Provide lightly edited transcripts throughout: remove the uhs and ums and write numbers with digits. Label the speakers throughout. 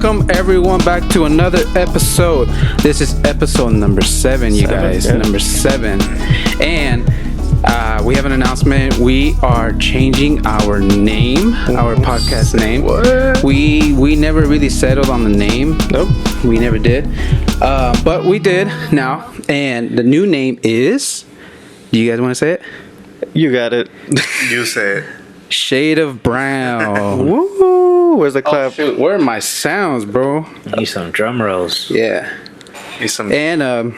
Speaker 1: welcome everyone back to another episode. This is episode number 7, you guys. Yeah. Number 7. And we have an announcement. We are changing our name, our podcast name.
Speaker 2: What?
Speaker 1: We never really settled on the name.
Speaker 2: Nope.
Speaker 1: We never did. But we did now. And the new name is... Do you guys want to say it?
Speaker 2: You got it.
Speaker 3: You say it.
Speaker 1: Shade of Brown.
Speaker 2: Woo! Where's the clap?
Speaker 1: Oh, shoot. Where are my sounds, bro?
Speaker 4: Need some drum rolls.
Speaker 1: Yeah.
Speaker 3: Need some
Speaker 1: And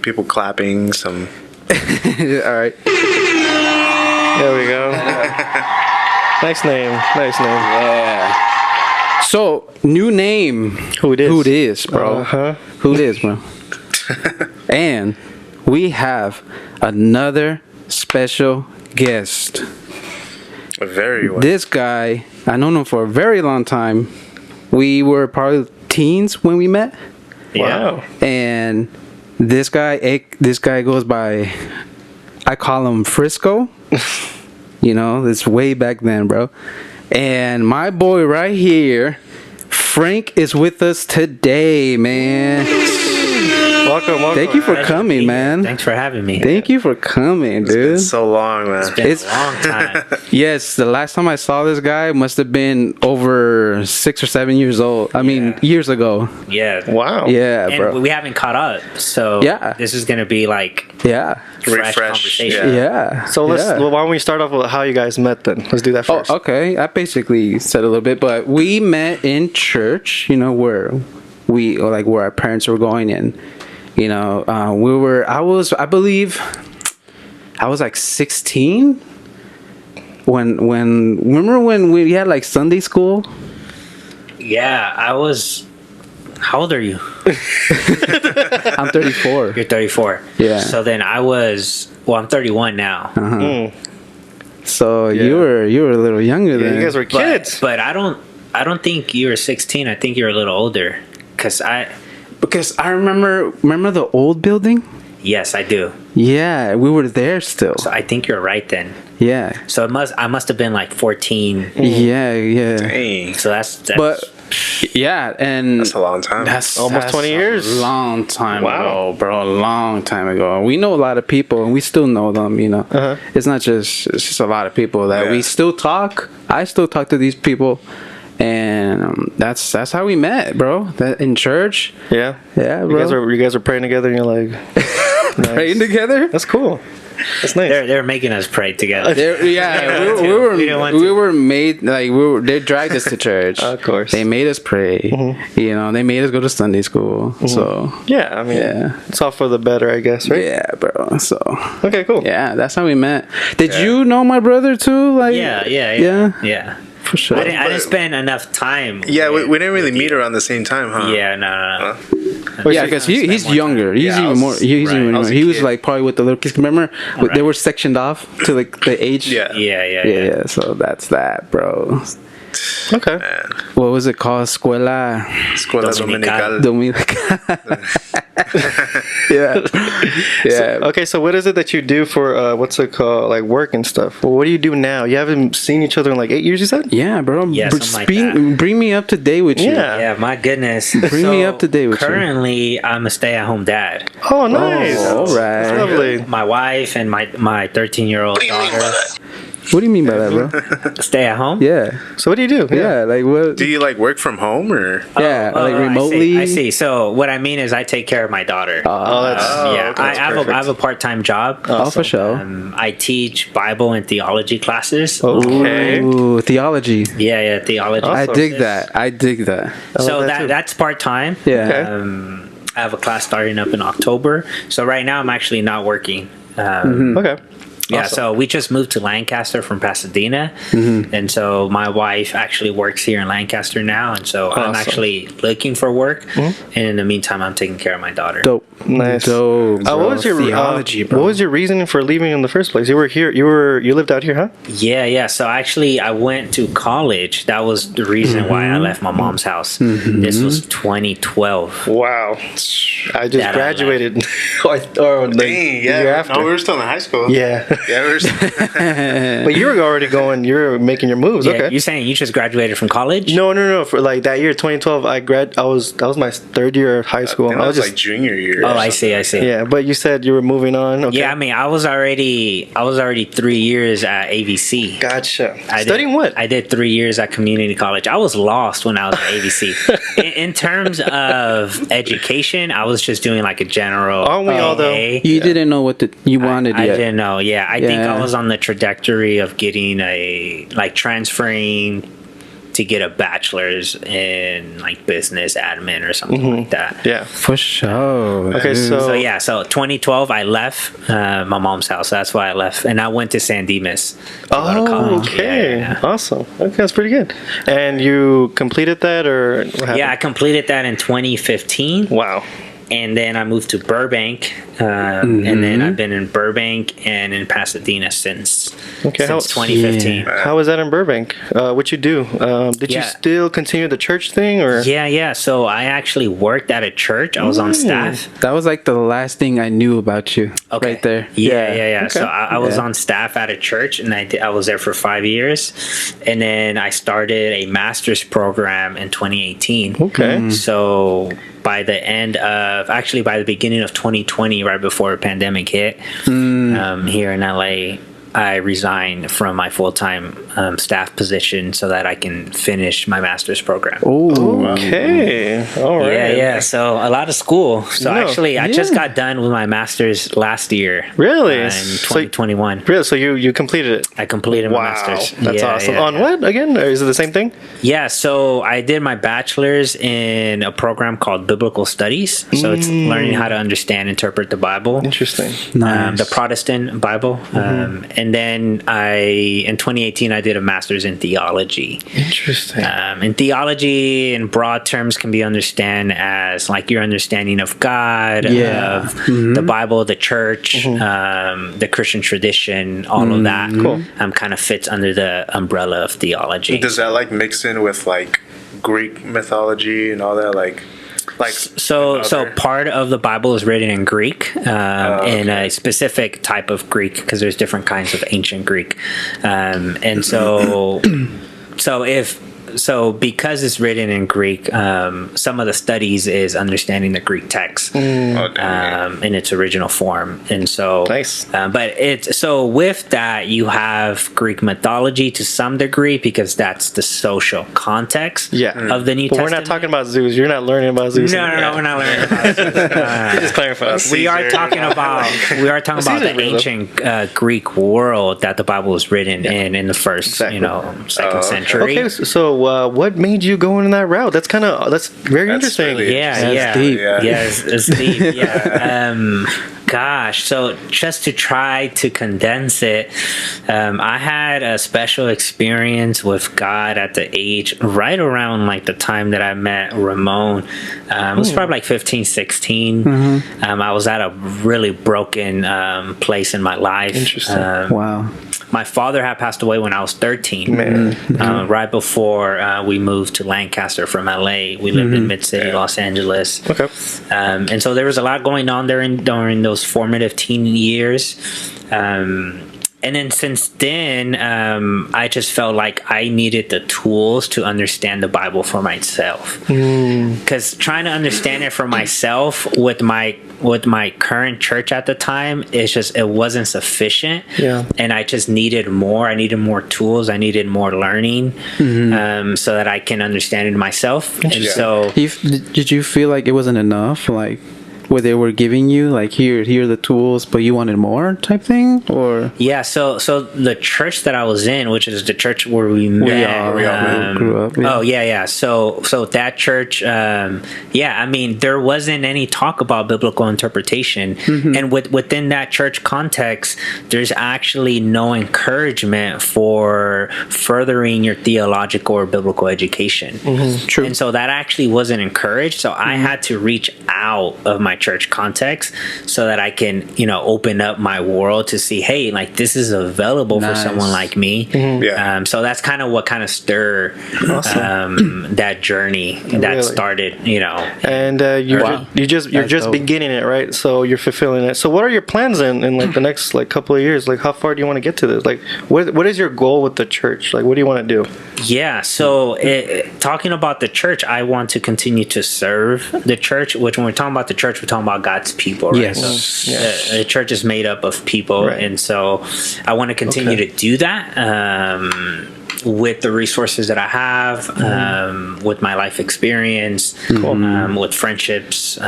Speaker 3: people clapping. Some.
Speaker 1: all right.
Speaker 2: There we go. Nice name. Nice name.
Speaker 1: Yeah. So new name.
Speaker 2: Who it is?
Speaker 1: Who it is, bro?
Speaker 2: Uh-huh.
Speaker 1: Who it is, bro? And we have another special guest.
Speaker 3: Very well.
Speaker 1: This guy, I known him for a very long time. We were probably teens when we met.
Speaker 2: Wow.
Speaker 1: And this guy goes by, I call him Frisco. You know, it's way back then, bro. And my boy right here, Frank, is with us today, man.
Speaker 2: Welcome.
Speaker 1: Thank you for coming, man.
Speaker 4: Thanks for having me.
Speaker 1: Thank you for coming,
Speaker 3: It's been
Speaker 1: dude.
Speaker 3: so long, man.
Speaker 4: It's been a long time.
Speaker 1: Yes, the last time I saw this guy must have been over 6 or 7 years old. I mean, years ago.
Speaker 4: Yeah.
Speaker 2: Wow.
Speaker 1: Yeah,
Speaker 4: And
Speaker 1: bro.
Speaker 4: we haven't caught up, so
Speaker 1: Yeah.
Speaker 4: this is gonna be like
Speaker 1: Yeah.
Speaker 4: fresh conversation.
Speaker 1: Yeah.
Speaker 2: So
Speaker 1: yeah.
Speaker 2: why don't we start off with how you guys met then? Let's do that
Speaker 1: Oh,
Speaker 2: first.
Speaker 1: okay. I basically said a little bit, but we met in church. You know where our parents were going, and you know I believe I was like 16 remember when we had like Sunday school.
Speaker 4: Yeah, I was. How old are you?
Speaker 1: I'm 34.
Speaker 4: You're 34.
Speaker 1: Yeah.
Speaker 4: So then I was. Well, I'm 31 now.
Speaker 1: So
Speaker 2: Yeah.
Speaker 1: you were a little younger
Speaker 2: Yeah,
Speaker 1: then.
Speaker 2: you guys were kids.
Speaker 4: But I don't think you were 16. I think you're a little older. Because
Speaker 1: I remember the old building.
Speaker 4: yes, I do.
Speaker 1: Yeah, we were there still.
Speaker 4: So I think you're right then.
Speaker 1: Yeah.
Speaker 4: So I must have been like 14.
Speaker 1: Yeah.
Speaker 3: Dang.
Speaker 4: So that's
Speaker 1: But yeah, and
Speaker 3: That's a long time.
Speaker 1: that's
Speaker 2: Almost 20 years.
Speaker 1: A long time
Speaker 2: Wow.
Speaker 1: ago, bro. A long time ago. We know a lot of people, and we still know them. You know, it's just a lot of people that we
Speaker 3: Yeah.
Speaker 1: still talk. I still talk to these people, and that's how we met, bro. That in church.
Speaker 2: Yeah.
Speaker 1: Yeah,
Speaker 2: You
Speaker 1: bro.
Speaker 2: guys are praying together and you're like nice.
Speaker 1: Praying together.
Speaker 2: That's cool. That's nice.
Speaker 4: they're making us pray together.
Speaker 1: Yeah,
Speaker 4: We didn't want to.
Speaker 1: we were made like they dragged us to church.
Speaker 2: Of course.
Speaker 1: They made us pray. You know, they made us go to Sunday school. So
Speaker 2: Yeah, I mean,
Speaker 1: Yeah.
Speaker 2: it's all for the better, I guess, right?
Speaker 1: yeah, bro. So
Speaker 2: Okay, cool.
Speaker 1: yeah, that's how we met. Did you know my brother too? Like
Speaker 4: Yeah.
Speaker 1: for sure.
Speaker 4: I didn't spend enough time.
Speaker 3: Yeah,
Speaker 4: with-
Speaker 3: we didn't really
Speaker 4: with
Speaker 3: meet
Speaker 4: you.
Speaker 3: around the same time, huh?
Speaker 4: Yeah, no.
Speaker 1: Yeah, because he's
Speaker 4: more
Speaker 1: younger. He's
Speaker 3: Yeah, I
Speaker 1: even
Speaker 3: was-
Speaker 1: more. He's
Speaker 3: right,
Speaker 1: even
Speaker 3: I was a
Speaker 1: he was
Speaker 3: kid.
Speaker 1: like probably with the little kids. Remember, they were sectioned off to like the age.
Speaker 3: Yeah.
Speaker 4: Yeah.
Speaker 1: So that's that, bro.
Speaker 2: Okay.
Speaker 1: What was it called? Escuela
Speaker 3: Escuela
Speaker 4: Dominical.
Speaker 3: Dominical.
Speaker 1: Yeah.
Speaker 2: Okay, so what is it that you do for what's it called, like work and stuff? Well, what do you do now? You haven't seen each other in like 8 years, you said?
Speaker 1: Yeah, bro.
Speaker 4: Yeah, something like that.
Speaker 1: Bring me up to date with you.
Speaker 2: Yeah.
Speaker 4: Yeah, my goodness.
Speaker 1: Bring me up to date with you.
Speaker 4: Currently, I'm a stay-at-home dad.
Speaker 2: Oh, nice.
Speaker 1: Oh, all right.
Speaker 2: That's lovely.
Speaker 4: My wife and my 13-year-old daughter
Speaker 1: What do you mean by that, bro?
Speaker 4: stay at home.
Speaker 1: Yeah.
Speaker 2: So what do you do?
Speaker 1: Yeah. Like what?
Speaker 3: Do you like work from home or?
Speaker 1: Yeah. like remotely.
Speaker 4: I see. So what I mean is, I take care of my daughter.
Speaker 2: Oh, that's
Speaker 4: yeah,
Speaker 3: okay,
Speaker 4: I
Speaker 3: that's
Speaker 4: have a part-time job.
Speaker 1: Oh, for sure.
Speaker 4: I teach Bible and theology classes.
Speaker 2: Okay.
Speaker 1: Ooh, theology.
Speaker 4: Yeah, theology.
Speaker 1: I
Speaker 2: Awesome.
Speaker 1: dig that. I dig that.
Speaker 4: So
Speaker 2: that too.
Speaker 4: that's part-time.
Speaker 1: Yeah.
Speaker 2: Okay.
Speaker 4: I have a class starting up in October. So right now I'm actually not working.
Speaker 2: Okay.
Speaker 4: Yeah,
Speaker 2: Awesome.
Speaker 4: so we just moved to Lancaster from Pasadena, and so my wife actually works here in Lancaster now, and so I'm
Speaker 2: Awesome.
Speaker 4: actually looking for work, and in the meantime, I'm taking care of my daughter.
Speaker 1: Dope.
Speaker 2: Nice.
Speaker 1: Dope.
Speaker 2: What
Speaker 1: bro.
Speaker 2: was your
Speaker 1: theology, bro?
Speaker 2: What was your reasoning for leaving in the first place? You were here. You lived out here, huh?
Speaker 4: Yeah. So actually, I went to college. That was the reason why I left my mom's house. This was 2012.
Speaker 2: Wow. I just
Speaker 4: That I
Speaker 2: graduated. Or
Speaker 3: Dang,
Speaker 2: year
Speaker 3: yeah.
Speaker 2: after.
Speaker 3: No, we were still in high school.
Speaker 2: Yeah.
Speaker 3: Yeah,
Speaker 2: But you were already going. You were making your moves.
Speaker 4: Yeah,
Speaker 2: Okay.
Speaker 4: you're saying you just graduated from college?
Speaker 2: No. For like that year, 2012, that was my third year of high school.
Speaker 3: I was like junior year.
Speaker 4: Oh,
Speaker 3: or
Speaker 4: I see.
Speaker 2: Yeah, but you said you were moving on. Okay.
Speaker 4: Yeah, I mean, I was already 3 years at AVC.
Speaker 2: Gotcha.
Speaker 4: I
Speaker 2: Studying
Speaker 4: did,
Speaker 2: what?
Speaker 4: I did 3 years at community college. I was lost when I was at AVC. in terms of education, I was just doing like a general.
Speaker 2: Aren't we all, though?
Speaker 4: AA.
Speaker 1: You didn't know what you wanted
Speaker 4: I
Speaker 1: yet.
Speaker 4: didn't know. Yeah, I think I
Speaker 1: Yeah.
Speaker 4: was on the trajectory of getting transferring to get a bachelor's in like business admin or something like that.
Speaker 2: Yeah.
Speaker 1: For sure.
Speaker 2: Okay,
Speaker 1: dude.
Speaker 2: so-
Speaker 4: So yeah, so 2012 I left my mom's house. That's why I left, and I went to San Dimas to go to
Speaker 2: Oh,
Speaker 4: college.
Speaker 2: okay.
Speaker 4: Yeah.
Speaker 2: Awesome. Okay, that's pretty good. And you completed that, or what happened?
Speaker 4: Yeah, I completed that in 2015.
Speaker 2: Wow.
Speaker 4: And then I moved to Burbank, and then I've been in Burbank and in Pasadena since
Speaker 2: Okay,
Speaker 4: since 2015.
Speaker 2: How was that in Burbank? What you do? Did you
Speaker 4: Yeah.
Speaker 2: still continue the church thing, or?
Speaker 4: Yeah. So I actually worked at a church. I was on staff.
Speaker 1: That was like the last thing I knew about you.
Speaker 4: Okay.
Speaker 1: Right there.
Speaker 4: Yeah.
Speaker 2: Okay.
Speaker 4: So I was
Speaker 1: Yeah.
Speaker 4: on staff at a church, and I was there for 5 years, and then I started a master's program in 2018.
Speaker 2: Okay.
Speaker 4: So by the beginning of 2020, right before the pandemic hit, here in LA, I resigned from my full-time staff position so that I can finish my master's program.
Speaker 1: Oh.
Speaker 2: Okay. All right.
Speaker 4: Yeah. So a lot of school. So
Speaker 2: No,
Speaker 4: actually, I just got done with my master's last year.
Speaker 2: Really?
Speaker 4: In
Speaker 2: So-
Speaker 4: 2021.
Speaker 2: Really? So you completed it?
Speaker 4: I completed my
Speaker 2: Wow.
Speaker 4: master's.
Speaker 2: That's
Speaker 4: Yeah,
Speaker 2: awesome.
Speaker 4: yeah,
Speaker 2: On
Speaker 4: yeah.
Speaker 2: what again? Or is it the same thing?
Speaker 4: Yeah, so I did my bachelor's in a program called Biblical Studies. So it's learning how to understand, interpret the Bible.
Speaker 2: Interesting.
Speaker 1: Nice.
Speaker 4: The Protestant Bible. And then in 2018, I did a master's in theology.
Speaker 2: Interesting.
Speaker 4: And theology, in broad terms, can be understood as like your understanding of God,
Speaker 1: Yeah.
Speaker 4: of the Bible, the church, the Christian tradition, all of that.
Speaker 2: Cool.
Speaker 4: Kind of fits under the umbrella of theology.
Speaker 3: Does that like mix in with like Greek mythology and all that? Like
Speaker 4: So
Speaker 3: another-
Speaker 4: part of the Bible is written in Greek, in
Speaker 3: okay.
Speaker 4: a specific type of Greek, because there's different kinds of ancient Greek, and so because it's written in Greek, some of the studies is understanding the Greek text
Speaker 3: oh, damn,
Speaker 4: in its original form, and so
Speaker 2: Nice.
Speaker 4: but it's so with that you have Greek mythology to some degree because that's the social context
Speaker 2: Yeah.
Speaker 4: of the New
Speaker 2: But
Speaker 4: Testament.
Speaker 2: we're not talking about Zeus. You're not learning about Zeus.
Speaker 4: No, we're not learning about this.
Speaker 2: Just clarify.
Speaker 4: We are
Speaker 3: Caesar.
Speaker 4: talking about
Speaker 2: Caesar's
Speaker 4: the
Speaker 2: real, though.
Speaker 4: ancient Greek world that the Bible was written in the first,
Speaker 2: Exactly.
Speaker 4: second
Speaker 3: okay.
Speaker 4: century.
Speaker 2: Okay, so what made you go in that route? That's very
Speaker 3: That's
Speaker 2: interesting.
Speaker 3: really-
Speaker 4: Yeah,
Speaker 1: That's
Speaker 4: yeah,
Speaker 1: deep.
Speaker 3: Yeah.
Speaker 4: it's deep. Yeah. Gosh, so just to try to condense it, I had a special experience with God at the age right around like the time that I met Ramon. It was probably like 15, 16. I was at a really broken place in my life.
Speaker 2: Interesting.
Speaker 1: Wow.
Speaker 4: My father had passed away when I was 13.
Speaker 2: Man.
Speaker 4: Right before we moved to Lancaster from LA. We lived in Mid-City, Los Angeles.
Speaker 2: Okay.
Speaker 4: And so there was a lot going on there during those formative teen years. And then since then, I just felt like I needed the tools to understand the Bible for myself. Because trying to understand it for myself with my current church at the time, it wasn't sufficient.
Speaker 2: Yeah.
Speaker 4: And I just needed more. I needed more tools. I needed more learning, so that I can understand it myself. And so
Speaker 1: Did you feel like it wasn't enough? Like, where they were giving you like here are the tools, but you wanted more type thing, or
Speaker 4: yeah, so the church that I was in, which is the church where we met,
Speaker 1: we all grew up. Yeah.
Speaker 4: Oh yeah. So that church, I mean, there wasn't any talk about biblical interpretation, and within that church context, there's actually no encouragement for furthering your theological or biblical education.
Speaker 1: True.
Speaker 4: And so that actually wasn't encouraged. So I had to reach out of my church context so that I can, open up my world to see, hey, like this is available for someone like me.
Speaker 3: Yeah.
Speaker 4: So that's kind of what kind of stirred that journey that started,
Speaker 2: And you're just beginning it, right? So you're fulfilling it. So what are your plans in like the next like couple of years? Like how far do you want to get to this? Like what is your goal with the church? Like what do you want to do?
Speaker 4: Yeah, so talking about the church, I want to continue to serve the church, which when we're talking about the church, we're talking about God's people, right?
Speaker 1: Yes.
Speaker 4: So the church is made up of people,
Speaker 2: Right.
Speaker 4: and so I want to continue to do that with the resources that I have, with my life experience, with friendships.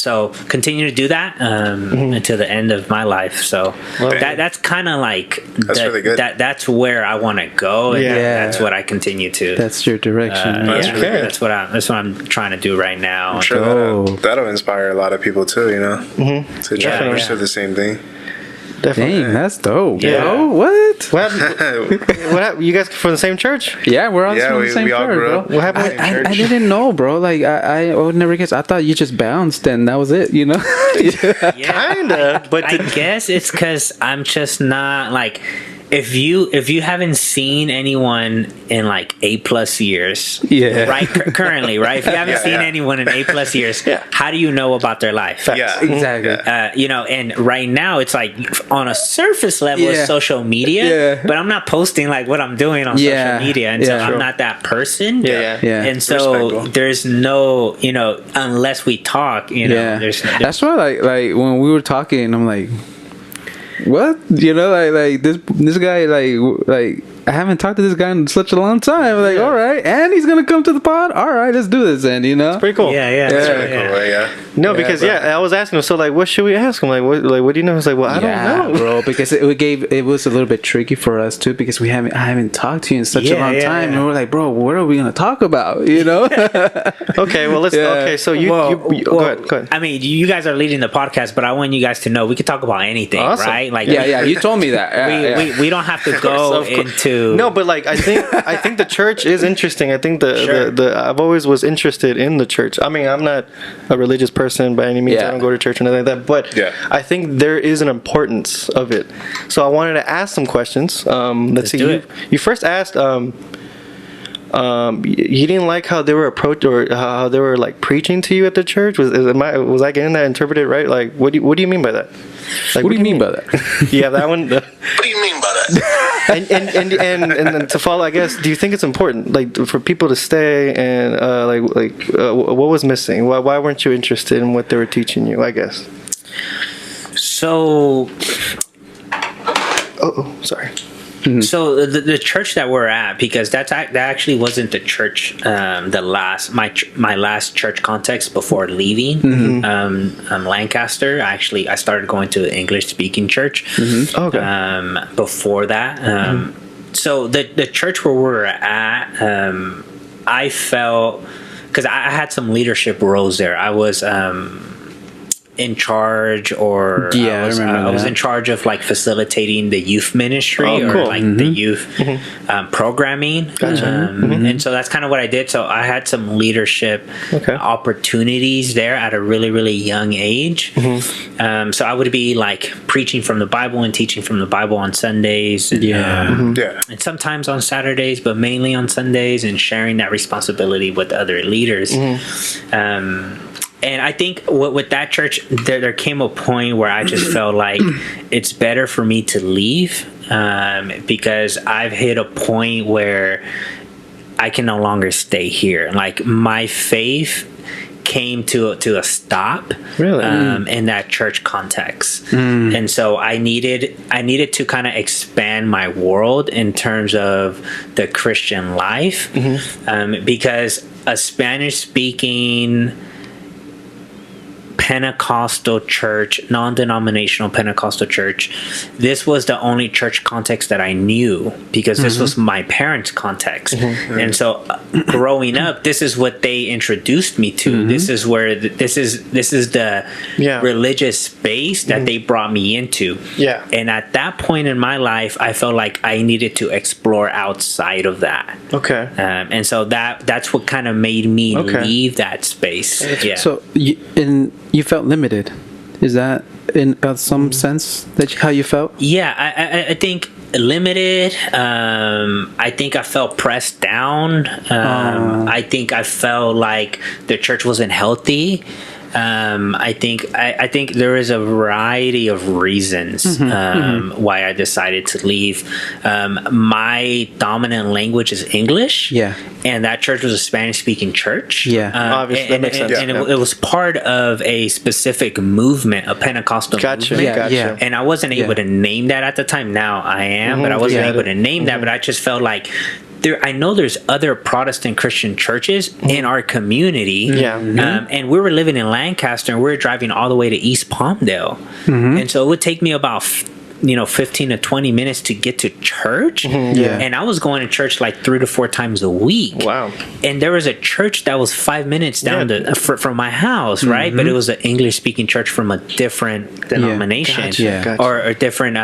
Speaker 4: So continue to do that until the end of my life. So that's kind of like
Speaker 3: really good.
Speaker 4: That's where I want to go, and
Speaker 2: Yeah.
Speaker 4: that's what I continue to.
Speaker 1: That's your direction.
Speaker 3: That's
Speaker 4: yeah,
Speaker 3: really good.
Speaker 4: that's what I'm trying to do right now.
Speaker 3: I'm sure
Speaker 1: Oh.
Speaker 3: that'll inspire a lot of people too, to try to pursue the same thing.
Speaker 2: Definitely.
Speaker 1: Dang, that's dope.
Speaker 4: Yeah.
Speaker 1: Bro, what?
Speaker 2: What happened? You guys from the same church?
Speaker 1: Yeah, we're all
Speaker 3: Yeah,
Speaker 1: from the
Speaker 3: we
Speaker 1: same
Speaker 3: all
Speaker 1: church,
Speaker 3: grew
Speaker 1: bro.
Speaker 3: up.
Speaker 2: What happened?
Speaker 3: Same
Speaker 1: I
Speaker 3: church.
Speaker 1: didn't know, bro. Like I would never guess. I thought you just bounced and that was it.
Speaker 4: Yeah,
Speaker 2: Kinda, but
Speaker 4: I guess it's because I'm just not like. If you haven't seen anyone in like 8+ years,
Speaker 1: Yeah.
Speaker 4: right, currently, right? If you haven't
Speaker 3: Yeah,
Speaker 4: seen
Speaker 3: yeah.
Speaker 4: anyone in 8+ years, how do you know about their life?
Speaker 3: Yeah,
Speaker 1: Exactly.
Speaker 3: Yeah.
Speaker 4: And right now it's like on a surface level
Speaker 1: Yeah.
Speaker 4: of social media,
Speaker 1: Yeah.
Speaker 4: but I'm not posting like what I'm doing on
Speaker 1: Yeah.
Speaker 4: social media, and so
Speaker 1: Yeah.
Speaker 4: I'm not that person.
Speaker 2: Yeah.
Speaker 1: Yeah.
Speaker 4: And so
Speaker 3: Respectable.
Speaker 4: there's no, unless we talk, there's
Speaker 1: That's why like when we were talking, I'm like, what? Like this guy like I haven't talked to this guy in such a long time. Like, all right, and he's gonna come to the pod. All right, let's do this, and
Speaker 2: pretty cool.
Speaker 4: yeah.
Speaker 3: That's
Speaker 1: Yeah.
Speaker 3: really cool, right? Yeah.
Speaker 2: No,
Speaker 1: Yeah,
Speaker 2: because
Speaker 1: bro.
Speaker 2: I was asking him. So like, what should we ask him? Like, what do you know? He's like, well, I don't know,
Speaker 1: bro. Because it was a little bit tricky for us too, because I haven't talked to you in such a
Speaker 4: Yeah,
Speaker 1: long
Speaker 4: yeah,
Speaker 1: time,
Speaker 4: yeah.
Speaker 1: and we're like, bro, what are we gonna talk about?
Speaker 2: Okay, well let's.
Speaker 1: Yeah.
Speaker 2: Okay, so you go ahead.
Speaker 4: I mean, you guys are leading the podcast, but I want you guys to know we can talk about anything,
Speaker 2: Awesome.
Speaker 4: right? Like,
Speaker 1: yeah. You told me that. Yeah.
Speaker 4: we don't have to go
Speaker 2: Of course.
Speaker 4: into
Speaker 2: No, but like I think the church is interesting. I think
Speaker 4: Sure.
Speaker 2: the I've always was interested in the church. I mean, I'm not a religious person by any means.
Speaker 1: Yeah.
Speaker 2: I don't go to church or anything like that. But
Speaker 3: Yeah.
Speaker 2: I think there is an importance of it. So I wanted to ask some questions. Let's see.
Speaker 4: do it.
Speaker 2: You first asked. You didn't like how they were approached or how they were like preaching to you at the church. Was I getting that interpreted right? Like, what do you mean by that? Like,
Speaker 1: What do you mean by that?
Speaker 2: Yeah, that one.
Speaker 3: What do you mean by that?
Speaker 2: and then to follow, I guess, do you think it's important, like, for people to stay and what was missing? Why weren't you interested in what they were teaching you? I guess.
Speaker 4: so
Speaker 2: Oh, sorry.
Speaker 4: So the church that we're at, because that actually wasn't the church, my last church context before leaving Lancaster. I started going to an English speaking church.
Speaker 2: Okay.
Speaker 4: Before that, so the church where we're at, I felt, because I had some leadership roles there. I was in charge, or
Speaker 1: Yeah, I remember
Speaker 4: I was
Speaker 1: that.
Speaker 4: in charge of like facilitating the youth ministry,
Speaker 2: Oh,
Speaker 4: or
Speaker 2: cool.
Speaker 4: like the youth programming. And so that's kind of what I did. So I had some leadership
Speaker 2: Okay.
Speaker 4: opportunities there at a really, really young age. So I would be like preaching from the Bible and teaching from the Bible on Sundays. And,
Speaker 1: Yeah.
Speaker 3: Yeah.
Speaker 4: and sometimes on Saturdays, but mainly on Sundays, and sharing that responsibility with other leaders. And I think with that church, there came a point where I just felt like it's better for me to leave, because I've hit a point where I can no longer stay here. Like, my faith came to a stop,
Speaker 2: Really?
Speaker 4: in that church context. And so I needed to kind of expand my world in terms of the Christian life, because a Spanish speaking Pentecostal church, non-denominational Pentecostal church, this was the only church context that I knew, because this was my parents' context. And so growing up, this is what they introduced me to. This is where this is the
Speaker 2: Yeah.
Speaker 4: religious space that they brought me into.
Speaker 2: Yeah.
Speaker 4: And at that point in my life, I felt like I needed to explore outside of that.
Speaker 2: Okay.
Speaker 4: And so that's what kind of made me
Speaker 2: Okay.
Speaker 4: leave that space. Yeah.
Speaker 1: So you you felt limited. Is that in some sense that how you felt?
Speaker 4: Yeah, I think limited. I think I felt pressed down. I think I felt like the church wasn't healthy. I think there is a variety of reasons why I decided to leave. My dominant language is English.
Speaker 1: Yeah.
Speaker 4: And that church was a Spanish-speaking church.
Speaker 1: Yeah.
Speaker 2: Obviously, that makes sense.
Speaker 4: And it was part of a specific movement, a Pentecostal movement.
Speaker 1: Yeah.
Speaker 4: And I wasn't able to name that at the time. Now I am, but I wasn't able to name that. But I just felt like I know there's other Protestant Christian churches in our community. And we were living in Lancaster, and we were driving all the way to East Palmdale. And so it would take me about 15 to 20 minutes to get to church. And I was going to church like 3 to 4 times a week.
Speaker 2: Wow.
Speaker 4: And there was a church that was 5 minutes down from my house, right? But it was an English speaking church from a different denomination.
Speaker 2: Gotcha.
Speaker 4: Or a different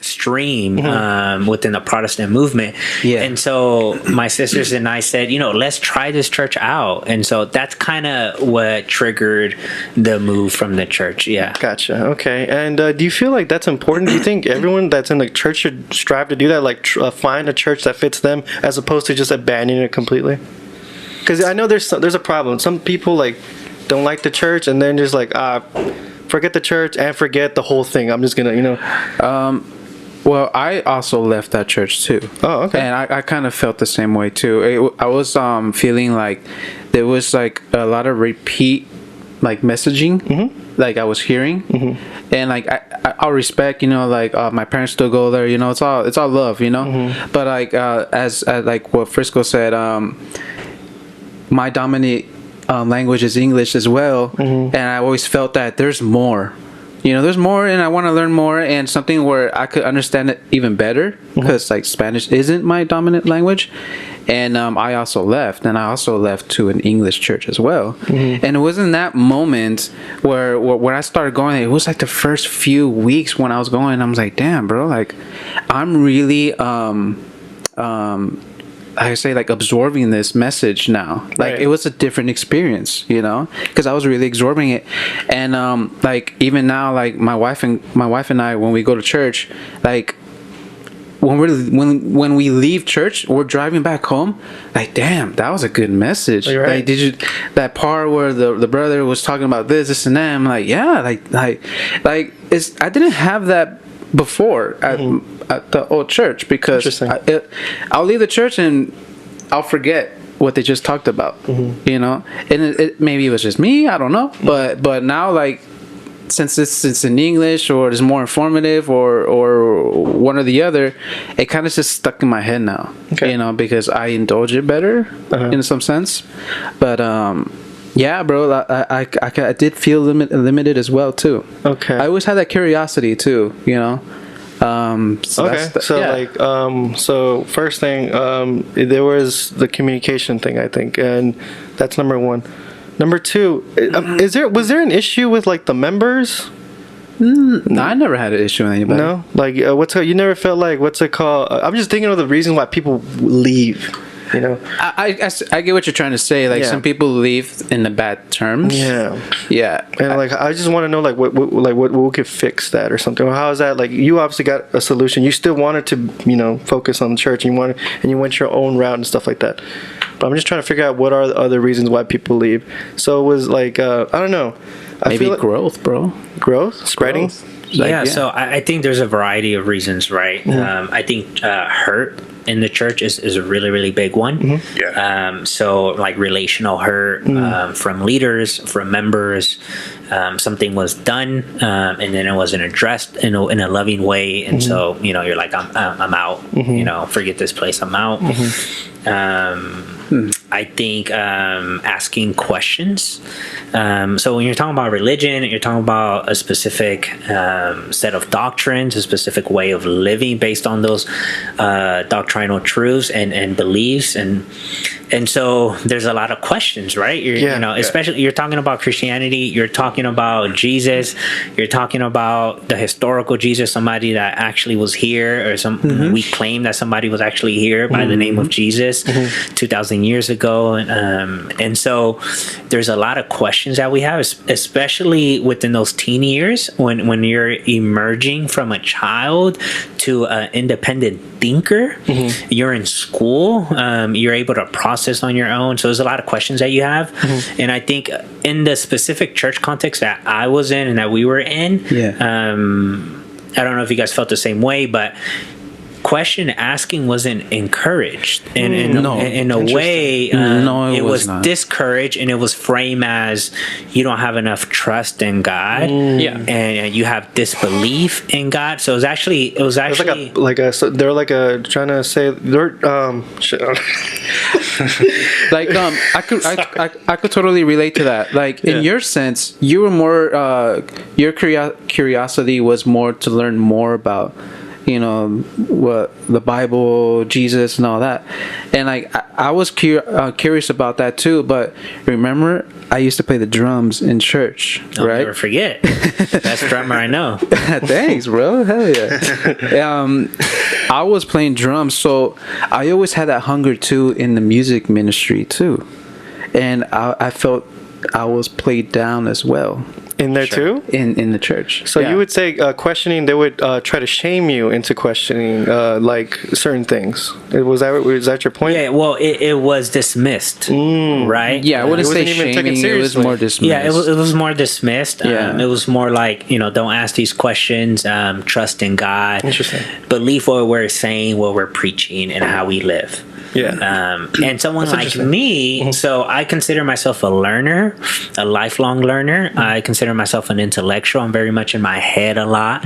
Speaker 4: stream within the Protestant movement. And so my sisters and I said, let's try this church out. And so that's kind of what triggered the move from the church.
Speaker 2: Gotcha. Okay. And do you feel like that's important? Do you think everyone that's in the church should strive to do that, like find a church that fits them as opposed to just abandoning it completely? Because I know there's a problem. Some people like don't like the church and then just like forget the church and forget the whole thing. I'm just gonna
Speaker 1: Well, I also left that church too.
Speaker 2: Oh, okay.
Speaker 1: And I kind of felt the same way too. I was feeling like there was like a lot of repeat like messaging like I was hearing, and like I'll respect, like my parents still go there, it's all love, but like as like what Frisco said, my dominant language is English as well, and I always felt that there's more. There's more, and I want to learn more, and something where I could understand it even better, because like Spanish isn't my dominant language. And I also left to an English church as well. And it was in that moment where I started going. It was like the first few weeks when I was going, I was like, damn, bro, like I'm really I say like absorbing this message now. Like it was a different experience, because I was really absorbing it. And like even now, like my wife and I, when we go to church, like when we leave church, we're driving back home, like damn, that was a good message. Like that part where the brother was talking about this and that, I'm like, yeah, like it's, I didn't have that before at the old church, because I'll leave the church and I'll forget what they just talked about, and it maybe it was just me, I don't know, but now, like, since it's in English or it's more informative or one or the other, it kind of just stuck in my head now, because I indulge it better in some sense. But yeah, bro, I did feel limited as well too. Okay, I always had that curiosity too,
Speaker 2: So first thing, there was the communication thing, I think, and that's number one. Number two, was there an issue with like the members?
Speaker 1: No, I never had an issue with anybody.
Speaker 2: No, like you never felt like, what's it called? I'm just thinking of the reason why people leave.
Speaker 1: I get what you're trying to say. Like some people leave in the bad terms. Yeah.
Speaker 2: And like I just want to know like what could fix that or something. How is that? Like you obviously got a solution. You still wanted to focus on the church. And you went your own route and stuff like that. But I'm just trying to figure out what are the other reasons why people leave. So it was like I don't know.
Speaker 1: Maybe growth, bro.
Speaker 2: Growth, spreading.
Speaker 4: So I think there's a variety of reasons, right? I think hurt in the church is a really, really big one. So like relational hurt from leaders, from members. Something was done and then it wasn't addressed in a loving way, and so you're like, I'm out. Forget this place. I'm out. I think asking questions. So when you're talking about religion, you're talking about a specific set of doctrines, a specific way of living based on those doctrinal truths and beliefs, and so there's a lot of questions, right? Especially you're talking about Christianity, you're talking about Jesus, you're talking about the historical Jesus, somebody that actually was here, or we claim that somebody was actually here by the name of Jesus 2,000 years ago. ago, and so there's a lot of questions that we have, especially within those teen years when you're emerging from a child to an independent thinker. You're in school, you're able to process on your own, so there's a lot of questions that you have. And I think in the specific church context that I was in and that we were in, I don't know if you guys felt the same way, but question asking wasn't encouraged, and in a way, it was discouraged, and it was framed as you don't have enough trust in God, and you have disbelief in God. So it was actually
Speaker 2: so they're like a trying to say they're
Speaker 1: like I could totally relate to that. Like in your sense, you were more your curiosity was more to learn more about, you know, what the Bible, Jesus, and all that. And like I was curious about that too. But remember, I used to play the drums in church.
Speaker 4: I'll
Speaker 1: right?
Speaker 4: never forget. Best drummer I know.
Speaker 1: Thanks, bro. Hell yeah. I was playing drums, so I always had that hunger too in the music ministry too, and I felt I was played down as well.
Speaker 2: In there too?
Speaker 1: In the church.
Speaker 2: So you would say questioning, they would try to shame you into questioning like certain things. Was that your point?
Speaker 4: Yeah, well, it was dismissed, right?
Speaker 1: Yeah, I wouldn't say shaming. It was more dismissed.
Speaker 4: Yeah, it was more dismissed.
Speaker 1: Yeah.
Speaker 4: It was more like, you know, don't ask these questions. Trust in God.
Speaker 2: Interesting.
Speaker 4: Believe what we're saying, what we're preaching, and how we live.
Speaker 2: Yeah.
Speaker 4: And someone like me, so I consider myself a learner, a lifelong learner. I consider myself an intellectual. I'm very much in my head a lot.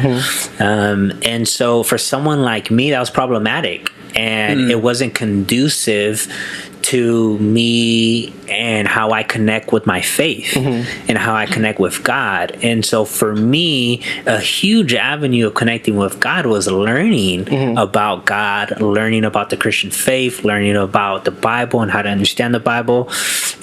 Speaker 4: And so for someone like me, that was problematic. And it wasn't conducive to me and how I connect with my faith and how I connect with God. And so for me, a huge avenue of connecting with God was learning about God, learning about the Christian faith, learning about the Bible and how to understand the Bible.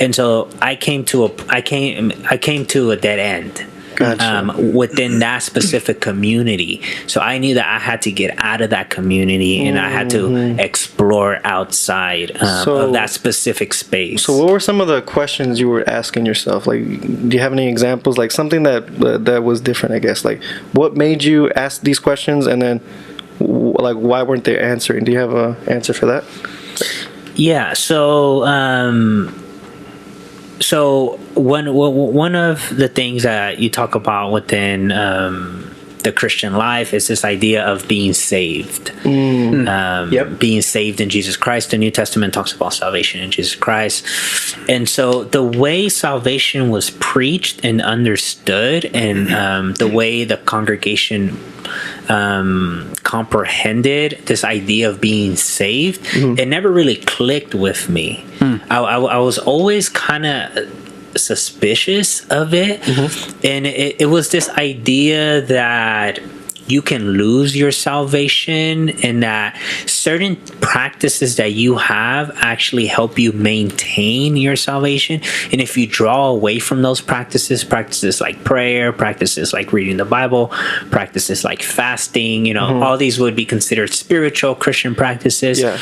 Speaker 4: And so I came to a dead end.
Speaker 2: Gotcha.
Speaker 4: Within that specific community. So I knew that I had to get out of that community and I had to explore outside of that specific space.
Speaker 2: So what were some of the questions you were asking yourself? Like, do you have any examples? Like something that was different, I guess. Like, what made you ask these questions, and then like why weren't they answering? Do you have an answer for that?
Speaker 4: Yeah. So one of the things that you talk about within the Christian life is this idea of being saved. Being saved in Jesus Christ. The New Testament talks about salvation in Jesus Christ. And so the way salvation was preached and understood, and the way the congregation comprehended this idea of being saved, it never really clicked with me. I was always kind of suspicious of it, and it was this idea that you can lose your salvation, and that certain practices that you have actually help you maintain your salvation. And if you draw away from those practices like prayer, practices like reading the Bible, practices like fasting, you know, all these would be considered spiritual Christian practices.
Speaker 2: Yeah.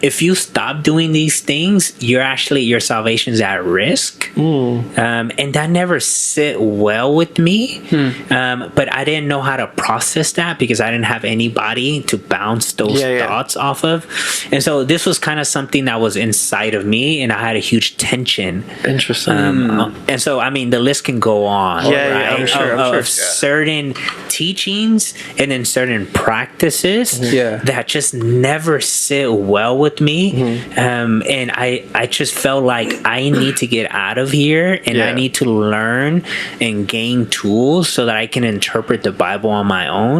Speaker 4: If you stop doing these things, your salvation's at risk. And that never sit well with me. But I didn't know how to process that because I didn't have anybody to bounce those thoughts off of. And so this was kind of something that was inside of me, and I had a huge tension.
Speaker 2: Interesting.
Speaker 4: And so, I mean, the list can go on.
Speaker 2: Yeah, I'm sure.
Speaker 4: Of certain teachings and then certain practices that just never sit well with me. And I just felt like I need to get out of here, and I need to learn and gain tools so that I can interpret the Bible on my own,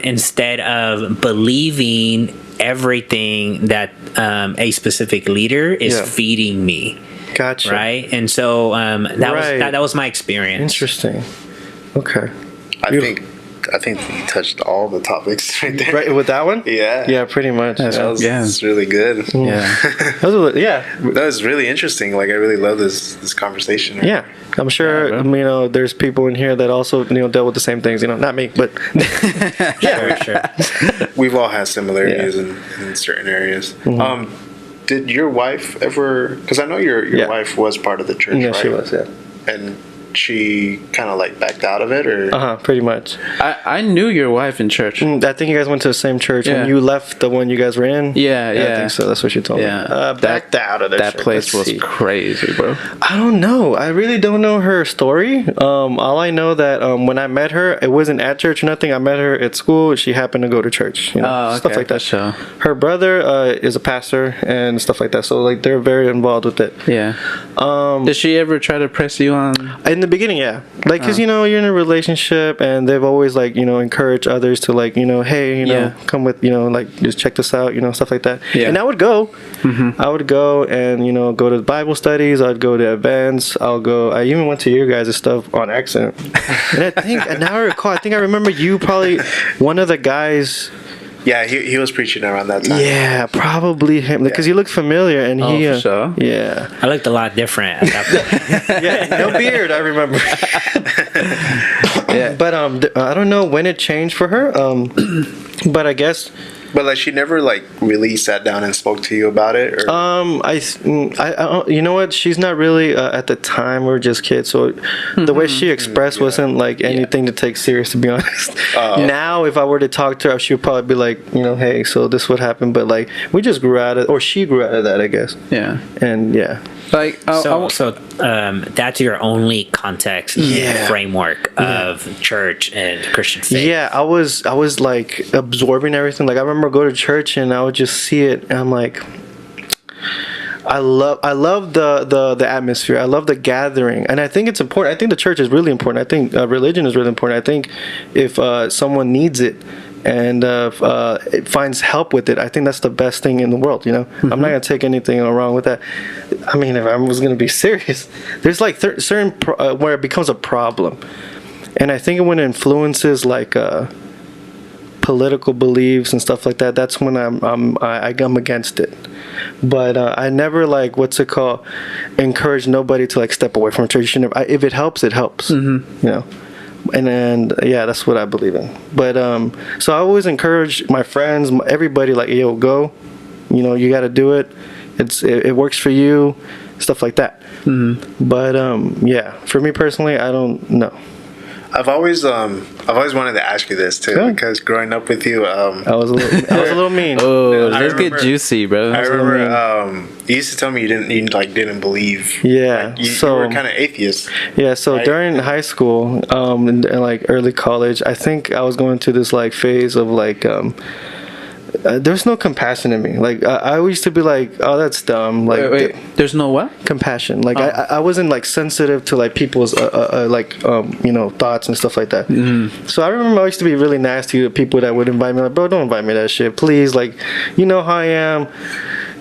Speaker 4: instead of believing everything that a specific leader is feeding me.
Speaker 2: Gotcha.
Speaker 4: Right, and so that was my experience.
Speaker 2: Interesting. Okay.
Speaker 3: I think you touched all the topics right there.
Speaker 2: Right with that one?
Speaker 3: Yeah.
Speaker 2: Yeah, pretty much.
Speaker 3: That was really good.
Speaker 1: Yeah.
Speaker 3: That was really interesting. Like, I really love this conversation. Right?
Speaker 2: Yeah. I'm sure, you know, there's people in here that also, you know, dealt with the same things. You know, not me, but
Speaker 4: Sure.
Speaker 3: We've all had similarities in certain areas. did your wife ever? Because I know your wife was part of the church,
Speaker 2: Yeah,
Speaker 3: right?
Speaker 2: she was. Yeah.
Speaker 3: And she kind of like backed out of it, or
Speaker 2: Pretty much.
Speaker 1: I knew your wife in church.
Speaker 2: I think you guys went to the same church when you left the one you guys were in.
Speaker 1: Yeah.
Speaker 2: I think so. That's what she told me. Backed out of the
Speaker 1: that
Speaker 2: church.
Speaker 1: place was crazy, bro.
Speaker 2: I don't know. I really don't know her story. All I know that when I met her, it wasn't at church or nothing. I met her at school. She happened to go to church. You know, stuff like that.
Speaker 1: Sure.
Speaker 2: Her brother is a pastor and stuff like that. So like they're very involved with it.
Speaker 1: Yeah. Did she ever try to press you on?
Speaker 2: In the beginning, yeah. Like, because, you know, you're in a relationship and they've always, like, you know, encouraged others to, like, you know, hey, you know, come with, you know, like, just check this out, you know, stuff like that. Yeah. And I would go. I would go and, you know, go to Bible studies. I'd go to events. I even went to your guys' stuff on accident. And I think, and now I recall, I remember you probably, one of the guys...
Speaker 3: Yeah, he was preaching around that time.
Speaker 2: Yeah, probably him, because he looked familiar, and he.
Speaker 1: For sure.
Speaker 2: Yeah.
Speaker 4: I looked a lot different at that point.
Speaker 2: Yeah, no beard, I remember.
Speaker 1: Yeah.
Speaker 2: But I don't know when it changed for her. But I guess.
Speaker 3: But like, she never like really sat down and spoke to you about it. Or?
Speaker 2: I you know what? She's not really at the time. We were just kids, so the way she expressed wasn't like anything to take serious. To be honest. Now, if I were to talk to her, she would probably be like, you know, hey, so this would happen. But like, we just grew out of, or she grew out of that, I guess.
Speaker 1: Yeah.
Speaker 2: And yeah.
Speaker 1: Like
Speaker 4: that's your only context framework of church and Christian faith.
Speaker 2: Yeah, I was like absorbing everything. Like I remember go to church and I would just see it and I'm like, I love the atmosphere. I love the gathering, and I think it's important. I think the church is really important. I think religion is really important. I think if someone needs it and it finds help with it, I think that's the best thing in the world. You know, I'm not gonna take anything wrong with that. I mean, if I was gonna be serious, there's like certain where it becomes a problem, and I think when it influences like political beliefs and stuff like that, that's when I'm against it. But I never like encourage nobody to like step away from church. You should never, if it helps, it helps. You know. And yeah, that's what I believe in. But so I always encourage my friends, everybody, like, yo, go. You know, you got to do it. It works for you, stuff like that. But yeah, for me personally, I don't know.
Speaker 3: I've always wanted to ask you this too, because growing up with you,
Speaker 2: I was a little mean.
Speaker 1: Oh, let's get juicy, bro.
Speaker 3: I remember you used to tell me you didn't believe.
Speaker 2: Yeah,
Speaker 3: like, you were kind of atheist.
Speaker 2: Yeah, so right? During high school, and like early college, I think I was going through this like phase of like. There's no compassion in me. Like I used to be like, oh, that's dumb. Like,
Speaker 1: wait. There's no what?
Speaker 2: Compassion. Like I wasn't like sensitive to like people's like you know, thoughts and stuff like that. So I remember I used to be really nasty to people that would invite me. Like, bro, don't invite me to that shit, please. Like, you know how I am.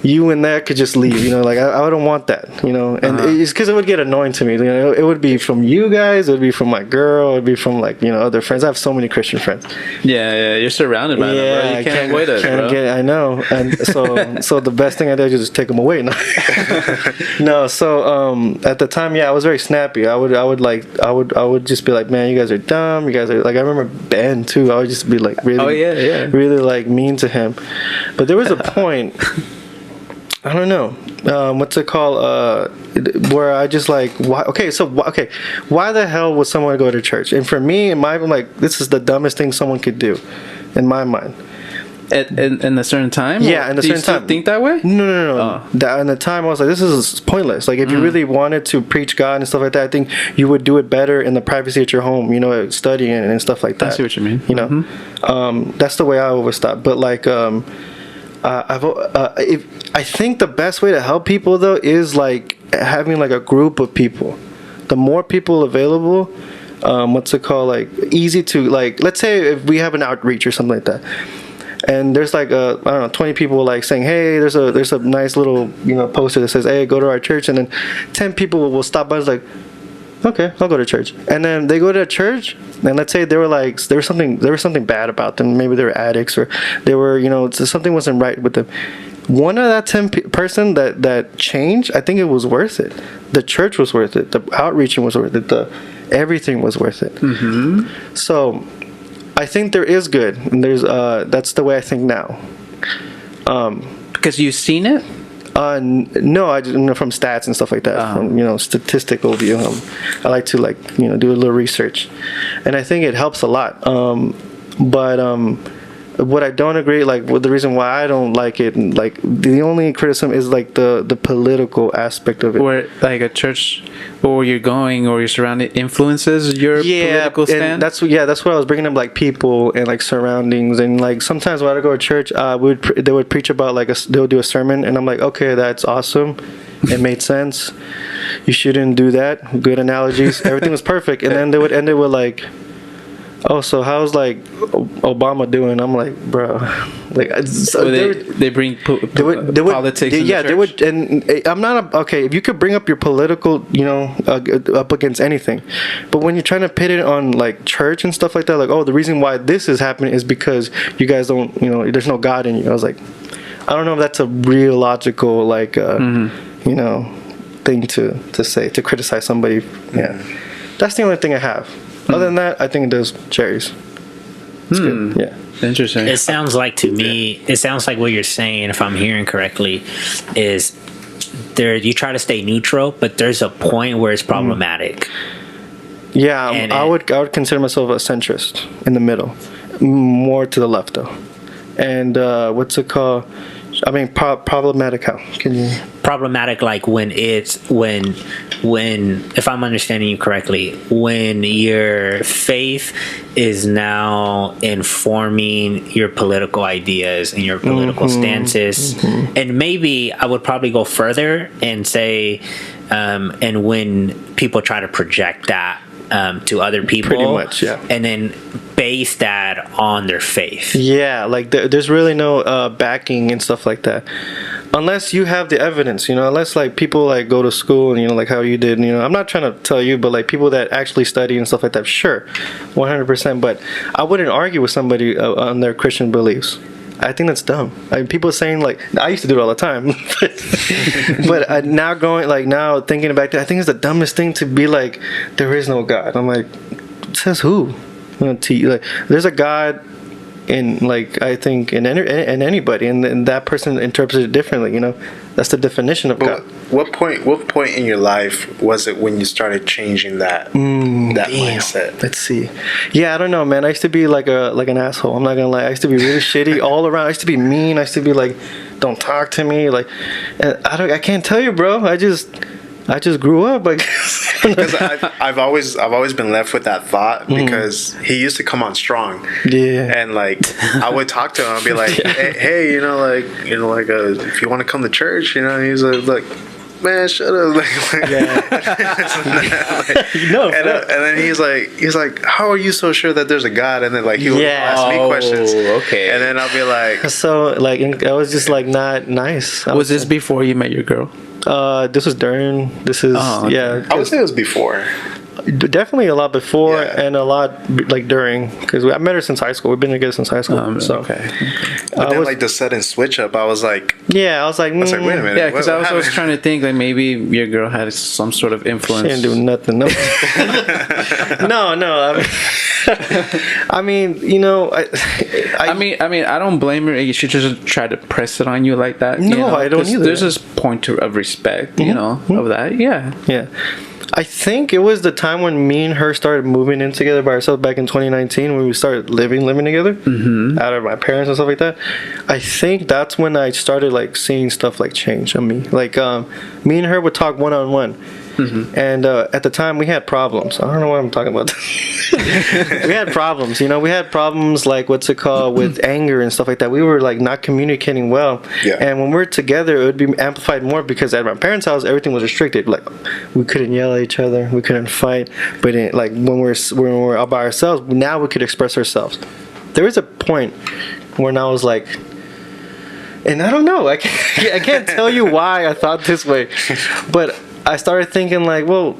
Speaker 2: You and that could just leave, you know, like I don't want that, you know, and it's because it would get annoying to me. You know, it would be from you guys, it would be from my girl, it would be from like, you know, other friends. I have so many Christian friends.
Speaker 1: Yeah, you're surrounded by them, bro. You can't avoid it, bro.
Speaker 2: I know, and so the best thing I did was just take them away. No, so at the time, yeah, I was very snappy. I would just be like, man, you guys are dumb. You guys are like, I remember Ben too. I would just be like, really, really like mean to him. But there was a point. I don't know, what's it called, where I just like, why the hell would someone go to church? And for me, I'm like, this is the dumbest thing someone could do, in my mind.
Speaker 1: In a certain time?
Speaker 2: Yeah, in a certain time.
Speaker 1: Think that way?
Speaker 2: No. In the time, I was like, this is pointless. Like, if you really wanted to preach God and stuff like that, I think you would do it better in the privacy at your home, you know, studying and stuff like that.
Speaker 1: I see what you mean.
Speaker 2: You know, that's the way I always thought. But like, I think the best way to help people though is like having like a group of people. The more people available, like easy to like. Let's say if we have an outreach or something like that, and there's like I don't know, 20 people like saying, hey, there's a nice little, you know, poster that says, hey, go to our church, and then 10 people will stop by and like, okay, I'll go to church. And then they go to church, and let's say they were like, there was something bad about them. Maybe they were addicts, or they were, you know, something wasn't right with them. One of that 10 person that changed, I think it was worth it. The church was worth it. The outreaching was worth it. Everything was worth it. So I think there is good, and there's that's the way I think now.
Speaker 1: Because you've seen it.
Speaker 2: No, I just from stats and stuff like that. From statistical view. I like to do a little research, and I think it helps a lot. But what I don't agree, with the reason why I don't like it, the only criticism is the political aspect of it.
Speaker 1: Where a church, or you're going, or your surrounding influences your political stand.
Speaker 2: That's what I was bringing up, people and surroundings, and sometimes when I go to church, they would preach about they would do a sermon, and I'm like, okay, that's awesome, it made sense. You shouldn't do that. Good analogies, everything was perfect, and then they would end it with oh, so how's Obama doing? I'm like, bro,
Speaker 1: they bring politics.
Speaker 2: They would, and I'm not okay. If you could bring up your political, up against anything, but when you're trying to pit it on church and stuff like that, oh, the reason why this is happening is because you guys don't, there's no God in you. I was like, I don't know if that's a real logical thing to say, to criticize somebody. Yeah, that's the only thing I have. Other than that, I think it does cherries. It's good. Yeah.
Speaker 1: Interesting.
Speaker 4: It sounds like to me, it sounds like what you're saying, if I'm hearing correctly, is you try to stay neutral, but there's a point where it's problematic.
Speaker 2: Yeah, I would consider myself a centrist in the middle, more to the left though. And what's it called? I mean, problematic. How can you?
Speaker 4: Problematic, when if I'm understanding you correctly, when your faith is now informing your political ideas and your political stances, and maybe I would probably go further and say, and when people try to project that to other people,
Speaker 2: pretty much, yeah,
Speaker 4: and then base that on their faith.
Speaker 2: Yeah, there's really no backing and stuff like that, unless you have the evidence. Unless people go to school and how you did. I'm not trying to tell you, but people that actually study and stuff like that, sure, 100%. But I wouldn't argue with somebody on their Christian beliefs. I think that's dumb. People saying I used to do it all the time, but now thinking back to, I think it's the dumbest thing to be there is no God. I'm like, says who? There's a God in I think in anybody, and that person interprets it differently. That's the definition of God.
Speaker 3: What point in your life was it when you started changing that mindset?
Speaker 2: Let's see. Yeah, I don't know, man. I used to be like an asshole. I'm not gonna lie. I used to be really shitty all around. I used to be mean. I used to be don't talk to me. And I can't tell you, bro. I just grew up, I guess.
Speaker 3: Because I've always been left with that thought, because he used to come on strong.
Speaker 2: Yeah.
Speaker 3: And I would talk to him. I'd be like, hey, if you want to come to church, he's like, man, shut up. And then he's like, how are you so sure that there's a God? And then he would ask me questions.
Speaker 1: Okay.
Speaker 3: And then I'll be like,
Speaker 2: so I was just not nice.
Speaker 1: Was this before you met your girl?
Speaker 2: This was during. Yeah.
Speaker 3: I would say it was before.
Speaker 2: Definitely a lot before, and a lot during, because I met her since high school. We've been together since high school.
Speaker 1: Okay.
Speaker 3: But then the sudden switch up, I was like,
Speaker 2: wait
Speaker 3: a minute.
Speaker 1: Yeah, because I was trying to think maybe your girl had some sort of influence.
Speaker 2: She didn't do nothing. No. No. I mean,
Speaker 1: I don't blame her. She just tried to press it on you like that.
Speaker 2: No, I don't either.
Speaker 1: There's this point of respect, of that. Yeah.
Speaker 2: Yeah. I think it was the time when me and her started moving in together by ourselves back in 2019, when we started living together, out of my parents and stuff like that. I think that's when I started seeing stuff change on me. Me and her would talk one-on-one. And at the time we had problems. I don't know why I'm talking about this. We had problems, we had problems with anger and stuff like that. We were not communicating well.
Speaker 3: Yeah.
Speaker 2: And when we're together, it would be amplified more, because at my parents' house everything was restricted. We couldn't yell at each other, we couldn't fight. But when we're all by ourselves, now we could express ourselves. There was a point when I was and I don't know, I can't tell you why I thought this way, but I started thinking no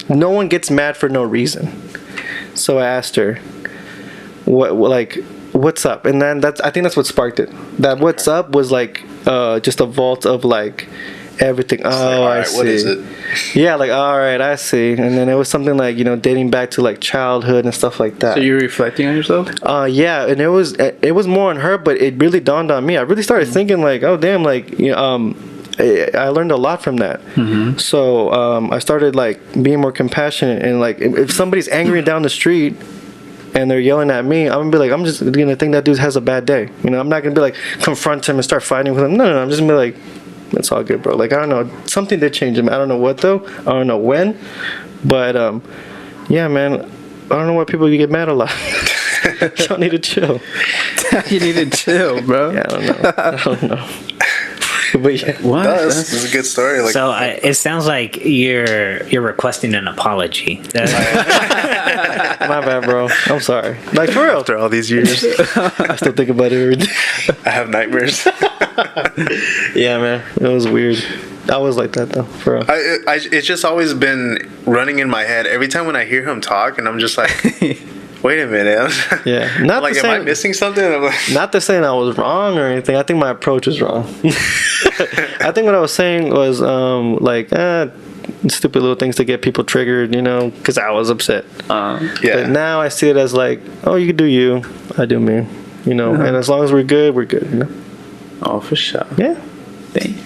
Speaker 2: one gets mad for no reason. So I asked her, what's up? And then I think that's what sparked it. That what's up was just a vault of everything. Oh,
Speaker 3: It's like, all
Speaker 2: I
Speaker 3: right,
Speaker 2: see.
Speaker 3: what is it?
Speaker 2: Yeah, like, all right, I see. And then it was something like, dating back to like childhood and stuff like that.
Speaker 1: So you're reflecting on yourself?
Speaker 2: Yeah, and it was more on her, but it really dawned on me. I really started thinking like, oh damn, like I learned a lot from that. So I started like being more compassionate, and like if somebody's angry down the street and they're yelling at me, I'm gonna be like, I'm just gonna think that dude has a bad day. I'm not gonna be like confront him and start fighting with him. No, I'm just gonna be like, it's all good, bro. Like, I don't know, something did change him. I don't know what though. I don't know when, but yeah, man. I don't know why people get mad a lot. Y'all need to chill.
Speaker 1: You need to chill, bro.
Speaker 2: Yeah, I don't know. But yeah,
Speaker 1: What?
Speaker 3: This is a good story. Like,
Speaker 4: So it sounds like you're requesting an apology.
Speaker 2: my bad, bro. I'm sorry. Like, for real.
Speaker 3: after all these years,
Speaker 2: I still think about it every day.
Speaker 3: I have nightmares.
Speaker 2: Yeah, man. It was weird. I was like that, though. For real.
Speaker 3: It's just always been running in my head every time when I hear him talk, and I'm just like, wait a minute.
Speaker 2: Yeah. Not
Speaker 3: Like,
Speaker 2: to
Speaker 3: am I
Speaker 2: say,
Speaker 3: missing something? I'm like,
Speaker 2: not to saying I was wrong or anything. I think my approach was wrong. I think what I was saying was, stupid little things to get people triggered, because I was upset.
Speaker 3: yeah.
Speaker 2: But now I see it as like, oh, you do you, I do me, and as long as we're good, we're good,
Speaker 1: Oh, for sure.
Speaker 2: Yeah.
Speaker 1: Thank you.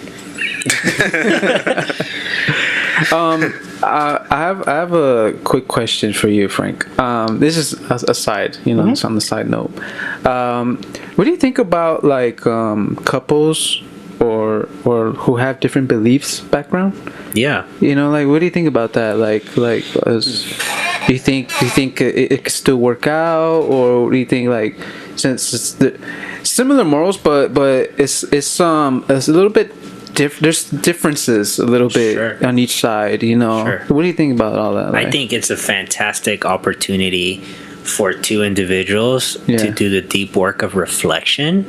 Speaker 1: I have a quick question for you, Frank. This is a side, it's on the side note. What do you think about like couples or who have different beliefs background?
Speaker 4: Yeah.
Speaker 1: Like, what do you think about that? Do you think it could still work out, or do you think like since it's the similar morals, but it's a little bit there's differences a little bit
Speaker 4: Sure.
Speaker 1: on each side,
Speaker 4: Sure.
Speaker 1: What do you think about all that?
Speaker 4: I think it's a fantastic opportunity for two individuals to do the deep work of reflection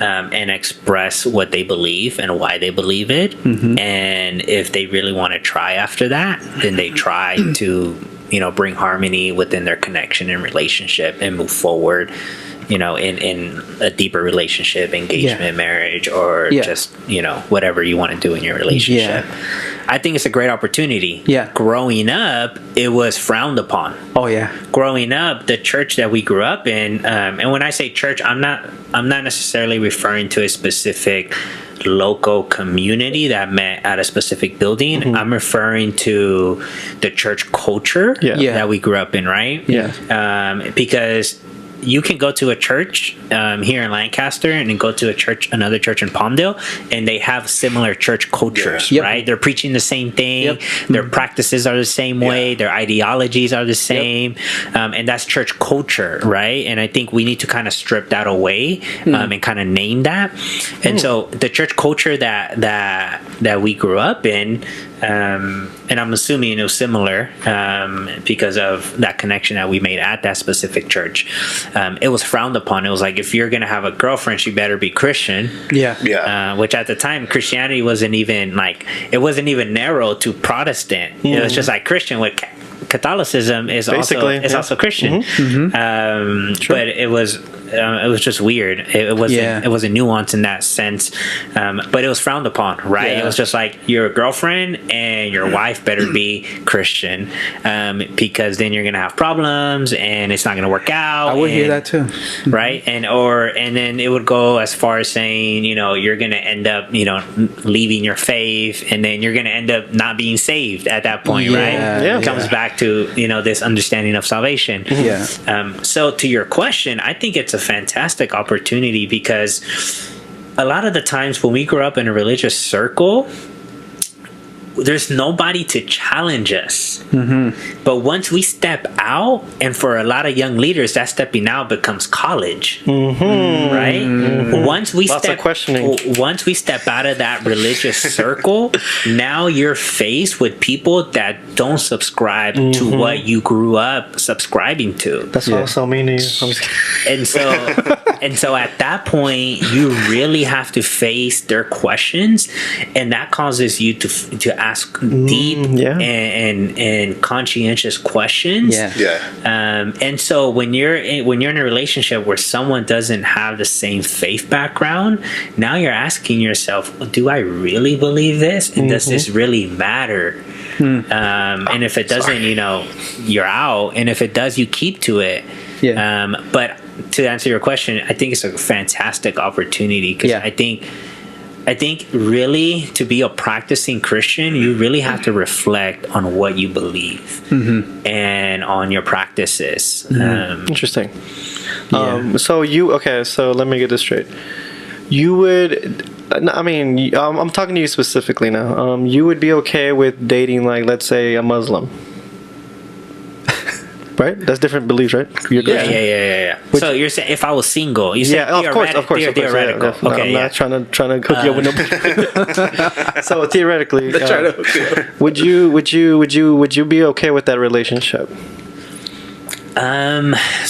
Speaker 4: and express what they believe and why they believe it. And if they really want to try after that, then they try to, bring harmony within their connection and relationship and move forward, in a deeper relationship, engagement, marriage, or just, whatever you want to do in your relationship. I think it's a great opportunity.
Speaker 1: Yeah.
Speaker 4: Growing up, it was frowned upon.
Speaker 1: Oh yeah.
Speaker 4: Growing up, the church that we grew up in, and when I say church, I'm not necessarily referring to a specific local community that met at a specific building. I'm referring to the church culture that we grew up in, right?
Speaker 2: Yeah.
Speaker 4: Because you can go to a church here in Lancaster and then go to another church in Palmdale, and they have similar church cultures, right? They're preaching the same thing. Their practices are the same way. Their ideologies are the same. And that's church culture, right? And I think we need to kind of strip that away and kind of name that. And so the church culture that we grew up in, and I'm assuming it was similar because of that connection that we made at that specific church. It was frowned upon. It was like, if you're going to have a girlfriend, she better be Christian. Which at the time, Christianity wasn't even narrow to Protestant. It was just like Christian with Catholicism is also Christian. But it was just weird. It wasn't nuanced in that sense. But it was frowned upon, right? It was just like, your girlfriend and your wife better be Christian, because then you're gonna have problems and it's not gonna work out.
Speaker 1: I would hear that too,
Speaker 4: right? And then it would go as far as saying, you're gonna end up, leaving your faith, and then you're gonna end up not being saved at that point, right? It comes back to this understanding of salvation. So to your question, I think it's a fantastic opportunity, because a lot of the times when we grow up in a religious circle, there's nobody to challenge us. But once we step out, and for a lot of young leaders, that stepping out becomes college, right? Once we step out of that religious circle, now you're faced with people that don't subscribe to what you grew up subscribing to.
Speaker 2: That's why I'm so mean to you.
Speaker 4: And so at that point, you really have to face their questions, and that causes you to ask deep and conscientious questions. And so when you're in a relationship where someone doesn't have the same faith background, now you're asking yourself, do I really believe this? And does this really matter? And if it doesn't, you're out. And if it does, you keep to it.
Speaker 1: Yeah.
Speaker 4: But to answer your question, I think it's a fantastic opportunity because I think really to be a practicing Christian, you really have to reflect on what you believe and on your practices.
Speaker 2: Interesting. So let me get this straight. You would, I'm talking to you specifically now. You would be okay with dating, like, let's say, a Muslim. Right? That's different beliefs, right?
Speaker 4: Yeah. So you're saying if I was single, you say
Speaker 2: of course.
Speaker 4: theoretical.
Speaker 2: Yeah, okay, I'm not trying to hook you up with no. So theoretically, would you be okay with that relationship?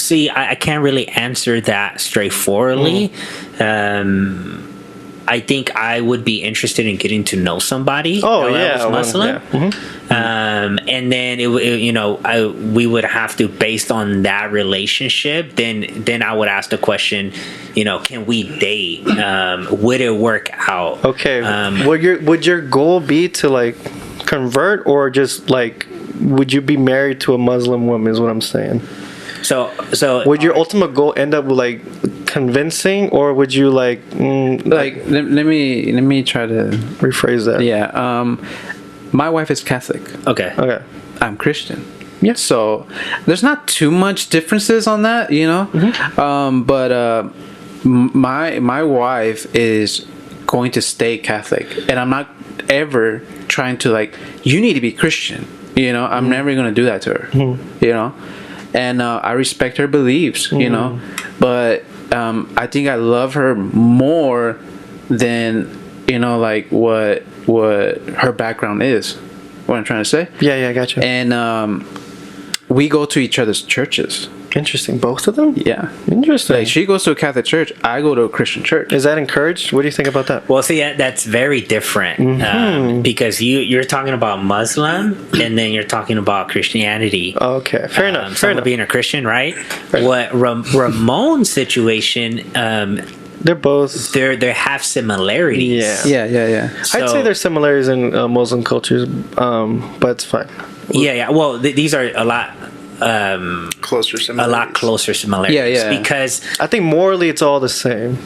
Speaker 4: See, I can't really answer that straightforwardly. I think I would be interested in getting to know somebody.
Speaker 2: Oh,
Speaker 4: that was Muslim. And then we would have to, based on that relationship, then I would ask the question, can we date? Would it work out?
Speaker 2: Okay. Would your goal be to, like, convert, or just, like, would you be married to a Muslim woman? Is what I'm saying.
Speaker 4: So
Speaker 2: would your ultimate goal end up with, like, convincing, or would you let
Speaker 1: me try to
Speaker 2: rephrase that?
Speaker 1: Yeah. My wife is Catholic.
Speaker 4: Okay.
Speaker 1: I'm Christian.
Speaker 2: Yeah.
Speaker 1: So there's not too much differences on that, but my wife is going to stay Catholic, and I'm not ever trying to, like, you need to be Christian. I'm never going to do that to her. And I respect her beliefs. But I think I love her more than like what her background is. What I'm trying to say.
Speaker 2: Yeah, I gotcha.
Speaker 1: And we go to each other's churches.
Speaker 2: Interesting. Both of them?
Speaker 1: Yeah.
Speaker 2: Interesting.
Speaker 1: Like, she goes to a Catholic church, I go to a Christian church.
Speaker 2: Is that encouraged? What do you think about that?
Speaker 4: Well, see, that's very different because you're talking about Muslim and then you're talking about Christianity.
Speaker 2: Okay, fair enough. Fair enough.
Speaker 4: Being a Christian, right? What Ramon's situation,
Speaker 2: they're both...
Speaker 4: They have similarities.
Speaker 1: Yeah.
Speaker 2: So, I'd say there's similarities in Muslim cultures, but it's fine.
Speaker 4: Yeah. Well, these are a lot...
Speaker 3: closer similarities.
Speaker 1: Yeah.
Speaker 4: Because
Speaker 2: I think morally it's all the same,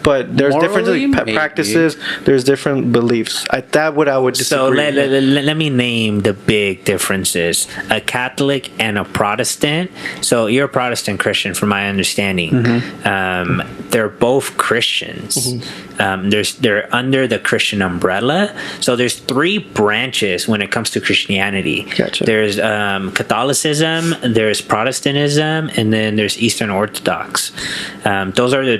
Speaker 2: but there's different practices. There's different beliefs. That what I would disagree.
Speaker 4: So let me name the big differences: a Catholic and a Protestant. So you're a Protestant Christian, from my understanding. They're both Christians. They're under the Christian umbrella. So there's 3 branches when it comes to Christianity.
Speaker 2: Gotcha.
Speaker 4: There's Catholicism, there's Protestantism, and then there's Eastern Orthodox. Those are the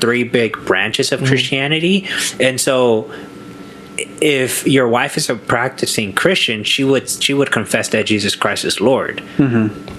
Speaker 4: 3 big branches of Christianity. And so if your wife is a practicing Christian, she would confess that Jesus Christ is Lord.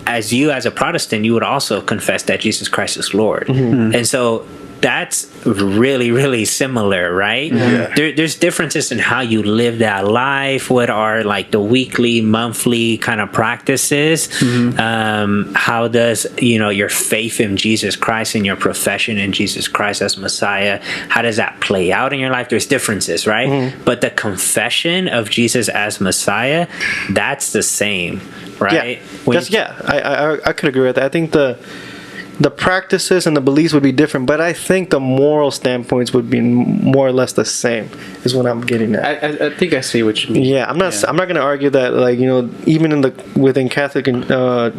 Speaker 4: As a Protestant, you would also confess that Jesus Christ is Lord. And so that's really, really similar, right? There's differences in how you live that life. What are, like, the weekly, monthly kind of practices? How does your faith in Jesus Christ and your profession in Jesus Christ as Messiah, how does that play out in your life? There's differences, right? But the confession of Jesus as Messiah, that's the same, right?
Speaker 2: I could agree with that. I think the practices and the beliefs would be different, but I think the moral standpoints would be more or less the same, is what I'm getting at.
Speaker 1: I think I see what you mean.
Speaker 2: Yeah, I'm not going to argue that, like, even within Catholic and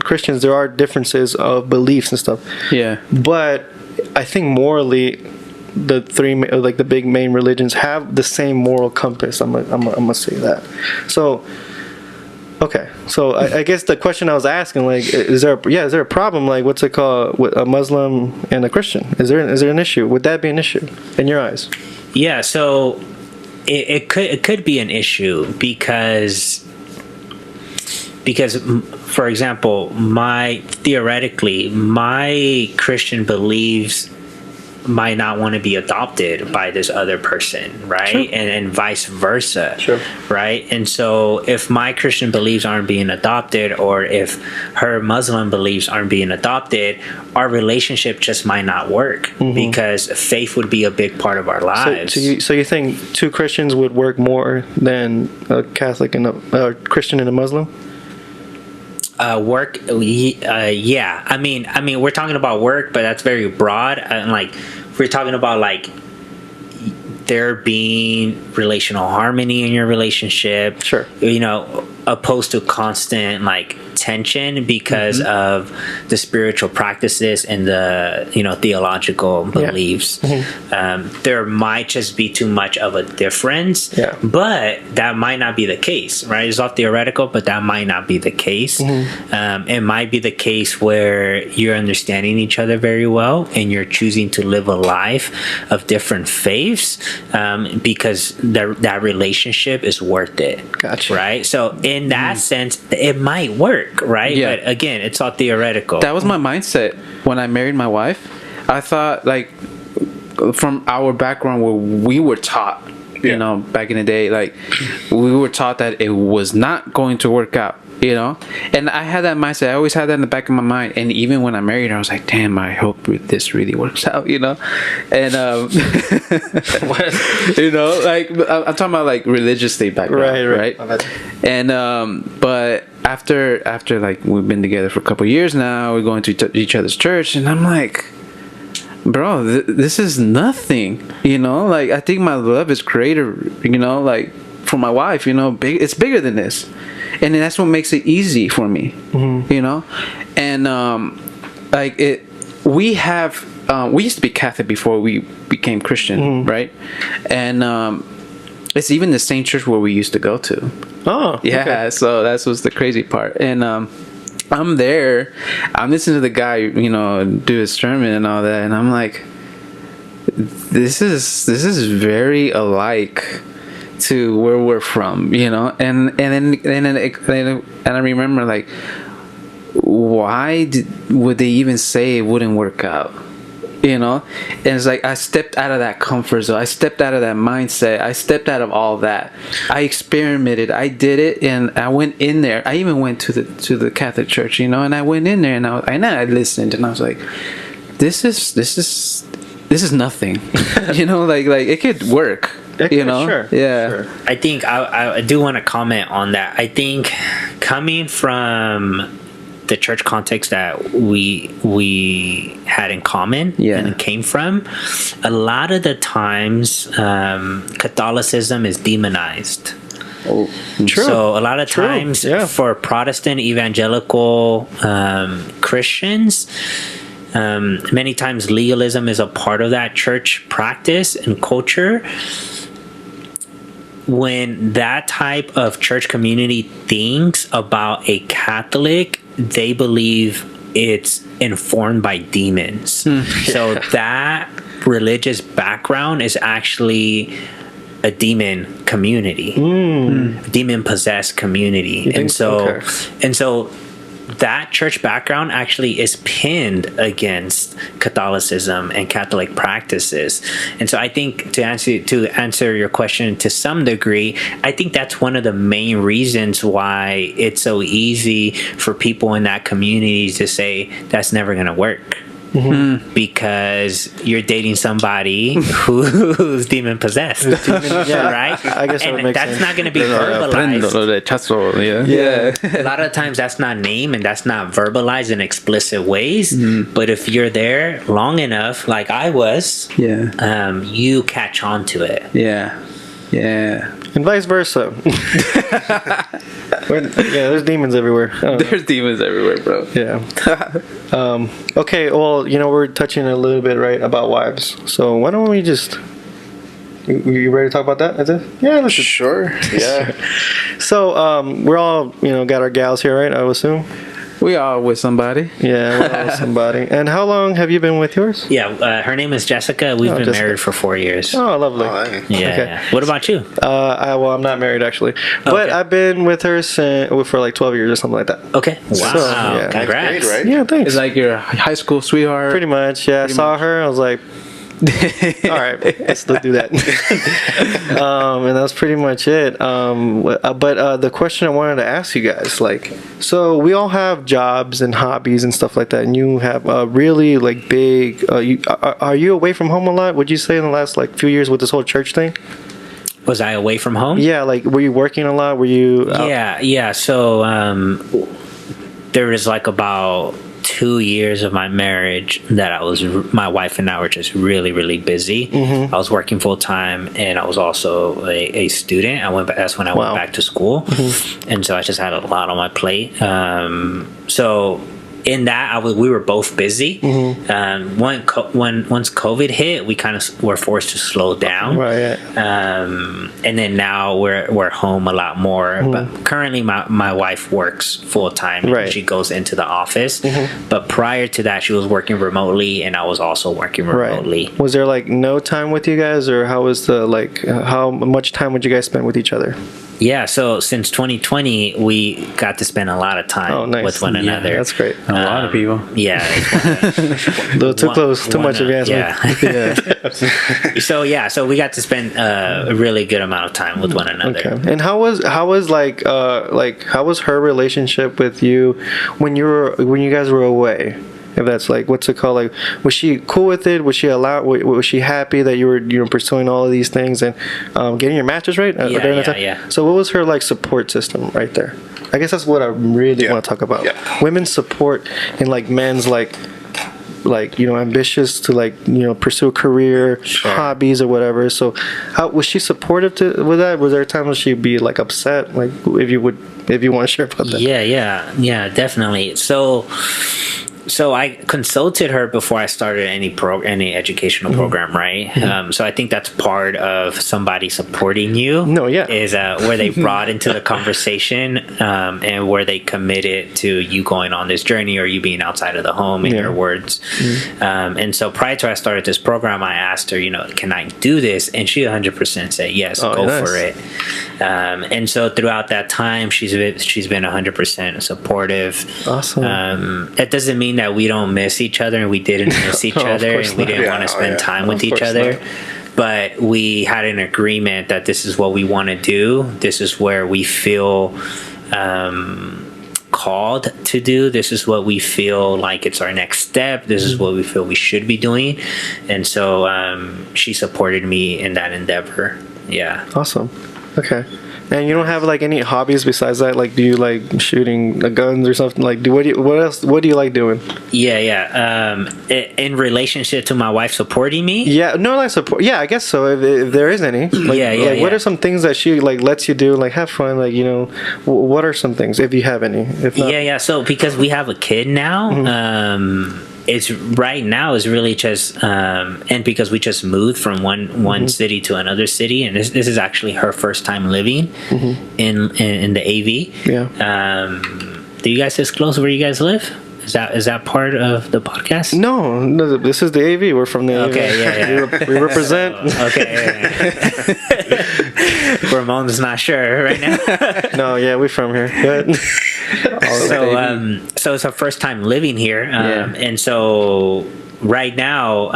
Speaker 2: Christians, there are differences of beliefs and stuff.
Speaker 1: Yeah.
Speaker 2: But I think morally, the 3, like, the big main religions have the same moral compass. I'm gonna say that. So. Okay, so I guess the question I was asking, like, is there a problem, like, what's it called, with a Muslim and a Christian? Is there an issue? Would that be an issue in your eyes?
Speaker 4: Yeah, so it could be an issue because for example, my Christian beliefs might not want to be adopted by this other person, right?
Speaker 2: Sure.
Speaker 4: And vice versa,
Speaker 2: Sure.
Speaker 4: right? And so if my Christian beliefs aren't being adopted, or if her Muslim beliefs aren't being adopted, our relationship just might not work, because faith would be a big part of our lives.
Speaker 2: So you think two Christians would work more than a Catholic and a Christian and a Muslim?
Speaker 4: Work, yeah. I mean, we're talking about work, but that's very broad. And like, we're talking about like there being relational harmony in your relationship.
Speaker 2: Sure.
Speaker 4: You know, opposed to constant like tension because of the spiritual practices and the, you know, theological beliefs. There might just be too much of a difference, but that might not be the case, right? It's all theoretical, but that might not be the case. It might be the case where you're understanding each other very well and you're choosing to live a life of different faiths, because that relationship is worth it.
Speaker 2: Gotcha.
Speaker 4: Right? So in that sense, it might work, right?
Speaker 1: Yeah.
Speaker 4: But again, it's all theoretical.
Speaker 1: That was my mindset when I married my wife. I thought, like, from our background where we were taught, you know, back in the day, like, we were taught that it was not going to work out, you know? And I had that mindset. I always had that in the back of my mind. And even when I married her, I was like, damn, I hope this really works out, you know? And, you know, like, I'm talking about, like, religiously background, right? And, but after, like, we've been together for a couple of years now, we're going to each other's church, and I'm like, bro, this is nothing, you know? Like, I think my love is greater, you know, like, for my wife, you know, it's bigger than this. And that's what makes it easy for me, you know? And, like, we used to be Catholic before we became Christian, right? And, it's even the same church where we used to go to.
Speaker 2: Oh,
Speaker 1: yeah.
Speaker 2: Okay.
Speaker 1: So that was the crazy part. And, I'm there, I'm listening to the guy, you know, do his sermon and all that, and I'm like, this is very alike to where we're from, you know. And I remember, like, why would they even say it wouldn't work out, you know? And it's like I stepped out of that comfort zone, I stepped out of that mindset, I stepped out of all that. I experimented, I did it, and I went in there. I even went to the Catholic church, you know, and I went in there and I listened, and I was like, this is nothing. You know, like it could work. You know,
Speaker 2: sure.
Speaker 4: I think I do want to comment on that. I think coming from the church context that we had in common and came from, a lot of the times Catholicism is demonized.
Speaker 1: Oh,
Speaker 2: true.
Speaker 4: So a lot of times for Protestant evangelical Christians, many times legalism is a part of that church practice and culture. When that type of church community thinks about a Catholic, they believe it's informed by demons. So that religious background is actually a demon community, demon possessed community. And so that church background actually is pinned against Catholicism and Catholic practices. And so I think to answer your question to some degree, I think that's one of the main reasons why it's so easy for people in that community to say that's never going to work. Because you're dating somebody who's demon possessed, right?
Speaker 2: I guess that would make
Speaker 4: that's
Speaker 2: sense.
Speaker 4: not going to be verbalized. A lot of times that's not named and that's not verbalized in explicit ways. But if you're there long enough, like I was, you catch on to it.
Speaker 2: And vice versa. There's demons everywhere.
Speaker 1: There's demons everywhere, bro.
Speaker 2: Okay, well, you know, we're touching a little bit, right, about wives. So why don't we just... You ready to talk about that? Is it? Yeah, let's just...
Speaker 3: Sure. Yeah.
Speaker 2: So, we're all, you know, got our gals here, right, I would assume?
Speaker 1: We are with somebody.
Speaker 2: Yeah, we're all with somebody. And how long have you been with yours?
Speaker 4: Yeah, her name is Jessica. We've been married for 4 years.
Speaker 2: Oh, lovely.
Speaker 4: Yeah. What about you?
Speaker 2: I'm not married, actually. But I've been with her for like 12 years or something like that.
Speaker 4: Okay. Wow.
Speaker 2: So, yeah.
Speaker 4: Congrats.
Speaker 3: Great, right?
Speaker 2: Yeah, thanks.
Speaker 1: It's like your high school sweetheart.
Speaker 2: Pretty much, yeah. I saw her, I was like, All right, let's do that. And that's pretty much it. But the question I wanted to ask you guys, like, so we all have jobs and hobbies and stuff like that, and you have a really like big. Are you away from home a lot? Would you say in the last like few years with this whole church thing?
Speaker 4: Was I away from home?
Speaker 2: Yeah, like were you working a lot? Were you?
Speaker 4: Yeah. So there was like about 2 years of my marriage that my wife and I were just really, really busy. I was working full time, and I was also a student. That's when I went back to school, and so I just had a lot on my plate. So in that, we were both busy. Once COVID hit, we kind of were forced to slow down.
Speaker 2: Right.
Speaker 4: And then now we're home a lot more. But currently, my wife works full time.
Speaker 2: Right.
Speaker 4: She goes into the office. But prior to that, she was working remotely, and I was also working remotely.
Speaker 2: Right. Was there like no time with you guys, or how was the like? How much time would you guys spend with each other?
Speaker 4: Yeah, so since 2020, we got to spend a lot of time with one another.
Speaker 2: That's great.
Speaker 1: A lot of people.
Speaker 4: Yeah.
Speaker 2: A little too close, too much of you ask me.
Speaker 4: So we got to spend a really good amount of time with one another.
Speaker 2: Okay. And how was how was her relationship with you when you guys were away? If that's like, what's it called? Like, was she cool with it? Was she happy that you were pursuing all of these things and getting your master's, right? During that time?
Speaker 4: Yeah.
Speaker 2: So what was her like support system right there? I guess that's what I really want to talk about.
Speaker 3: Yeah.
Speaker 2: Women's support in like men's like ambitious to pursue a career, hobbies or whatever. So how was she supportive with that? Was there times when she'd be like upset? Like if you want to share about that.
Speaker 4: Yeah, definitely. So I consulted her before I started any educational program, right? So I think that's part of somebody supporting you.
Speaker 2: No, yeah.
Speaker 4: Is where they brought into the conversation and where they committed to you going on this journey or you being outside of the home, in your words. And so prior to I started this program, I asked her, can I do this? And she 100% said yes, go for it. And so throughout that time, she's been 100% supportive.
Speaker 2: Awesome.
Speaker 4: That doesn't mean that we don't miss each other, and we didn't miss each other, and we didn't want to spend time with each other. But we had an agreement that this is what we want to do. This is where we feel called to do. This is what we feel like it's our next step. This is what we feel we should be doing. And so she supported me in that endeavor. Yeah.
Speaker 2: Awesome. Okay. And you don't have like any hobbies besides that? Like, do you like shooting guns or something? Like, what do you like doing?
Speaker 4: Yeah. In relationship to my wife supporting me?
Speaker 2: Yeah, no, like support. Yeah, I guess so. If there is any. Like, what are some things that she like lets you do? Like, have fun. Like, what are some things if you have any? If not,
Speaker 4: yeah. So because we have a kid now, it's right now is really just and because we just moved from one city to another city, and this is actually her first time living in the AV.
Speaker 2: Yeah.
Speaker 4: Do you guys disclose where you guys live? Is that part of the podcast?
Speaker 2: No, this is the AV. We're from the AV.
Speaker 4: Okay, yeah.
Speaker 2: We represent.
Speaker 4: Okay. Ramon's not sure right now.
Speaker 2: No, yeah, we're from here. Good.
Speaker 4: So it's our first time living here, and so right now,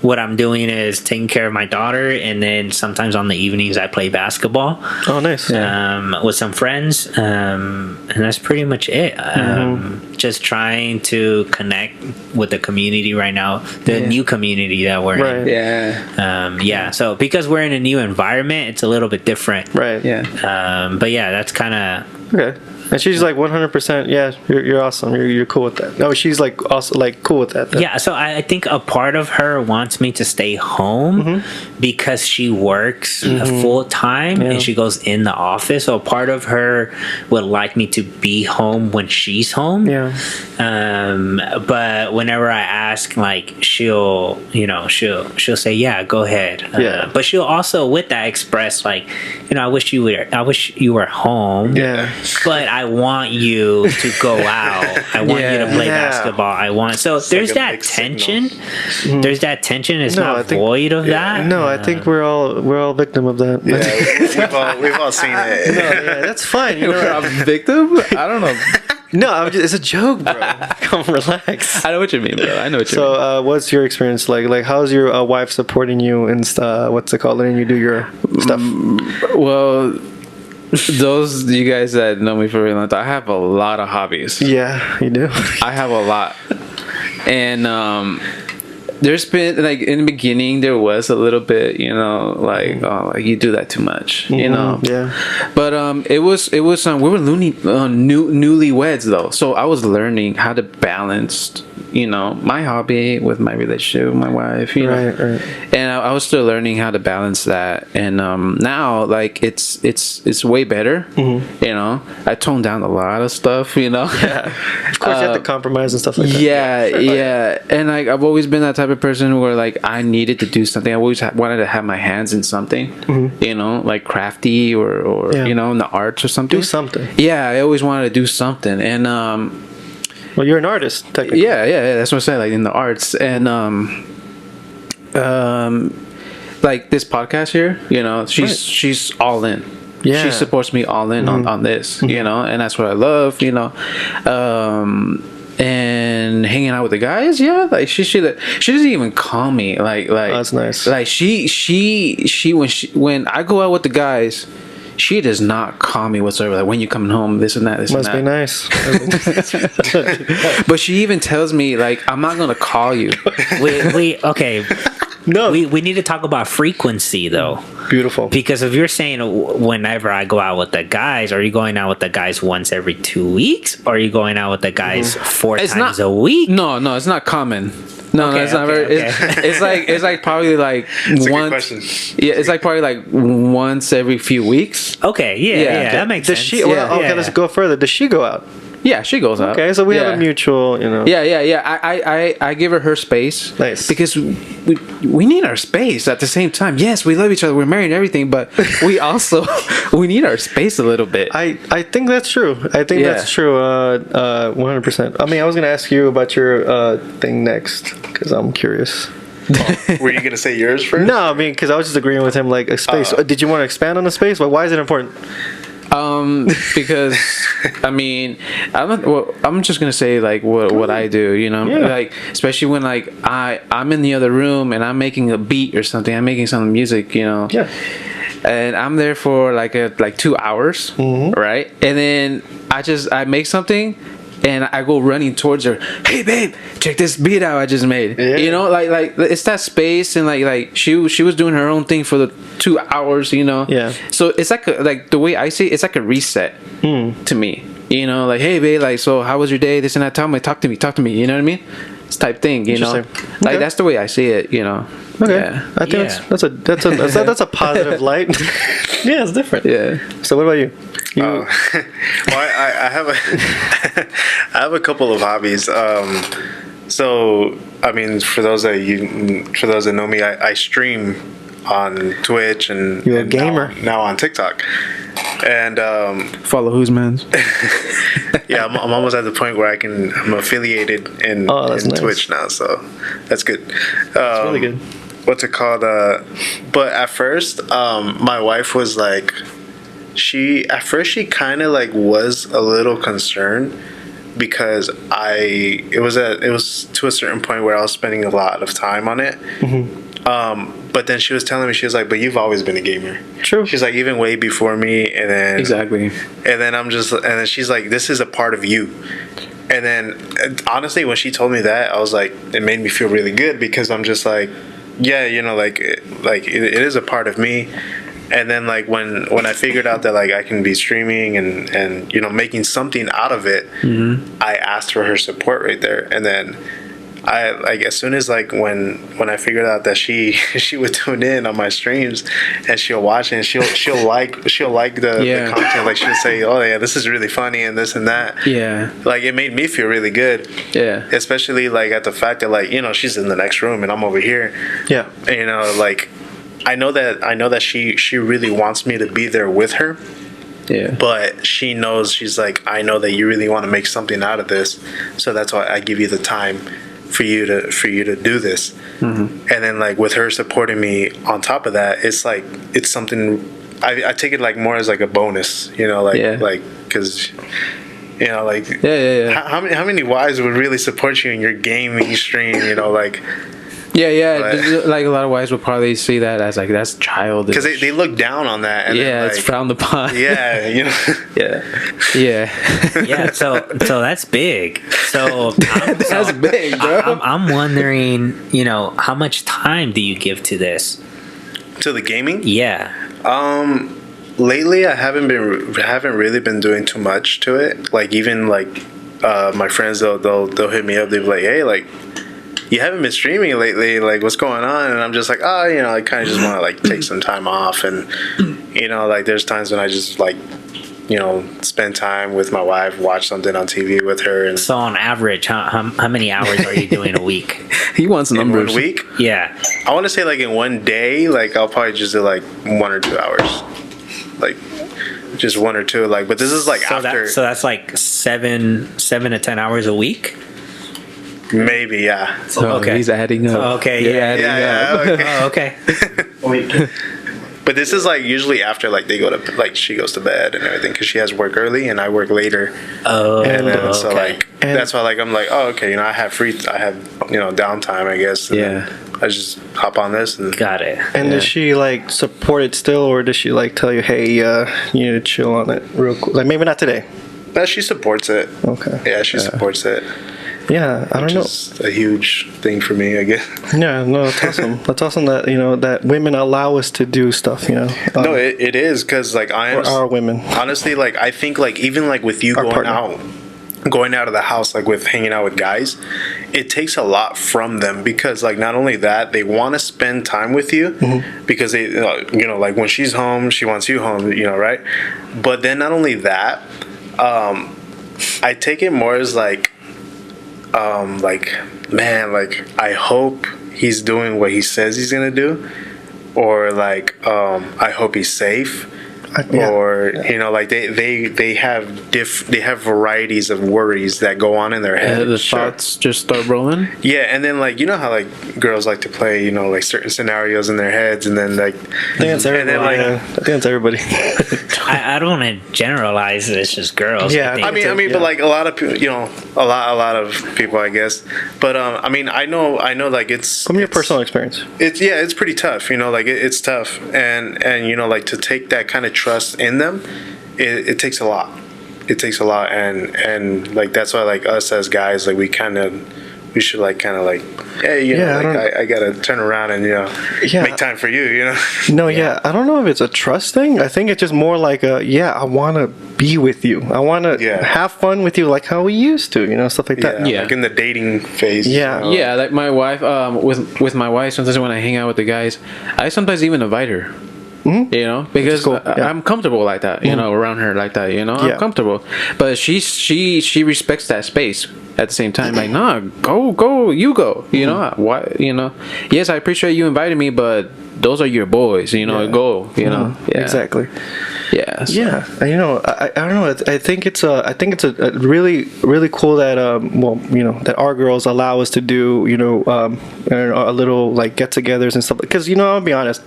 Speaker 4: what I'm doing is taking care of my daughter, and then sometimes on the evenings I play basketball.
Speaker 2: Oh, nice.
Speaker 4: With some friends, and that's pretty much it. Just trying to connect with the community right now, the new community that we're in.
Speaker 1: Yeah.
Speaker 4: So because we're in a new environment, it's a little bit different.
Speaker 2: Right.
Speaker 1: Yeah.
Speaker 4: But yeah, that's kind of
Speaker 2: okay. And she's like 100%. Yeah, you're awesome. You're cool with that. No, she's like also like cool with that.
Speaker 4: Yeah. So I think a part of her wants me to stay home because she works full time and she goes in the office. So part of her would like me to be home when she's home.
Speaker 2: Yeah.
Speaker 4: But whenever I ask, like she'll say, yeah, go ahead.
Speaker 2: Yeah.
Speaker 4: But she'll also with that express like, I wish you were home.
Speaker 2: Yeah.
Speaker 4: But I want you to go out. I want you to play basketball. So there's that tension. There's that tension. It's not void of that.
Speaker 2: No, I think we're all victim of that.
Speaker 3: Yeah, we've all seen it.
Speaker 2: No, yeah, that's fine.
Speaker 1: We're a victim? I don't know.
Speaker 2: No, it's a joke, bro. Come relax.
Speaker 1: I know what you mean, bro. I know what you mean.
Speaker 2: So, what's your experience like? Like, how's your wife supporting you and what's it called? Letting you do your stuff?
Speaker 1: Well, those you guys that know me for a really long time, I have a lot of hobbies.
Speaker 2: Yeah, you do.
Speaker 1: I have a lot, and there's been like in the beginning there was a little bit, you know, like oh, like you do that too much, you know.
Speaker 2: Yeah.
Speaker 1: But it was we were newlyweds though, so I was learning how to balance, you know, my hobby with my relationship with my wife, you know.
Speaker 2: Right.
Speaker 1: And I was still learning how to balance that, and now like it's way better. You know, I toned down a lot of stuff, you know.
Speaker 2: Yeah. Of course, you have to compromise and stuff like that.
Speaker 1: Yeah. And like I've always been that type of person where like I needed to do something. I always wanted to have my hands in something, you know, like crafty or you know, in the arts or something.
Speaker 2: Do something.
Speaker 1: Yeah, I always wanted to do something, and
Speaker 2: well, you're an artist, technically.
Speaker 1: yeah, that's what I'm saying. Like in the arts, and like this podcast here, you know, she's all in.
Speaker 2: Yeah.
Speaker 1: She supports me all in on this, you know, and that's what I love, you know. And hanging out with the guys, yeah, like she doesn't even call me like
Speaker 2: that's nice.
Speaker 1: Like she when I go out with the guys, she does not call me whatsoever. Like, when you coming home, this and that, this
Speaker 2: Must
Speaker 1: and
Speaker 2: be
Speaker 1: that.
Speaker 2: nice.
Speaker 1: But she even tells me like, I'm not gonna call you.
Speaker 4: Okay.
Speaker 2: No.
Speaker 4: We need to talk about frequency though.
Speaker 2: Beautiful.
Speaker 4: Because if you're saying whenever I go out with the guys, are you going out with the guys once every 2 weeks? Or are you going out with the guys four times a week?
Speaker 1: No, it's not common. No,
Speaker 4: Okay,
Speaker 1: it's not
Speaker 4: okay,
Speaker 1: very.
Speaker 4: okay.
Speaker 1: It's like probably like
Speaker 3: That's a good
Speaker 1: once.
Speaker 3: question.
Speaker 1: Yeah, it's like probably like once every few weeks.
Speaker 4: Okay, yeah, that makes
Speaker 2: Does
Speaker 4: sense.
Speaker 2: she? Well, okay, let's go further. Does she go out?
Speaker 1: Yeah, she goes out.
Speaker 2: Okay, so we have
Speaker 1: Yeah.
Speaker 2: a mutual, you know.
Speaker 1: Yeah. I give her space.
Speaker 2: Nice.
Speaker 1: Because we need our space at the same time. Yes, we love each other. We're married and everything, but we also we need our space a little bit.
Speaker 2: I think that's true. I think that's true. 100%. I mean, I was gonna ask you about your thing next because I'm curious.
Speaker 3: Were you gonna say yours first?
Speaker 2: No, I mean, because I was just agreeing with him. Like a space. Did you want to expand on the space? But why is it important?
Speaker 1: Because I mean, I'm just gonna say like what I do, you know, like especially when like I'm in the other room and I'm making a beat or something, I'm making some music, you know, and I'm there for like 2 hours, right, and then I make something. And I go running towards her. Hey, babe, check this beat out I just made. Yeah. You know, like it's that space, and like she was doing her own thing for the 2 hours. You know. Yeah. So it's like the way I see it, it's like a reset to me. You know, like, hey, babe, like, so how was your day? This and that. Talk to me. You know what I mean? It's type thing. You know, like that's the way I see it. You know.
Speaker 2: Okay.
Speaker 1: Yeah.
Speaker 2: I think that's a positive light. Yeah, it's different.
Speaker 1: Yeah.
Speaker 2: So what about you?
Speaker 3: Well, I have I have a couple of hobbies. So I mean, for those that know me, I stream on Twitch and
Speaker 2: you're a gamer
Speaker 3: now on TikTok. And
Speaker 1: follow who's man's.
Speaker 3: Yeah, I'm almost at the point where I'm affiliated in
Speaker 2: nice.
Speaker 3: Twitch now, so that's good.
Speaker 2: That's really good.
Speaker 3: What's it called? But at first, my wife was like, she kind of like was a little concerned because it was to a certain point where I was spending a lot of time on it. But then she was telling me, she was like, but you've always been a gamer.
Speaker 2: True.
Speaker 3: She's like, even way before me. And then
Speaker 1: Exactly.
Speaker 3: And then she's like, this is a part of you. And then honestly, when she told me that, I was like, it made me feel really good because I'm just like, yeah, you know, like it is a part of me. And then like when I figured out that like I can be streaming and you know, making something out of it, I asked for her support right there. And then I like, as soon as like when I figured out that she would tune in on my streams and she'll watch it and she'll like the content, like she'll say, oh yeah, this is really funny and this and that. Yeah. Like it made me feel really good. Yeah. Especially like at the fact that like, you know, she's in the next room and I'm over here. Yeah. And, you know, like I know that she really wants me to be there with her. Yeah. But she knows, she's like, I know that you really want to make something out of this, so that's why I give you the time for you to do this. And then like with her supporting me on top of that, it's like it's something I take it like more as like a bonus, you know, like because You know, like
Speaker 1: Yeah.
Speaker 3: how many wives would really support you in your gaming stream? You know, like.
Speaker 1: Yeah.
Speaker 3: But-
Speaker 1: Like a lot of wives would probably see that as like that's childish.
Speaker 3: Because they look down on that. And
Speaker 1: yeah,
Speaker 3: then, like,
Speaker 1: it's frowned upon.
Speaker 3: Yeah, you know.
Speaker 1: Yeah.
Speaker 4: Yeah, so that's big. So
Speaker 1: That's big, bro.
Speaker 4: I'm wondering, you know, how much time do you give to this?
Speaker 3: To the gaming.
Speaker 4: Yeah.
Speaker 3: Lately, I haven't really been doing too much to it. Like even like my friends, they'll hit me up. They'll be like, "Hey, like, you haven't been streaming lately. Like, what's going on?" And I'm just like, "Oh, you know, I kind of just want to like take some time off." And you know, like there's times when I just like, you know, spend time with my wife, watch something on TV with her. And
Speaker 4: So on average, how many hours are you doing a week?
Speaker 1: He wants
Speaker 3: in
Speaker 1: numbers.
Speaker 3: 1 week,
Speaker 4: Yeah.
Speaker 3: I want to say like in one day, like I'll probably just do like 1 or 2 hours, like just 1 or 2. Like, but this is like after
Speaker 4: So that's like 7 to 10 hours a week.
Speaker 3: maybe, yeah.
Speaker 1: So
Speaker 4: Okay.
Speaker 1: he's adding up.
Speaker 4: Oh, okay,
Speaker 1: You're
Speaker 4: yeah.
Speaker 1: adding
Speaker 3: Yeah,
Speaker 1: up.
Speaker 3: okay.
Speaker 4: Oh, okay.
Speaker 3: But this is like usually after like they go to like she goes to bed and everything because she has work early and I work later.
Speaker 4: Oh,
Speaker 3: And then, so
Speaker 4: okay.
Speaker 3: like that's why like I'm like, oh, okay, you know, I have you know, downtime, I guess. And
Speaker 1: Yeah.
Speaker 3: then I just hop on this and
Speaker 4: Got it.
Speaker 2: And does she like support it still, or does she like tell you, hey, you need to chill on it real quick? Like maybe not today.
Speaker 3: she supports it.
Speaker 2: Okay.
Speaker 3: Yeah, she supports it.
Speaker 2: Yeah, I don't know.
Speaker 3: It's a huge thing for me, I guess.
Speaker 2: Yeah, no, that's awesome. That's awesome that, you know, that women allow us to do stuff, you know.
Speaker 3: No, it is because like
Speaker 2: Our women.
Speaker 3: honestly, like I think like even like with you
Speaker 2: Our
Speaker 3: going
Speaker 2: partner.
Speaker 3: going out of the house, like with hanging out with guys, it takes a lot from them because like not only that, they want to spend time with you because they, you know, like when she's home, she wants you home, you know, right? But then not only that, I take it more as like man, like I hope he's doing what he says he's gonna do, or like I hope he's safe.
Speaker 2: Yeah.
Speaker 3: Or you know, like they have they have varieties of worries that go on in their head.
Speaker 1: The thoughts just start rolling.
Speaker 3: Yeah, and then like you know how like girls like to play, you know, like certain scenarios in their heads, and then like
Speaker 2: I think it's
Speaker 3: and
Speaker 2: everybody.
Speaker 3: then,
Speaker 2: I think it's everybody.
Speaker 4: I don't want to generalize it. It's just girls.
Speaker 2: Yeah,
Speaker 4: think.
Speaker 3: I mean,
Speaker 2: yeah.
Speaker 3: but like a lot of people, you know, a lot of people, I guess. But I mean, I know, like it's
Speaker 2: From your
Speaker 3: it's-
Speaker 2: personal experience.
Speaker 3: it's pretty tough, you know, like it's tough, and you know, like to take that kind of trust in them, it takes a lot. It takes a lot, and like that's why like us as guys, like we should like kind of like, hey, you
Speaker 2: Yeah,
Speaker 3: know, like I gotta turn around and you know
Speaker 2: Yeah.
Speaker 3: make time for you, you know.
Speaker 2: No, yeah. I don't know if it's a trust thing. I think it's just more like I want to be with you. I want to
Speaker 3: Yeah.
Speaker 2: have fun with you like how we used to, you know, stuff like that.
Speaker 1: Yeah.
Speaker 3: Like in the dating phase.
Speaker 2: Yeah.
Speaker 3: you know.
Speaker 1: Yeah, like my wife, with my wife, sometimes when I hang out with the guys, I sometimes even invite her. You know, because
Speaker 2: cool, yeah.
Speaker 1: I'm comfortable like that. You know, around her like that. You know,
Speaker 2: Yeah.
Speaker 1: I'm comfortable. But she respects that space at the same time. Like, nah, go, you go. You know, why? You know, yes, I appreciate you inviting me, but those are your boys. You know,
Speaker 2: Yeah.
Speaker 1: go. You know, yeah.
Speaker 2: Exactly.
Speaker 1: Yeah. so-
Speaker 2: Yeah, and, you know, I don't know. I think it's a really cool that well, you know, that our girls allow us to do, you know, a little like get-togethers and stuff. Because, you know, I'll be honest.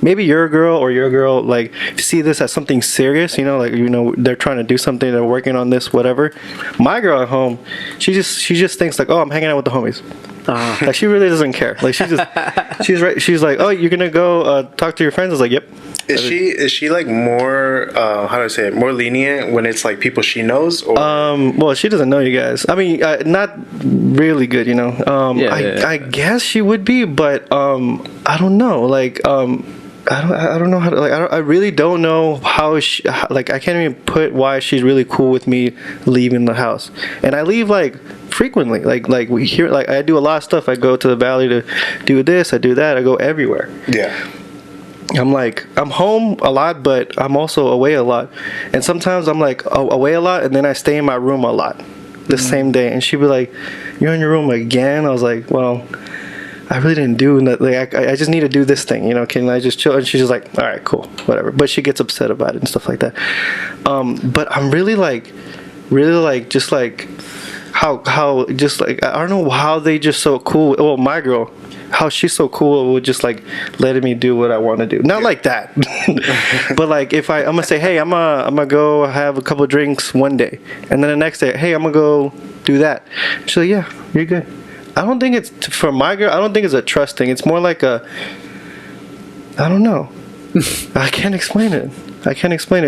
Speaker 2: Maybe your girl or your girl like see this as something serious, you know, like, you know, they're trying to do something, they're working on this, whatever. My girl at home, she just thinks like, oh, I'm hanging out with the homies. Like she really doesn't care. Like she's like, oh, you're gonna go talk to your friends. I was like, yep.
Speaker 3: Is she like more how do I say it, more lenient when it's like people she knows, or
Speaker 2: Well, she doesn't know you guys. I mean, not really good, you know. I guess she would be, but I don't know. Like, I don't know how to, like, I really don't know how like, I can't even put why she's really cool with me leaving the house. And I leave like frequently. Like we hear, like I do a lot of stuff. I go to the valley to do this, I do that, I go everywhere.
Speaker 3: yeah.
Speaker 2: I'm home a lot, but I'm also away a lot. And sometimes I'm like away a lot, and then I stay in my room a lot the same day. And she'd be like, "You're in your room again?" I was like, "Well, I really didn't do that. Like, I just need to do this thing, you know. Can I just chill?" And she's just like, "All right, cool, whatever." But she gets upset about it and stuff like that. But I'm really like, just like how just like I don't know how they just so cool. Well, my girl, how she's so cool with just like letting me do what I want to do. Not like that, but like if I'm gonna say, hey, I'm gonna go have a couple of drinks one day, and then the next day, hey, I'm gonna go do that. She's like, yeah, you're good. I don't think it's for my girl. I don't think it's a trust thing. It's more like a, I don't know. I can't explain it.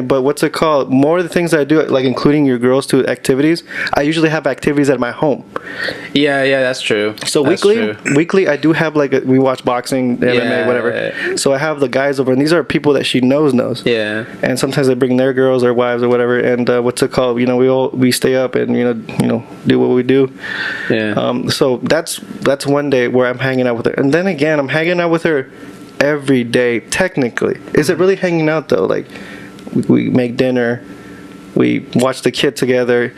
Speaker 2: But what's it called? More of the things that I do, like including your girls to activities, I usually have activities at my home.
Speaker 1: Yeah, that's true.
Speaker 2: So
Speaker 1: that's
Speaker 2: weekly, I do have like we watch boxing, MMA, whatever.
Speaker 1: Yeah.
Speaker 2: So I have the guys over, and these are people that she knows.
Speaker 1: Yeah.
Speaker 2: And sometimes they bring their girls or wives or whatever. And what's it called? We stay up and do what we do.
Speaker 1: Yeah.
Speaker 2: So that's one day where I'm hanging out with her, and then again I'm hanging out with her every day. Technically, is it really hanging out though? Like we make dinner, we watch the kid together.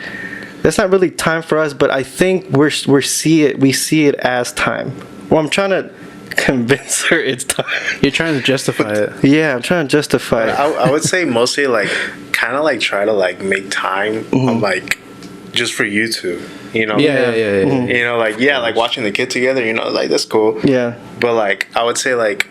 Speaker 2: That's not really time for us, but I think we see it as time. Well, I'm trying to convince her it's time.
Speaker 1: You're trying to justify it.
Speaker 2: Yeah, I'm trying to justify it.
Speaker 3: I would say mostly like kind of like try to like make time on like just for you two.
Speaker 1: Yeah.
Speaker 3: Mm-hmm. Like watching the kid together. Like that's cool.
Speaker 2: Yeah.
Speaker 3: But like I would say like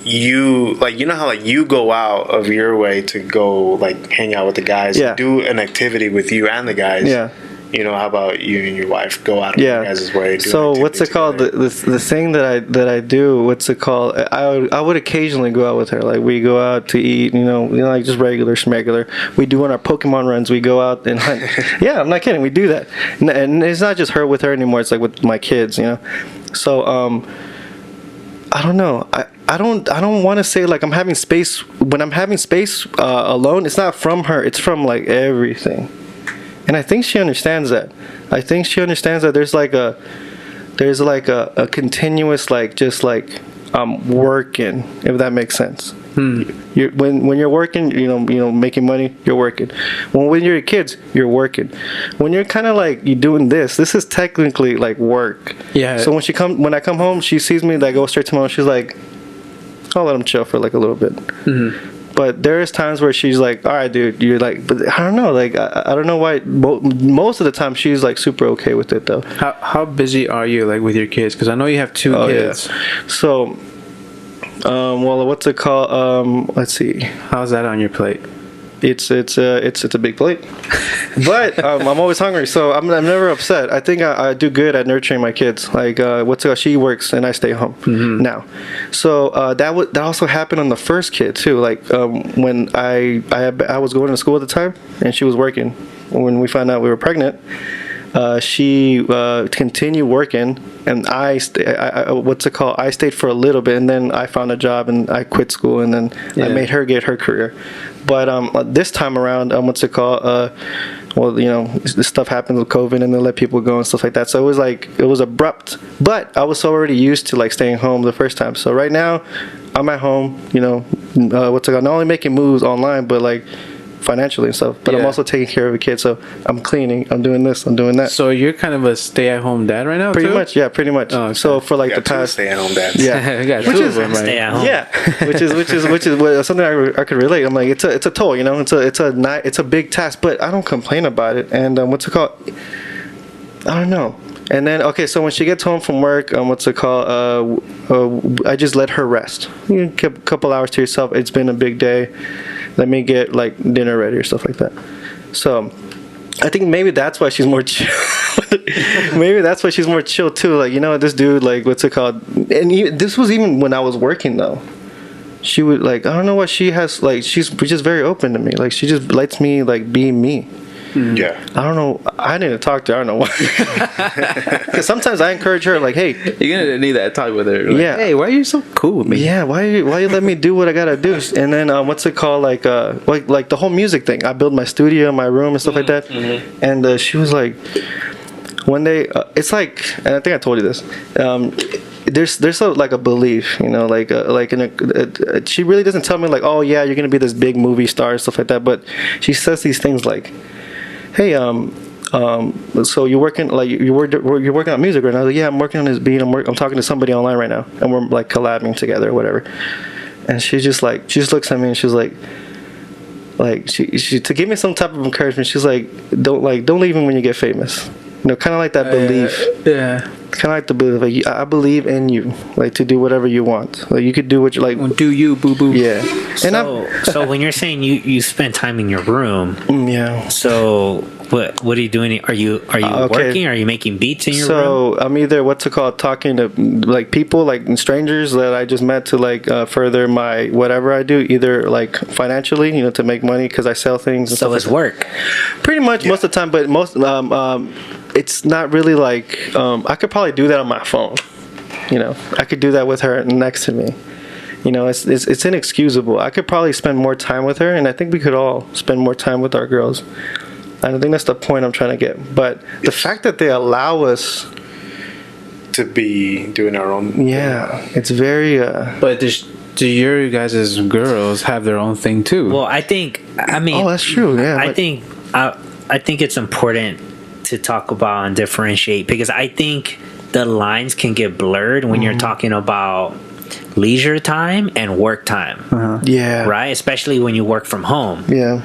Speaker 3: you know how like you go out of your way to go like hang out with the guys, do an activity with you and the guys.
Speaker 2: Yeah.
Speaker 3: How about you and your wife go out of your guys' way?
Speaker 2: So what's it called? The thing that I do. What's it called? I would occasionally go out with her. Like we go out to eat. Like just regular schmegular. We do on our Pokemon runs. We go out and hunt. Yeah, I'm not kidding. We do that, and it's not just with her anymore. It's like with my kids. So I don't know. I don't want to say like I'm having space. When I'm having space alone, it's not from her. It's from like everything. And I think she understands that. There's like a continuous like just like working, if that makes sense. When you're working, making money, you're working. When you're kids, you're working. When you're kind of like you're doing this is technically like work.
Speaker 1: Yeah.
Speaker 2: So when I come home, she sees me, I go straight to mom. She's like, I'll let him chill for like a little bit. Mm-hmm. But there is times where she's like, all right, dude, you're like, but I don't know, like I don't know why. Most of the time, she's like super okay with it though.
Speaker 1: How busy are you like with your kids? Because I know you have two kids.
Speaker 2: Yeah. So, well, what's it called? Let's see.
Speaker 1: How's that on your plate?
Speaker 2: It's a big plate, but I'm always hungry, so I'm never upset. I think I do good at nurturing my kids. Like she works and I stay home now. So that also happened on the first kid too. Like when I was going to school at the time and she was working. When we found out we were pregnant, she continued working, and I stayed for a little bit, and then I found a job and I quit school, and then I made her get her career. But this time around, this stuff happens with COVID, and they let people go and stuff like that. So it was abrupt. But I was already used to like staying home the first time. So right now, I'm at home. Not only making moves online, but like financially and stuff, but I'm also taking care of a kid, so I'm cleaning, I'm doing this, I'm doing that.
Speaker 1: So you're kind of a stay-at-home dad right now?
Speaker 2: Pretty
Speaker 1: too?
Speaker 2: much. Oh, okay. So for like the past
Speaker 3: stay-at-home dads.
Speaker 2: Yeah.
Speaker 1: Which is
Speaker 4: stay at home.
Speaker 2: Yeah. which is something I could relate. I'm like, it's a toll, it's a big task, but I don't complain about it. And what's it called? I don't know. And then so when she gets home from work, I just let her rest. You get a couple hours to yourself. It's been a big day. Let me get like dinner ready or stuff like that. So I think maybe that's why she's more chill. Maybe that's why she's more chill too. Like, this dude, like, what's it called? And this was even when I was working though. She would like, I don't know what she has, like, she's just very open to me. Like, she just lets me like be me.
Speaker 3: Yeah.
Speaker 2: I don't know. I need to talk to her. I don't know why. Because sometimes I encourage her, like, hey,
Speaker 1: you're gonna need that talk with her. Like,
Speaker 2: yeah.
Speaker 1: Hey, why are you so cool with me?
Speaker 2: Yeah. Why you let me do what I gotta do? And then what's it called? Like the whole music thing. I build my studio, my room, and stuff like that. Mm-hmm. And she was like, one day, it's like, and I think I told you this. There's like a belief, she really doesn't tell me like, oh yeah, you're gonna be this big movie star and stuff like that. But she says these things like, hey, so you're working on music right now? I was like, yeah, I'm working on this beat. I'm talking to somebody online right now, and we're like collabing together or whatever. And she just looks at me and she's like she to give me some type of encouragement. She's like, don't leave him when you get famous. Kind of like that belief.
Speaker 1: Yeah.
Speaker 2: kind of like the belief, like, I believe in you, like to do whatever you want. Like you could do what you like.
Speaker 1: Do you, boo boo?
Speaker 2: Yeah. And
Speaker 4: So when you're saying you spend time in your room,
Speaker 2: yeah.
Speaker 4: so what are you doing? Are you working? Are you making beats in your room?
Speaker 2: So I'm either talking to like people, like strangers that I just met to like further my whatever I do, either like financially, to make money because I sell things. And
Speaker 4: So it's work.
Speaker 2: Pretty much most of the time, but most it's not really like I could probably do that on my phone. I could do that with her next to me. It's inexcusable. I could probably spend more time with her, and I think we could all spend more time with our girls. I think that's the point I'm trying to get. But the fact that they allow us
Speaker 3: to be doing our own.
Speaker 2: Yeah, it's very.
Speaker 1: But do your guys' girls have their own thing too?
Speaker 4: Well, I mean.
Speaker 2: Oh, that's true. Yeah.
Speaker 4: I think it's important to talk about and differentiate, because I think the lines can get blurred when you're talking about leisure time and work time.
Speaker 2: Yeah.
Speaker 4: Right? Especially when you work from home.
Speaker 2: Yeah.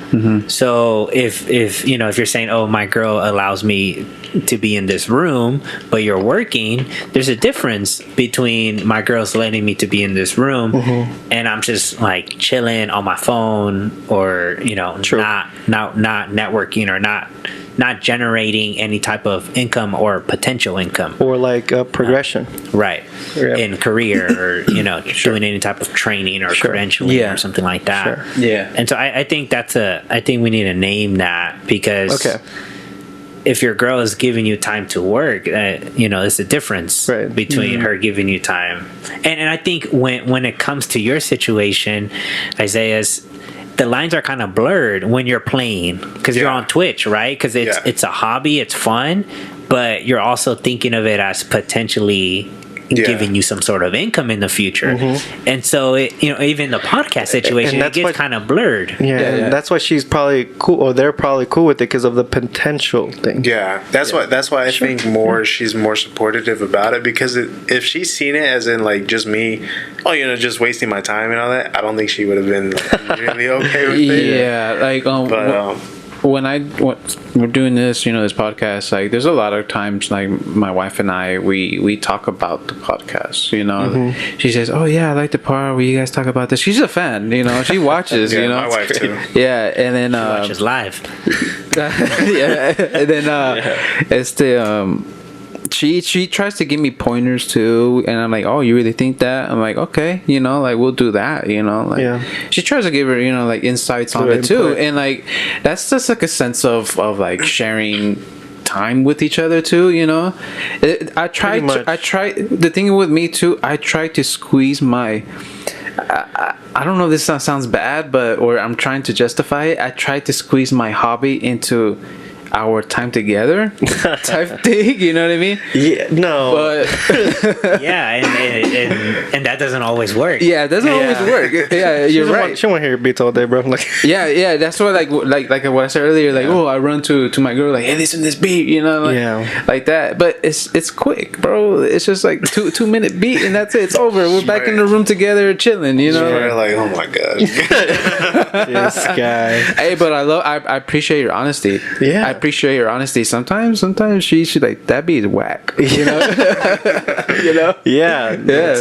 Speaker 4: So if you're saying, oh, my girl allows me to be in this room, but you're working, there's a difference between my girl's letting me to be in this room and I'm just like chilling on my phone, or not networking, or not generating any type of income or potential income,
Speaker 2: or like progression,
Speaker 4: right? In career, or doing any type of training or credentialing or something like that.
Speaker 1: Yeah.
Speaker 4: And so I think I think we need to name that, because if your girl is giving you time to work, it's a difference between her giving you time. And I think when it comes to your situation, Isaiah's, the lines are kind of blurred when you're playing, because you're on Twitch, right? Because it's a hobby, it's fun, but you're also thinking of it as potentially giving you some sort of income in the future. And so even the podcast situation, it gets kind of blurred.
Speaker 2: And that's why she's probably cool, or they're probably cool with it, because of the potential thing.
Speaker 3: That's why I think she's more supportive about it, because if she's seen it as in like just me, just wasting my time and all that, I don't think she would have been really okay with it.
Speaker 1: When we're doing this, this podcast, like there's a lot of times, like my wife and I, we talk about the podcast, She says, oh yeah, I like the part where you guys talk about this. She's a fan, she watches,
Speaker 3: my wife too.
Speaker 1: And then
Speaker 4: she watches live.
Speaker 1: and then it's the she tries to give me pointers too, and I'm like, oh, you really think that? I'm like, okay, like we'll do that, she tries to give her like insights on it too, and like that's just like a sense of like sharing time with each other too. I try the thing with me too, I try to squeeze my I don't know if this sounds bad, or I'm trying to justify it. I try to squeeze my hobby into our time together type thing, you know what I mean?
Speaker 2: Yeah, no,
Speaker 1: but
Speaker 4: and that doesn't always work.
Speaker 1: Yeah, it doesn't always work. Yeah, you're right.
Speaker 2: She won't hear your beats all day, bro. Like,
Speaker 1: yeah, that's what like what I said earlier. Like, I run to my girl, like, hey, listen to this beat, like that. But it's quick, bro. It's just like 2-minute beat, and that's it. It's over. We're back in the room together, chilling.
Speaker 3: You're like, oh my god,
Speaker 2: this guy.
Speaker 1: Hey, but I appreciate your honesty.
Speaker 2: Yeah.
Speaker 1: I appreciate your honesty. Sometimes she like, that beat is whack.
Speaker 2: Yeah.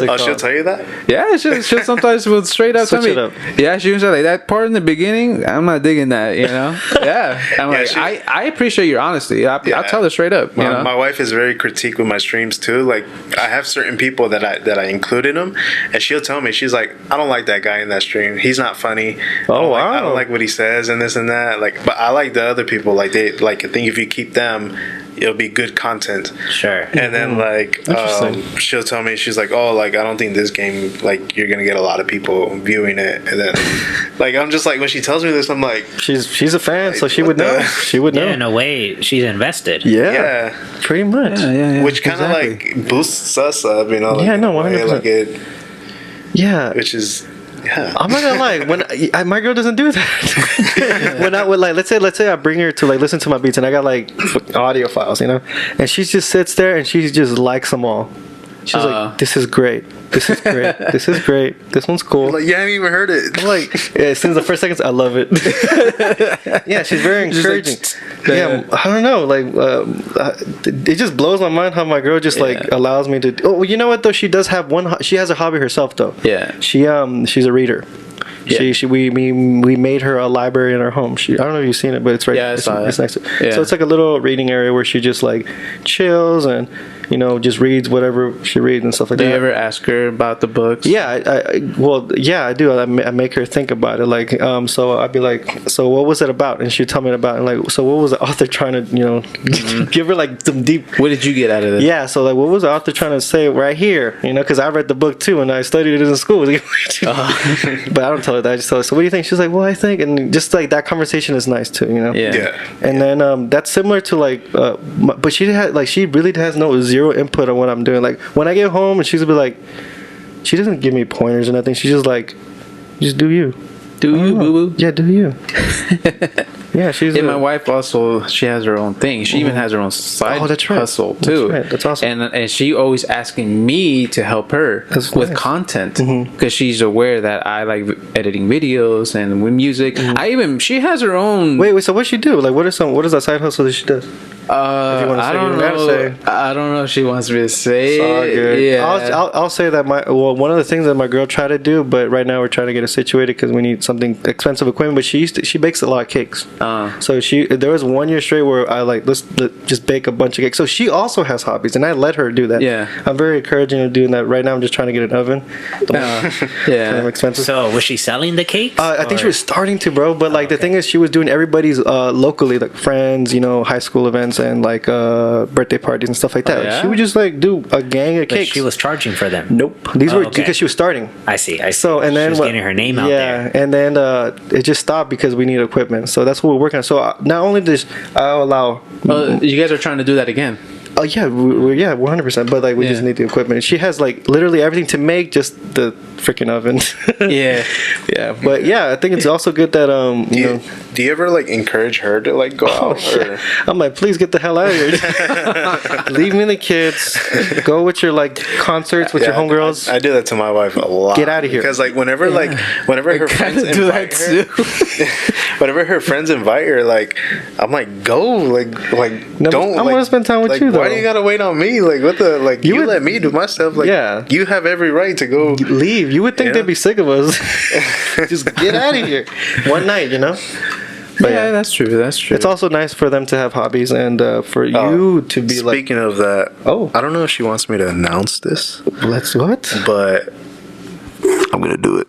Speaker 3: Oh, she'll tell you that?
Speaker 1: Yeah, she'll sometimes will straight up tell me. Yeah, she was like, that part in the beginning, I'm not digging that, Yeah. I'm like, I appreciate your honesty. I'll tell her straight up.
Speaker 3: My wife is very critique with my streams too. Like, I have certain people that I include in them, and she'll tell me, she's like, I don't like that guy in that stream. He's not funny.
Speaker 2: Oh, wow.
Speaker 3: I don't like what he says and this and that. Like, but I like the other people. Like, I think if you keep them, it'll be good content.
Speaker 4: Sure.
Speaker 3: And then she'll tell me, she's like, oh, like, I don't think this game, like, you're gonna get a lot of people viewing it. And then like, I'm just like, when she tells me this, I'm like,
Speaker 2: she's a fan, like, so she would know. She would know.
Speaker 4: Yeah, in a way, she's invested.
Speaker 2: Yeah, pretty much.
Speaker 1: Yeah,
Speaker 3: which kind of like boosts us up, like,
Speaker 2: 100%.
Speaker 3: like it.
Speaker 2: Yeah,
Speaker 3: which is. Yeah.
Speaker 2: I'm not gonna lie. When my girl doesn't do that. When I would let's say I bring her to like listen to my beats, and I got like audio files, and she just sits there and she just likes them all. She's like, this is great. This is great. This is great. This one's cool.
Speaker 3: Like, you haven't even heard it.
Speaker 2: I'm like, yeah, as soon as the first seconds, I love it. Yeah, she's very encouraging. Yeah, I don't know. Like, it just blows my mind how my girl just like allows me to. Oh, you know what though? She does have one. She has a hobby herself though.
Speaker 1: Yeah.
Speaker 2: She's a reader.
Speaker 1: Yeah.
Speaker 2: We made her a library in her home. I don't know if you've seen it, but it's right.
Speaker 1: Yeah,
Speaker 2: it's next to.
Speaker 1: Yeah.
Speaker 2: So it's like a little reading area where she just like chills and just reads whatever she reads and stuff like that.
Speaker 1: Do you ever ask her about the books?
Speaker 2: Yeah, I do. I make her think about it. Like, so I'd be like, so what was it about? And she'd tell me about it. And like, so what was the author trying to, give her like some deep.
Speaker 1: What did you get out of it?
Speaker 2: Yeah, so like, what was the author trying to say right here? Because I read the book too and I studied it in school. But I don't tell her that. I just tell her. So what do you think? She's like, well, I think, and just like that conversation is nice too.
Speaker 1: Yeah.
Speaker 2: And then that's similar to like, but she really has zero input on what I'm doing. Like when I get home and she's gonna be like, she doesn't give me pointers or nothing. She's just like, just do you.
Speaker 1: Do you, boo boo?
Speaker 2: Yeah, do you. Yeah, she's.
Speaker 1: And my wife also, she has her own thing. She even has her own side hustle too.
Speaker 2: That's right. That's awesome.
Speaker 1: And she always asking me to help her with content because she's aware that I like editing videos and with music. She has her own.
Speaker 2: Wait. So what she do? Like, what is that side hustle that she does?
Speaker 1: I don't know. I don't know if she wants me to say.
Speaker 2: It's all good.
Speaker 1: Yeah.
Speaker 2: I'll say that one of the things that my girl tried to do, but right now we're trying to get it situated because we need something expensive equipment. But she bakes a lot of cakes. So there was 1 year straight where I like let's just bake a bunch of cakes. So she also has hobbies, and I let her do that.
Speaker 1: Yeah.
Speaker 2: I'm very encouraging her doing that. Right now I'm just trying to get an oven.
Speaker 1: Yeah.
Speaker 2: Expensive.
Speaker 4: So was she selling the cakes?
Speaker 2: I think she was starting to, bro. But like the thing is, she was doing everybody's locally, like friends, high school events and like birthday parties and stuff like that.
Speaker 1: Yeah?
Speaker 2: She would just like do a gang of cakes.
Speaker 4: She was charging for them.
Speaker 2: Nope. These were
Speaker 4: okay.
Speaker 2: because she was starting.
Speaker 4: I see.
Speaker 2: So and then
Speaker 4: she was getting her name out there.
Speaker 2: Yeah, and then it just stopped because we need equipment. So that's what we're working on. So not only this, I'll allow.
Speaker 1: You guys are trying to do that again.
Speaker 2: Oh yeah, 100%. But like we just need the equipment. She has like literally everything to make, just the freaking oven.
Speaker 1: Yeah.
Speaker 2: Yeah, but yeah, I think it's also good that
Speaker 3: Do you ever like encourage her to like go out? Or?
Speaker 2: I'm like, please get the hell out of here. Leave me and the kids. Go with your like concerts with your homegirls.
Speaker 3: I do that to my wife a lot.
Speaker 2: Get out of here.
Speaker 3: Because like whenever her friends
Speaker 1: do
Speaker 3: invite
Speaker 1: that
Speaker 3: her,
Speaker 1: too.
Speaker 3: whenever her friends invite her, like I'm like, go, like
Speaker 2: No,
Speaker 3: don't.
Speaker 2: I want to spend time with you though.
Speaker 3: Why do you gotta wait on me? Like what the like? You let me do my stuff. Like you have every right to go
Speaker 2: leave. You would think they'd be sick of us. Just get out of here. One night, But
Speaker 1: yeah, that's true. That's true.
Speaker 2: It's also nice for them to have hobbies and for you to be like.
Speaker 3: Speaking of that, I don't know if she wants me to announce this.
Speaker 2: Let's what?
Speaker 3: But I'm gonna do it.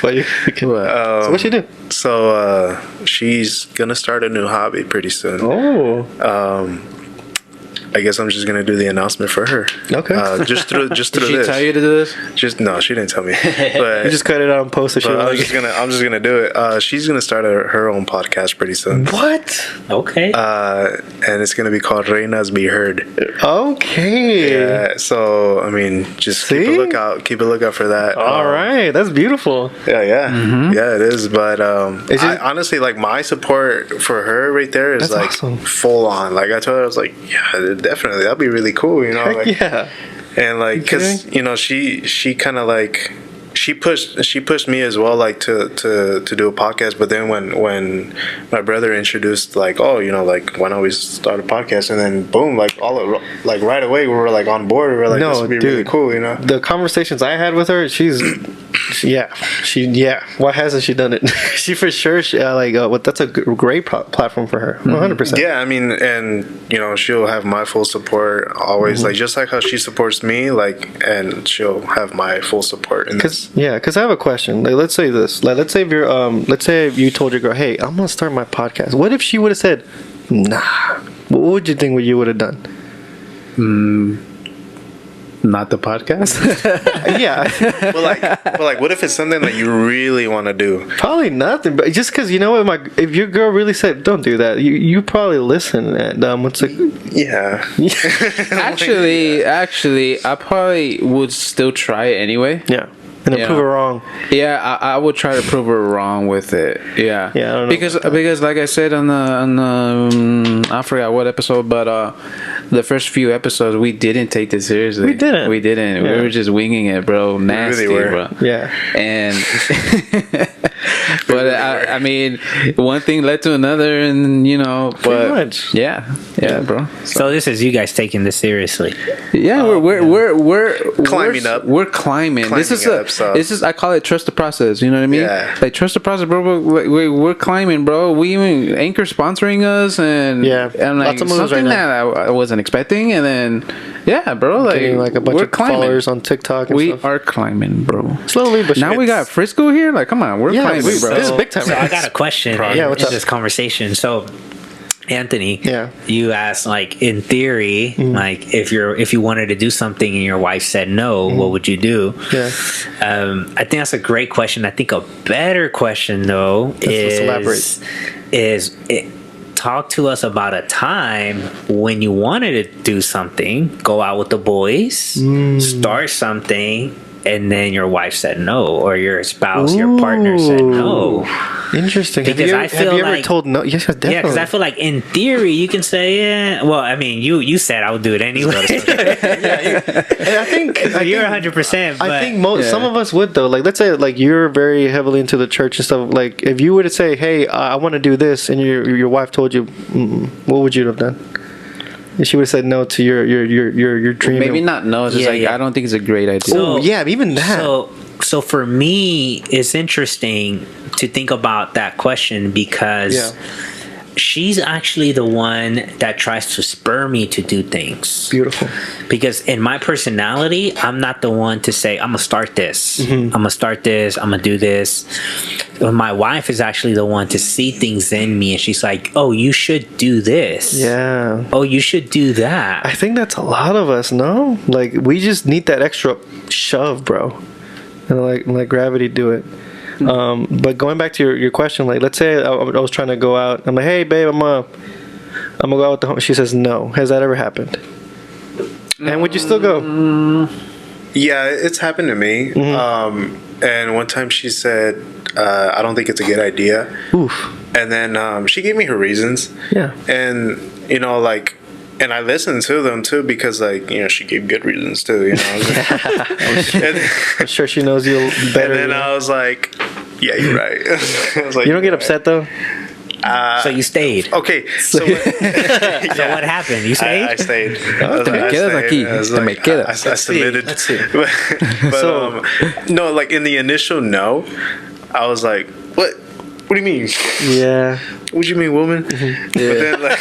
Speaker 2: So what she do?
Speaker 3: So she's gonna start a new hobby pretty soon. I guess I'm just gonna do the announcement for her.
Speaker 2: Okay.
Speaker 3: Just through
Speaker 1: Did
Speaker 3: this.
Speaker 1: she tell you to do this?
Speaker 3: No, she didn't tell me. But
Speaker 2: You just cut it out and post it.
Speaker 3: I'm just gonna do it. She's gonna start her own podcast pretty soon.
Speaker 2: What?
Speaker 4: Okay.
Speaker 3: And it's gonna be called Reinas Be Heard.
Speaker 2: Okay.
Speaker 3: Yeah. So I mean, just keep a lookout. Keep a lookout for that.
Speaker 2: All right. That's beautiful.
Speaker 3: Yeah. Yeah, it is. But honestly, like my support for her right there is like
Speaker 2: awesome.
Speaker 3: full on. Like I told her, I was like, yeah, definitely, that'd be really cool.
Speaker 2: Heck
Speaker 3: like
Speaker 2: yeah.
Speaker 3: and like because she kind of like she pushed me as well, like to do a podcast. But then when my brother introduced like, like why don't we start a podcast, and then boom, like like right away we were like on board. We were like, this would be really cool,
Speaker 2: The conversations I had with her, why hasn't she done it? She for sure that's a great platform for her. 100%.
Speaker 3: Yeah, I mean, and she'll have my full support always, like just like how she supports me, like, and she'll have my full support in this.
Speaker 2: Because I have a question. Like, let's say this. Like, let's say if you're, let's say if you told your girl, "Hey, I'm gonna start my podcast." What if she would have said, "Nah"? What would you think you would have done?
Speaker 1: Not the podcast.
Speaker 2: Yeah.
Speaker 3: But like, what if it's something that you really want to do?
Speaker 2: Probably nothing. But just because if your girl really said, "Don't do that," you probably listen. And what's like?
Speaker 3: Yeah.
Speaker 1: Actually, I probably would still try it anyway.
Speaker 2: Yeah. and then prove her wrong.
Speaker 1: Yeah, I would try to prove her wrong with it. Yeah,
Speaker 2: Yeah, I don't know
Speaker 1: because like I said on the I forgot what episode, but the first few episodes we didn't take this seriously. We didn't.
Speaker 2: Yeah.
Speaker 1: We were just winging it, bro. Nasty, bro.
Speaker 2: Yeah.
Speaker 1: And but I mean, one thing led to another, and but
Speaker 2: Pretty much.
Speaker 1: yeah, bro.
Speaker 4: So this is you guys taking this seriously.
Speaker 1: Yeah, we're
Speaker 3: Climbing up.
Speaker 1: We're climbing. This is
Speaker 3: up, so.
Speaker 1: this is I call it trust the process. You know what I mean?
Speaker 3: Yeah.
Speaker 1: Like trust the process, bro. We're climbing, bro. We even Anchor sponsoring us, and and like
Speaker 2: lots of moves
Speaker 1: something
Speaker 2: right
Speaker 1: that
Speaker 2: now.
Speaker 1: I wasn't expecting, and then bro, like
Speaker 2: Getting like a bunch
Speaker 1: we're
Speaker 2: of
Speaker 1: climbing.
Speaker 2: followers on TikTok. And
Speaker 1: We
Speaker 2: stuff.
Speaker 1: are climbing, bro.
Speaker 2: Slowly, but
Speaker 1: Now we got Frisco here. Like, come on, we're climbing, bro.
Speaker 2: This is big time.
Speaker 4: So I got a question
Speaker 2: Yeah, what's
Speaker 4: in
Speaker 2: up?
Speaker 4: this conversation. So, Anthony,
Speaker 2: Yeah.
Speaker 4: you asked, like, in theory, like if you wanted to do something and your wife said no, what would you do?
Speaker 2: Yeah.
Speaker 4: I think that's a great question. I think a better question though
Speaker 2: Let's elaborate.
Speaker 4: talk to us about a time when you wanted to do something, go out with the boys, start something, and then your wife said no, or your spouse, your partner said no.
Speaker 2: Interesting.
Speaker 4: Because I feel
Speaker 2: have you ever
Speaker 4: like-
Speaker 2: told no? Yes, definitely.
Speaker 4: Yeah, because I feel like in theory you can say yeah. Well, I mean, you said I would do it anyway.
Speaker 2: And I think
Speaker 4: You're 100%.
Speaker 2: I think some of us would though. Like, let's say like you're very heavily into the church and stuff. Like, if you were to say, "Hey, I want to do this," and your wife told you, what would you have done? If she would have said no to your dream.
Speaker 1: Maybe not no. It's just I don't think it's a great idea.
Speaker 2: Oh yeah, even that.
Speaker 4: So for me, it's interesting to think about that question because she's actually the one that tries to spur me to do things.
Speaker 2: Beautiful.
Speaker 4: Because in my personality, I'm not the one to say, I'm going to start this. I'm going to start this. I'm going to do this. My wife is actually the one to see things in me. And she's like, oh, you should do this.
Speaker 2: Yeah.
Speaker 4: Oh, you should do that.
Speaker 2: I think that's a lot of us, no? Like, we just need that extra shove, bro. And like gravity do it. But going back to your question, like, let's say I was trying to go out. I'm like, hey, babe, I'm gonna go out with the home. She says no. Has that ever happened? And would you still go?
Speaker 3: Yeah, it's happened to me. And one time she said, I don't think it's a good idea.
Speaker 2: Oof.
Speaker 3: And then she gave me her reasons.
Speaker 2: Yeah.
Speaker 3: And, and I listened to them too because, she gave good reasons too,
Speaker 2: I'm sure she knows you better.
Speaker 3: And then I was like, yeah, you're right. I was like,
Speaker 2: you don't get upset though?
Speaker 4: So you stayed.
Speaker 3: Okay, so
Speaker 4: So what happened? You stayed?
Speaker 3: I stayed.
Speaker 1: te me quedas aquí. Te me quedas.
Speaker 3: I submitted.
Speaker 2: Let's see.
Speaker 3: But no, like in the initial no, I was like, what? What do you mean?
Speaker 2: Yeah.
Speaker 3: What do you mean, woman?
Speaker 1: Yeah.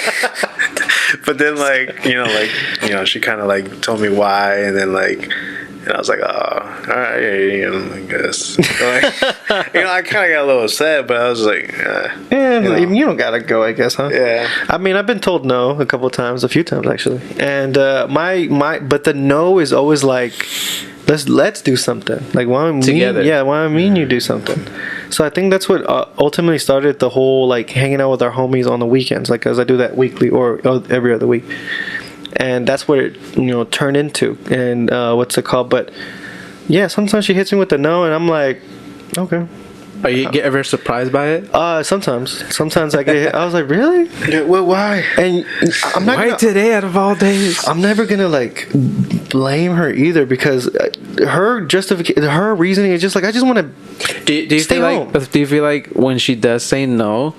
Speaker 3: But then she kind of like told me why, and then and I was like, oh, all right, I guess. I kind of got a little upset, but I was like,
Speaker 2: You don't gotta go, I guess, huh?
Speaker 3: Yeah.
Speaker 2: I mean, I've been told no a few times actually, and but the no is always like, let's do something. Like, why don't
Speaker 1: Together.
Speaker 2: why don't me and you do something? So I think that's what ultimately started the whole like hanging out with our homies on the weekends, like as I do that weekly or every other week. And that's what it turned into, and what's it called? But yeah, sometimes she hits me with the no, and I'm like, okay.
Speaker 1: Are you ever surprised by it?
Speaker 2: Sometimes I get hit. I was like, really?
Speaker 3: yeah, well, why?
Speaker 2: And I'm not
Speaker 1: Why
Speaker 2: gonna,
Speaker 1: today out of all days?
Speaker 2: I'm never gonna like blame her either, because her reasoning is just like, I just want to.
Speaker 1: Do you
Speaker 2: Stay
Speaker 1: feel
Speaker 2: home.
Speaker 1: like? Do you feel like when she does say no,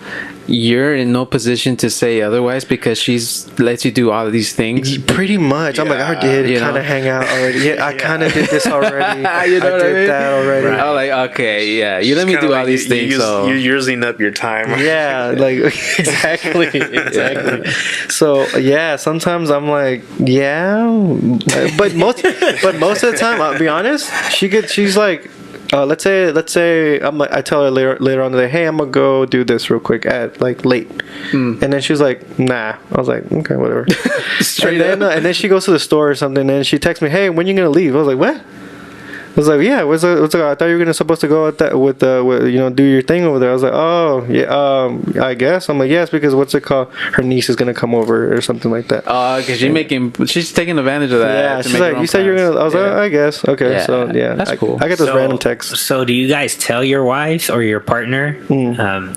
Speaker 1: you're in no position to say otherwise because she's lets you do all of these things?
Speaker 2: Pretty much. I'm like, I did kind of hang out already. Yeah, I kind of did this already.
Speaker 1: You know
Speaker 2: I
Speaker 1: what I
Speaker 2: did
Speaker 1: mean?
Speaker 2: that already.
Speaker 1: Right. I'm like, okay, yeah, you let me do all these things.
Speaker 3: You're using up your time.
Speaker 2: Yeah, like exactly. So yeah, sometimes I'm like, yeah, but most of the time, I'll be honest, she's like, let's say I tell her later on today, hey, I'm gonna go do this real quick at like late, and then she's like, nah. I was like, okay, whatever.
Speaker 1: Straight
Speaker 2: and then she goes to the store or something, and she texts me, hey, when you gonna leave? I was like, what? was like, yeah, what's up? I thought you were supposed to go with do your thing over there. I was like, oh yeah, I guess. I'm like, yes, because what's it called? Her niece is gonna come over or something like that.
Speaker 1: Because she's taking advantage of that.
Speaker 2: Yeah, she's like, you said you're gonna. I was like, I guess. Okay,
Speaker 1: Yeah,
Speaker 2: so yeah,
Speaker 1: that's cool.
Speaker 2: I get those random texts.
Speaker 4: So do you guys tell your wives or your partner?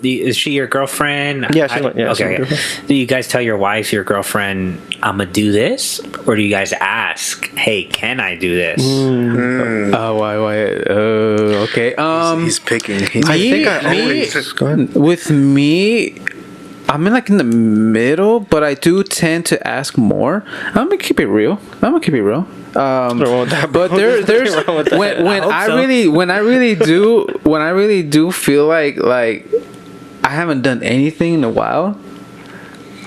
Speaker 4: Is she your girlfriend?
Speaker 2: Yeah, she's my
Speaker 4: okay. Do you guys tell your wife, your girlfriend, I'm gonna do this, or do you guys ask, hey, can I do this?
Speaker 1: Why? Okay.
Speaker 3: He's picking.
Speaker 2: Go ahead.
Speaker 1: With me, I'm in the middle, but I do tend to ask more. I'm gonna keep it real. But there's when I really do feel like I haven't done anything in a while.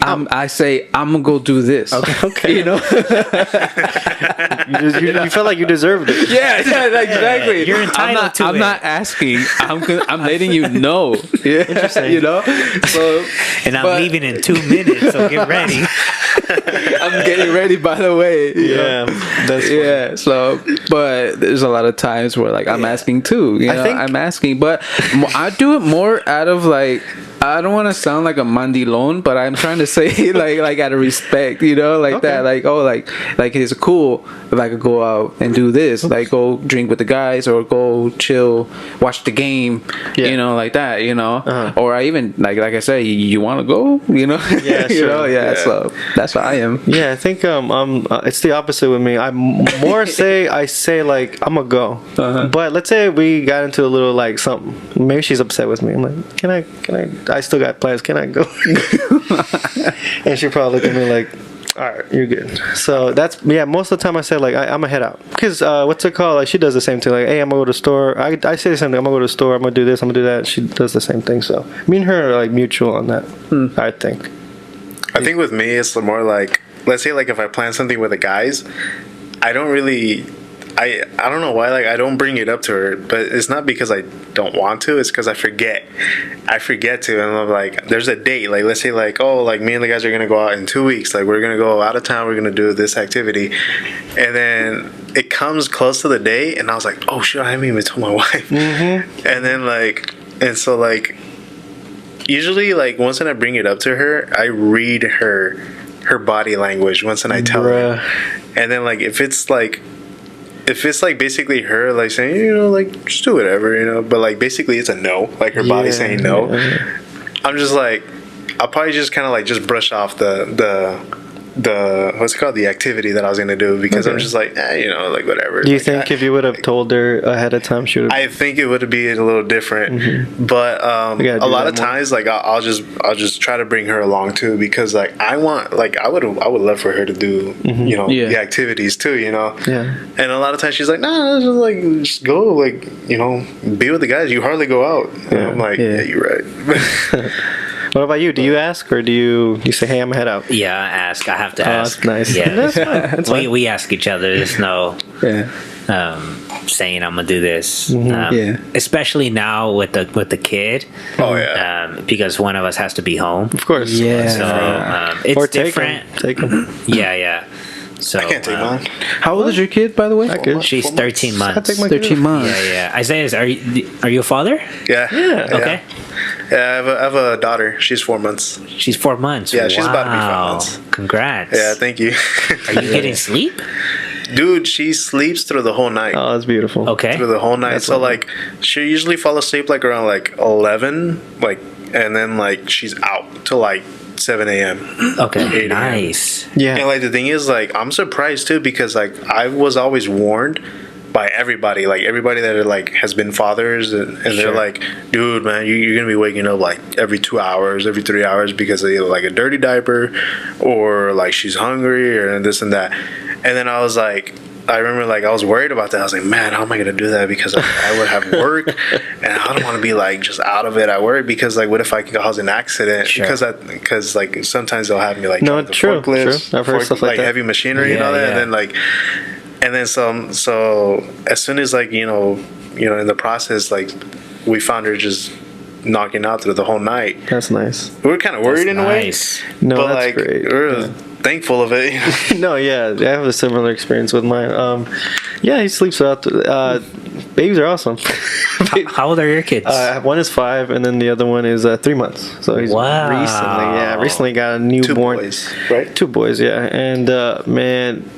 Speaker 1: I say I'm gonna go do this.
Speaker 2: Okay.
Speaker 1: You know,
Speaker 2: you felt like you deserved it.
Speaker 1: yeah, exactly.
Speaker 4: You're entitled to it.
Speaker 1: I'm not asking. I'm letting you know. Yeah,
Speaker 2: Interesting.
Speaker 1: you know. So,
Speaker 4: And I'm leaving in 2 minutes, so get ready.
Speaker 1: I'm getting ready. By the way. You know?
Speaker 2: That's funny.
Speaker 1: Yeah. So, but there's a lot of times where I'm asking too. You know, I'm asking, but I do it more out of I don't want to sound like a mandilon, but I'm trying to say like out of respect, you know, that, like it's cool if I could go out and do this, like go drink with the guys or go chill, watch the game, you know, like that, you know, or I even like I said, you want to go, you know,
Speaker 2: Yeah,
Speaker 1: you
Speaker 2: sure.
Speaker 1: know, so that's how I am.
Speaker 2: Yeah, I think it's the opposite with me. I more say like I'm gonna go, but let's say we got into a little something. Maybe she's upset with me. I'm like, can I? I still got plans. Can I go? And she probably look at me like, all right, you're good. So that's most of the time I say I'm gonna head out because what's it called? Like she does the same thing. Like, hey, I'm gonna go to the store. I say the same thing. I'm gonna go to the store. I'm gonna do this. I'm gonna do that. She does the same thing. So me and her are mutual on that. I think.
Speaker 3: I think with me, it's more let's say if I plan something with the guys, I don't really. I don't know why I don't bring it up to her, but it's not because I don't want to, it's because I forget to, and I'm like, there's a date, let's say me and the guys are gonna go out in 2 weeks, we're gonna go out of town, we're gonna do this activity, and then it comes close to the day and I was like, oh shit, I haven't even told my wife. And then usually once I bring it up to her, I read her body language once I tell her, and then if it's basically her saying, you know, just do whatever, you know, but basically it's a no, her body saying no. I'm just I'll probably just kind of just brush off the what's it called, the activity that I was gonna do, because I'm just you know, whatever.
Speaker 2: Do you think if you would have told her ahead of time, she would have?
Speaker 3: I think it would be a little different, but a lot of times I'll just try to bring her along too, because I want I would love for her to do you know the activities too, you know. And a lot of times she's like, nah, just go, you know, be with the guys, you hardly go out. And I'm like, yeah, you're right.
Speaker 2: What about you? Do you ask, or do you say, hey, I'm gonna head out?
Speaker 4: Yeah, I ask. I have to ask.
Speaker 2: That's nice.
Speaker 4: Yeah,
Speaker 2: That's fine.
Speaker 4: We ask each other. There's no saying I'm gonna do this. Especially now with the kid.
Speaker 3: Oh yeah.
Speaker 4: Because one of us has to be home.
Speaker 2: Of course.
Speaker 4: So it's
Speaker 2: or
Speaker 4: different.
Speaker 2: Take him.
Speaker 4: Yeah. So
Speaker 3: I can't take mine.
Speaker 1: How old is your kid, by the way?
Speaker 4: She's 13 months.
Speaker 1: 13 months.
Speaker 4: Yeah. Isaiah, are you a father?
Speaker 3: Yeah.
Speaker 4: Okay.
Speaker 3: Yeah, I have a daughter. She's 4 months.
Speaker 4: She's 4 months.
Speaker 3: Yeah, she's about to be 5 months.
Speaker 4: Congrats.
Speaker 3: Yeah, thank you.
Speaker 4: Are you getting sleep?
Speaker 3: Dude, she sleeps through the whole night.
Speaker 2: Oh, that's beautiful.
Speaker 4: Okay.
Speaker 3: Through the whole night.
Speaker 2: That's
Speaker 3: so
Speaker 2: lovely.
Speaker 3: she usually fall asleep around 11, and then she's out till 7 a.m.
Speaker 4: Okay.
Speaker 3: 8 a.m.
Speaker 4: Nice.
Speaker 2: Yeah.
Speaker 3: And the thing is, I'm surprised too, because I was always warned by everybody, everybody that has been fathers, and they're like, dude, man, you're gonna be waking up every 2 hours, every 3 hours, because of either a dirty diaper, or she's hungry, or this and that. And then I was I remember I was worried about that. I was like, man, how am I gonna do that? Because I would have work, and I don't want to be just out of it. I worry because what if I can cause an accident?
Speaker 4: Sure.
Speaker 3: Because sometimes they'll have me
Speaker 2: no,
Speaker 3: drive the
Speaker 2: true.
Speaker 3: forklifts,
Speaker 2: I've heard stuff like that.
Speaker 3: heavy machinery and all that, and then so as soon as you know in the process we found her just knocking out through the whole night.
Speaker 2: That's nice.
Speaker 3: We were kind of worried in a way.
Speaker 4: Nice.
Speaker 2: No,
Speaker 3: But
Speaker 2: that's great.
Speaker 3: thankful of it.
Speaker 2: No, yeah, I have a similar experience with mine. Yeah, he sleeps out. Babies are awesome.
Speaker 4: How old are your kids?
Speaker 2: One is 5, and then the other one is 3 months. So he's recently got a newborn.
Speaker 3: 2 boys, right?
Speaker 2: 2 boys, yeah. And man,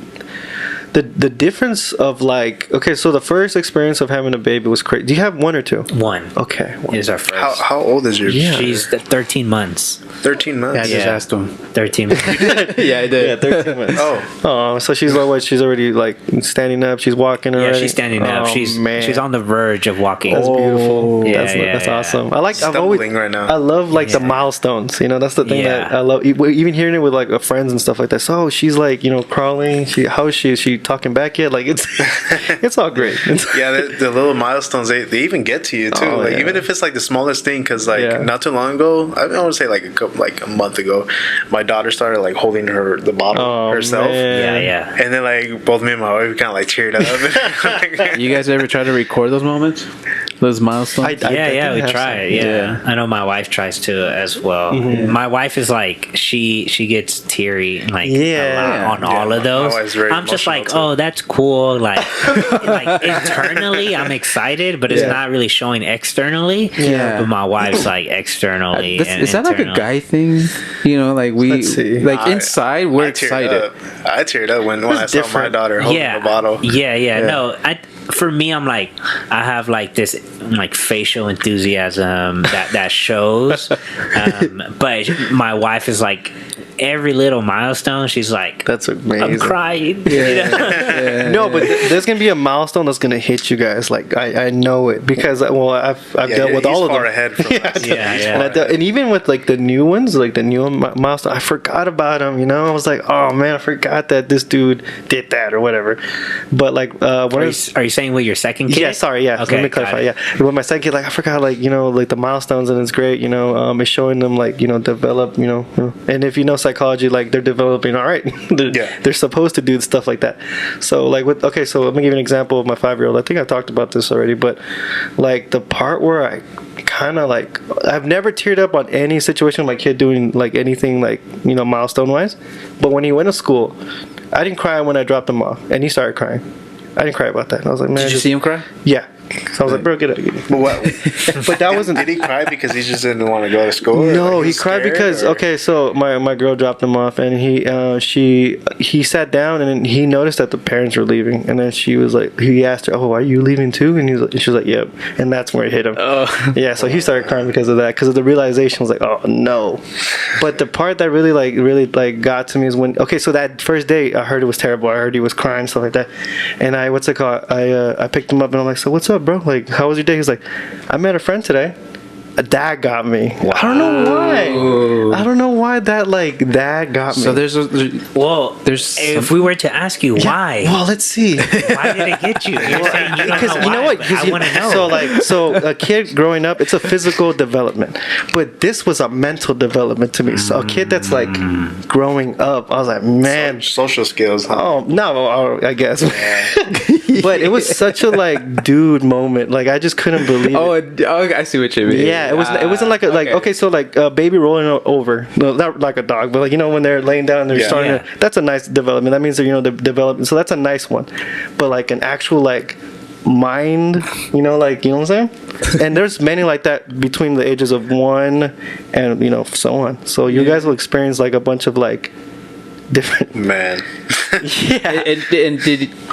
Speaker 2: the difference of like, okay, so the first experience of having a baby was crazy. Do you have 1 or 2?
Speaker 4: 1.
Speaker 2: Okay, one.
Speaker 4: Is our first.
Speaker 3: How old is your?
Speaker 2: Yeah.
Speaker 4: She's 13 months.
Speaker 3: 13 months.
Speaker 1: Yeah, I just asked him.
Speaker 4: 13 months.
Speaker 1: Yeah, I did.
Speaker 2: Yeah, 13 months.
Speaker 3: Oh,
Speaker 2: So she's like, what? She's already like standing up. She's walking
Speaker 4: Yeah,
Speaker 2: already.
Speaker 4: she's standing up.
Speaker 2: Oh,
Speaker 4: She's on the verge of walking.
Speaker 2: That's beautiful.
Speaker 4: Yeah,
Speaker 2: That's
Speaker 4: yeah.
Speaker 2: awesome. I like.
Speaker 3: stumbling right now.
Speaker 2: I love like the
Speaker 4: Yeah.
Speaker 2: milestones. You know, that's the thing that
Speaker 4: Yeah.
Speaker 2: I love. Even hearing it with like friends and stuff like that. So she's like, crawling. How is she? Is she talking back yet? Like it's, it's all great.
Speaker 3: Yeah, the little milestones they even get to you too.
Speaker 2: Oh,
Speaker 3: like
Speaker 2: yeah.
Speaker 3: even if it's like the smallest thing, because like
Speaker 2: Yeah.
Speaker 3: not too long ago, I want to say like a month ago, my daughter started like holding the bottle herself,
Speaker 2: man.
Speaker 4: Yeah.
Speaker 3: and then like both me and my wife kind of like teared up.
Speaker 1: You guys ever try to record those moments? Those milestones?
Speaker 4: Yeah, we
Speaker 2: have
Speaker 4: try.
Speaker 2: some.
Speaker 4: Yeah. I know my wife tries to as well. My wife is like she gets teary like
Speaker 2: Yeah.
Speaker 4: a lot on all of
Speaker 3: my
Speaker 4: those.
Speaker 3: wife's very
Speaker 4: I'm just like,
Speaker 3: emotional, too.
Speaker 4: oh, that's cool. Like internally, I'm excited, but it's
Speaker 2: Yeah.
Speaker 4: not really showing externally.
Speaker 1: Yeah.
Speaker 4: But my wife's like externally. and
Speaker 1: Is that like a
Speaker 4: internally.
Speaker 1: guy thing? Like
Speaker 2: Let's see.
Speaker 1: like inside we're
Speaker 3: I teared
Speaker 1: excited.
Speaker 3: up. I teared up when I saw my
Speaker 2: different.
Speaker 3: daughter holding
Speaker 4: Yeah,
Speaker 3: the bottle.
Speaker 4: yeah. No, for me, I'm like, I have like this like facial enthusiasm that shows, but my wife is like every little milestone. She's like,
Speaker 2: That's amazing.
Speaker 4: I'm crying. You know?
Speaker 2: No, but there's gonna be a milestone that's gonna hit you guys. Like I know it because I've
Speaker 3: Yeah,
Speaker 2: dealt with
Speaker 3: he's
Speaker 2: all of them.
Speaker 3: far ahead from us.
Speaker 4: Yeah.
Speaker 2: And even with like the new ones, like the new milestone, I forgot about them. I was like, oh man, I forgot that this dude did that or whatever. But like,
Speaker 4: Are you saying with your second kid?
Speaker 2: yeah, sorry, yeah.
Speaker 4: Okay,
Speaker 2: Let me clarify.
Speaker 4: got it.
Speaker 2: Yeah, with my second kid, like I forgot, like like the milestones, and it's great. It's showing them like develop. And if you know psychology, like they're developing. All right, they're supposed to do stuff like that. So like so let me give you an example of my 5-year-old. I think I talked about this already, but like the part where I kind of like I've never teared up on any situation with my kid doing like anything like milestone wise, but when he went to school, I didn't cry when I dropped him off, and he started crying. I didn't cry about that. And I was like, man,
Speaker 1: Did you see him cry?
Speaker 2: Yeah. So I was like, bro, get up.
Speaker 3: But what?
Speaker 2: But that wasn't.
Speaker 3: Did he cry because he just didn't want to go to school? or,
Speaker 2: No,
Speaker 3: like,
Speaker 2: he
Speaker 3: was
Speaker 2: cried
Speaker 3: scared,
Speaker 2: because
Speaker 3: or-
Speaker 2: so my girl dropped him off, and he sat down, and then he noticed that the parents were leaving, and then he asked her, "Oh, are you leaving too?" And she was like, "Yep," and that's where it hit him.
Speaker 1: Oh.
Speaker 2: Yeah, so he started crying because of that, because of the realization. Was like, "Oh no!" But the part that really got to me is when so that first day I heard it was terrible. I heard he was crying, stuff like that, and I picked him up, and I'm like, "So what's up, bro? Like, how was your day?" He's like, "I met a friend today." That got me. I don't know why. I don't know why that got me.
Speaker 1: So
Speaker 4: There's if we were to ask you why,
Speaker 2: Well, let's see.
Speaker 4: why did it get you? You're saying you don't
Speaker 2: Because
Speaker 4: know
Speaker 2: you know
Speaker 4: why,
Speaker 2: what?
Speaker 4: but I want to know.
Speaker 2: So a kid growing up, it's a physical development, but this was a mental development to me. So a kid that's like growing up, I was like, man.
Speaker 3: social skills. Huh?
Speaker 2: Oh no, I guess. But it was such a dude moment. Like I just couldn't believe it.
Speaker 1: I see what you mean.
Speaker 2: Yeah, it wasn't like a baby rolling over. No, not like a dog, but when they're laying down, they're starting
Speaker 4: Yeah.
Speaker 2: to. That's a nice development. That means they're they're developing. So that's a nice one. But like an actual mind, you know what I'm saying? And there's many like that between the ages of 1 and so on. So you guys will experience a bunch of different.
Speaker 3: Man.
Speaker 2: Yeah.
Speaker 1: And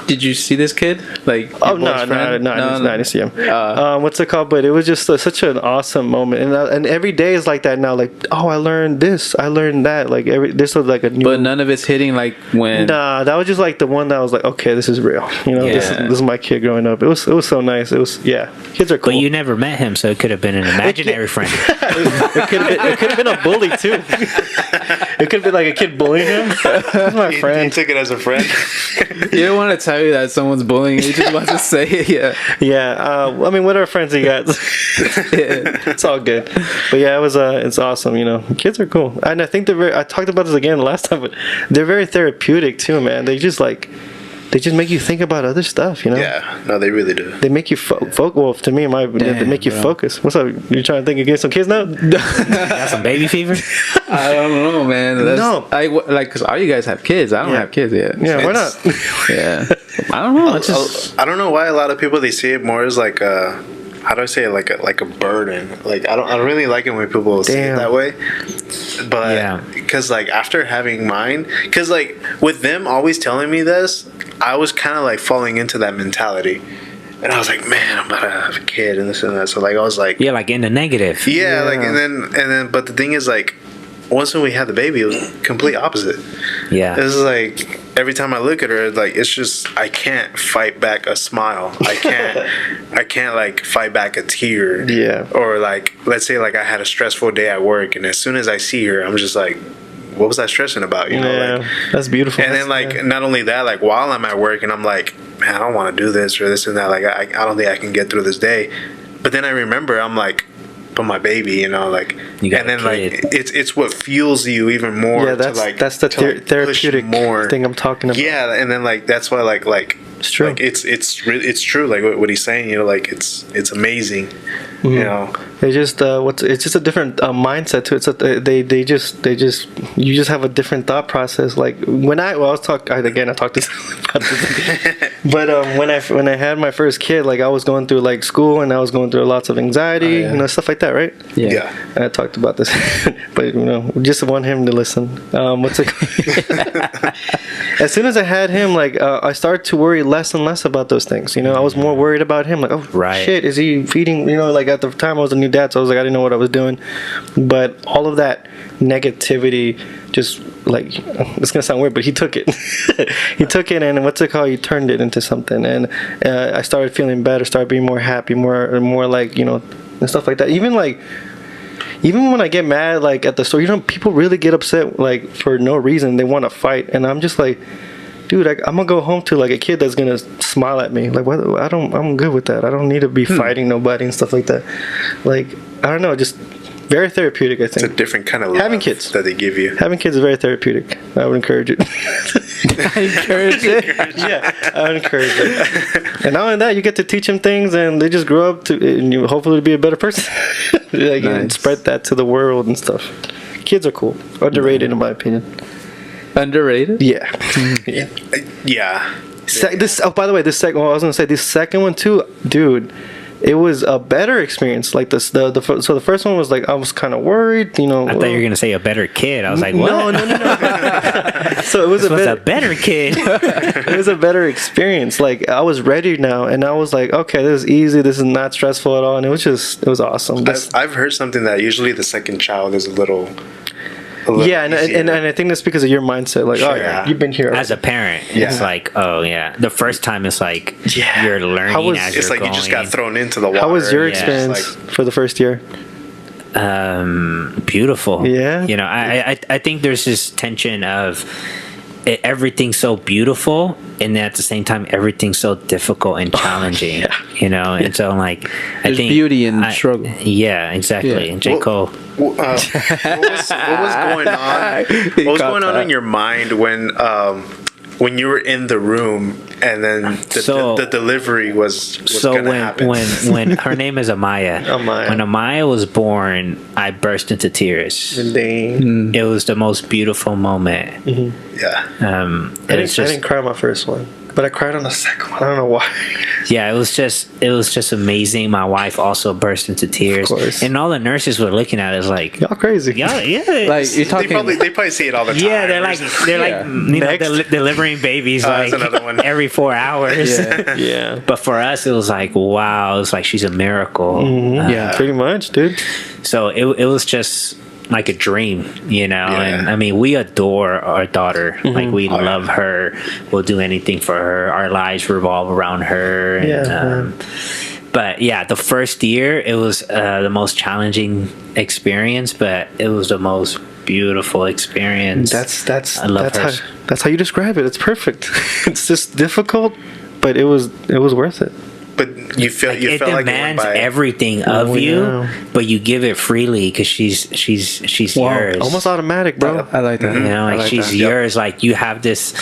Speaker 1: did you see this kid?
Speaker 2: Oh no, I didn't see him. What's it called? But it was just such an awesome moment, and every day is like that now. I learned this, I learned that. This was like a new.
Speaker 1: But none of it's hitting when.
Speaker 2: Nah, that was just the one that was okay, this is real. This is my kid growing up. It was so nice. It was kids are cool.
Speaker 4: But you never met him, so it could have been an imaginary friend.
Speaker 2: it could have been a bully too. It could have been a kid bullying him. That's my
Speaker 3: He
Speaker 2: friend.
Speaker 3: took it as a friend.
Speaker 1: You don't want to tell you that someone's bullying you. You just want to say it. Yeah.
Speaker 2: Yeah, what are friends he got? It's all good. But yeah, it's awesome. Kids are cool, and I think I talked about this again last time, but they're very therapeutic too, man. They just they just make you think about other stuff, you know.
Speaker 3: Yeah, no, they really do.
Speaker 2: They make you focus. Well, to me, they make you focus. What's up? You trying to think of getting some kids now?
Speaker 4: Got some baby fever?
Speaker 1: I don't know, man.
Speaker 2: No.
Speaker 1: Because all you guys have kids. I don't have kids yet.
Speaker 2: Yeah, why not?
Speaker 1: Yeah. I don't know. It's just,
Speaker 3: I don't know why a lot of people, they see it more as like a, how do I say it, like a burden. Like I don't really like it when people see it that way. But because like after having mine, because like with them always telling me this, I was kind of like falling into that mentality. And I was like, man, I'm about to have a kid and this and that. So like I was like,
Speaker 4: yeah, like in the negative.
Speaker 3: Yeah, like and then but the thing is like, once when we had the baby, it was complete opposite.
Speaker 4: Yeah.
Speaker 3: It was like every time I look at her, like it's just I can't fight back a smile. I can't like fight back a tear.
Speaker 2: Yeah.
Speaker 3: Or like let's say like I had a stressful day at work, and as soon as I see her, I'm just like, what was I stressing about? You know, like
Speaker 2: that's beautiful.
Speaker 3: And then like not only that, like while I'm at work and I'm like, man, I don't want to do this or this and that. Like I don't think I can get through this day. But then I remember I'm like, but my baby, you know, like, and then like it's what fuels you even more.
Speaker 2: Yeah, that's the therapeutic thing I'm talking about.
Speaker 3: Yeah, and then like that's why like
Speaker 2: it's true.
Speaker 3: Like it's true. Like what he's saying, you know, like it's amazing. Mm-hmm. You know,
Speaker 2: it's just a different mindset to it. So they just you just have a different thought process. Like when I talked to but when I had my first kid, like I was going through like school and I was going through lots of anxiety, you know, stuff like that, right?
Speaker 3: Yeah.
Speaker 2: And I talked about this, but you know, just want him to listen. What's it? As soon as I had him, like I started to worry less and less about those things. You know, I was more worried about him. Like, oh shit, is he feeding? You know, like at the time I was a new dad, so I was like, I didn't know what I was doing. But all of that negativity, just like, it's gonna sound weird, but he took it. He took it, and what's it called? He turned it into something, and I started feeling better, started being more happy, more like, you know, and stuff like that. Even when I get mad, like at the store, you know, people really get upset like for no reason. They want to fight, and I'm just like, dude, I'm gonna go home to like a kid that's gonna smile at me. Like, what? I'm good with that. I don't need to be fighting nobody and stuff like that. Like, I don't know, just very therapeutic. I think
Speaker 3: it's a different kind of love
Speaker 2: having kids
Speaker 3: that they give you.
Speaker 2: Having kids is very therapeutic. I would encourage it.
Speaker 1: I encourage it.
Speaker 2: Yeah, I would encourage it. And not only that, you get to teach them things, and they just grow up and you hopefully be a better person. Like, and spread that to the world and stuff. Kids are cool. Underrated, in my opinion.
Speaker 1: Underrated?
Speaker 2: Yeah.
Speaker 3: Yeah.
Speaker 2: By the way, this second. Well, I was gonna say this second one too, dude. It was a better experience. Like so the first one was like I was kind of worried, you know.
Speaker 4: I thought you were gonna say a better kid. I was like, what?
Speaker 2: No. So it was
Speaker 4: a better kid.
Speaker 2: It was a better experience. Like I was ready now, and I was like, okay, this is easy. This is not stressful at all, and it was awesome.
Speaker 3: I've heard something that usually the second child is a little
Speaker 2: yeah, and I think that's because of your mindset. Like, oh yeah, you've been here
Speaker 4: as a parent. It's like, oh yeah, the first time it's like you're learning as you're going.
Speaker 3: You just got thrown into the water.
Speaker 2: How was your experience for the first year?
Speaker 4: Beautiful.
Speaker 2: Yeah.
Speaker 4: You know, I think there's this tension of everything's so beautiful, and then at the same time everything's so difficult and challenging. You know, and so like
Speaker 1: there's beauty in struggle.
Speaker 4: Yeah, exactly. And J. Cole.
Speaker 3: What was going on? What was going on in your mind when you were in the room and then the delivery was going to happen?
Speaker 4: When her name is Amaya. When Amaya was born, I burst into tears. It was the most beautiful moment.
Speaker 2: Mm-hmm.
Speaker 3: Yeah.
Speaker 2: I didn't cry my first one, but I cried on the second one. I don't know why.
Speaker 4: Yeah, it was just amazing. My wife also burst into tears,
Speaker 2: of course.
Speaker 4: And all the nurses were looking at us like,
Speaker 2: y'all crazy.
Speaker 4: Yeah.
Speaker 1: Like you're talking.
Speaker 3: They probably see it all the time.
Speaker 4: Yeah, they're like you know, delivering babies like every 4 hours.
Speaker 2: Yeah.
Speaker 4: But for us, it was like, wow, it was like she's a miracle.
Speaker 2: Mm-hmm. Yeah, pretty much, dude.
Speaker 4: So it was just like a dream, you know. And I mean, we adore our daughter. Like we love her. We'll do anything for her. Our lives revolve around her. And, but yeah, the first year it was the most challenging experience, but it was the most beautiful experience.
Speaker 2: That's how you describe it. It's perfect. It's just difficult, but it was worth it.
Speaker 3: But you felt
Speaker 4: it demands everything of you, but you give it freely because she's yours.
Speaker 2: Almost automatic, bro.
Speaker 1: I like that.
Speaker 4: You know, like she's yours. Like you have this.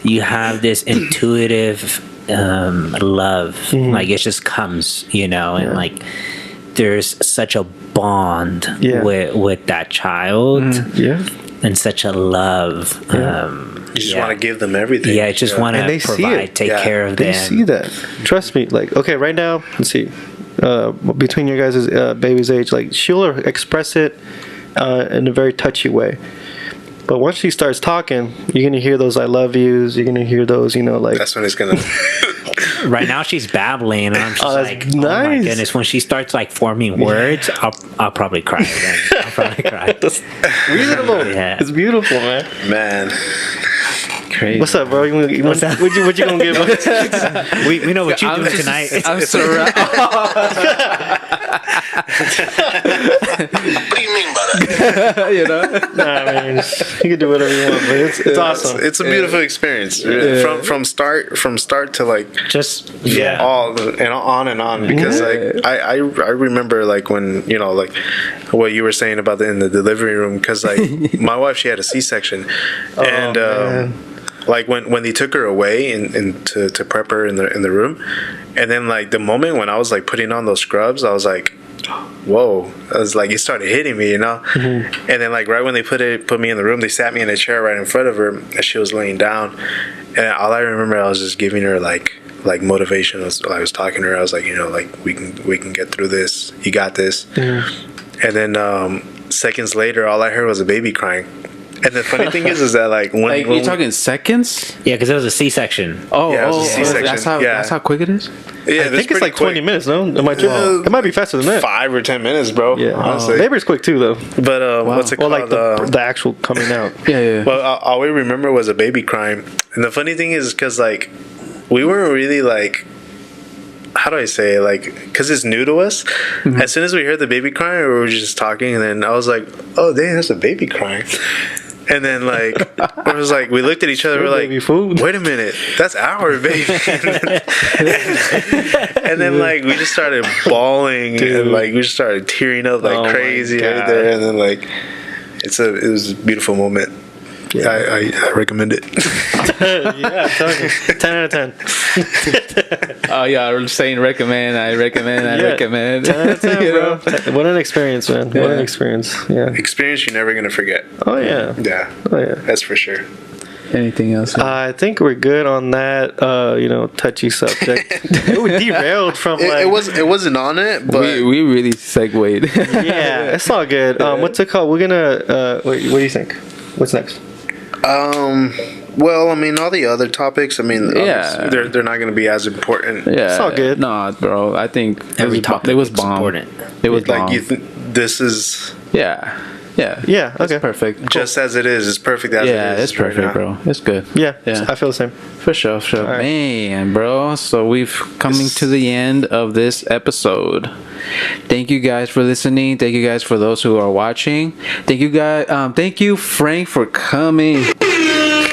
Speaker 4: you have this intuitive love. Like it just comes, and like there's such a bond with that child. And such a love.
Speaker 3: You just want to give them everything.
Speaker 4: Yeah, I just want to provide, take care of them.
Speaker 2: They see that. Trust me. Like, okay, right now, let's see. Between your guys' baby's age, like she'll express it in a very touchy way. But once she starts talking, you're gonna hear those "I love yous." You're gonna hear those, like.
Speaker 3: That's when it's gonna.
Speaker 4: Right now, she's babbling, and I'm just like,
Speaker 2: nice.
Speaker 4: "Oh my goodness!" When she starts like forming words, I'll probably cry. Then. I'll probably cry.
Speaker 2: That's reasonable.
Speaker 4: Yeah.
Speaker 2: It's beautiful, man.
Speaker 3: Man.
Speaker 1: Crazy.
Speaker 2: What's up, bro? What you gonna give us?
Speaker 4: We know what you're doing tonight.
Speaker 1: I'm surrounded.
Speaker 5: What do you mean by that?
Speaker 2: Nah, I mean, you can do whatever you want, but it's awesome.
Speaker 3: It's a beautiful experience from start to like
Speaker 4: Just
Speaker 3: all and on because like I remember like when like what you were saying about in the delivery room because like my wife, she had a C-section and like when they took her away and to prep her in the room, and then like the moment when I was like putting on those scrubs, I was like, whoa. I was like, it started hitting me, and then like right when they put me in the room, they sat me in a chair right in front of her and she was laying down, and all I remember, I was just giving her like motivation. I was talking to her. I was like, like we can get through this, you got this. And then seconds later, all I heard was a baby crying. And the funny thing is that like when
Speaker 1: you're talking seconds?
Speaker 4: Yeah, because it was a C-section.
Speaker 1: Oh,
Speaker 3: yeah, it was a C-section.
Speaker 1: That's how quick it is.
Speaker 3: Yeah,
Speaker 2: I think it's like 20 minutes. No, am I tripping? It might be faster than that.
Speaker 3: 5 or 10 minutes, bro.
Speaker 2: Yeah,
Speaker 3: honestly.
Speaker 2: Labor's quick too, though.
Speaker 3: But what's it called?
Speaker 2: Like the actual coming out.
Speaker 1: Yeah.
Speaker 3: Well, all we remember was a baby crying, and the funny thing is because like we weren't really like. How do I say it? Like, because it's new to us. As soon as we heard the baby crying, we were just talking, and then I was like, "Oh, dang, there's a baby crying." And then like it was like we looked at each other, we're like, "Wait a minute, that's our baby." And then like we just started bawling, and like we just started tearing up like crazy right there, and then like it was a beautiful moment. Yeah. I recommend it.
Speaker 2: Yeah, I'm telling you. 10 out of 10.
Speaker 1: Oh yeah, I'm saying recommend. I recommend.
Speaker 2: 10 out of 10, bro. What an experience, man. What an experience. Yeah.
Speaker 3: Experience you're never gonna forget.
Speaker 2: Oh yeah.
Speaker 3: Yeah.
Speaker 2: Oh yeah.
Speaker 3: That's for sure.
Speaker 1: Anything else?
Speaker 2: I think we're good on that. Touchy subject. We derailed from like.
Speaker 3: It wasn't on it, but
Speaker 1: we really segued.
Speaker 2: Yeah, it's all good. What's it called? We're gonna. What do you think? What's next?
Speaker 3: Well, I mean, all the other topics, I mean, they're not going to be as important.
Speaker 1: Yeah,
Speaker 2: it's all good.
Speaker 1: No, bro, I think
Speaker 4: every topic
Speaker 1: it was bomb.
Speaker 4: Important.
Speaker 1: It was
Speaker 3: like
Speaker 1: bomb.
Speaker 3: this is
Speaker 1: Yeah.
Speaker 2: Okay.
Speaker 1: It's perfect.
Speaker 3: Just as it is. It's perfect as it is.
Speaker 1: Yeah, it's perfect,
Speaker 3: right
Speaker 1: bro. It's good.
Speaker 2: Yeah.
Speaker 1: Yeah.
Speaker 2: I feel the same.
Speaker 1: For sure.
Speaker 2: Right.
Speaker 1: Man, bro. So we've coming to the end of this episode. Thank you guys for listening. Thank you guys for those who are watching. Thank you guys. Thank you, Frank, for coming.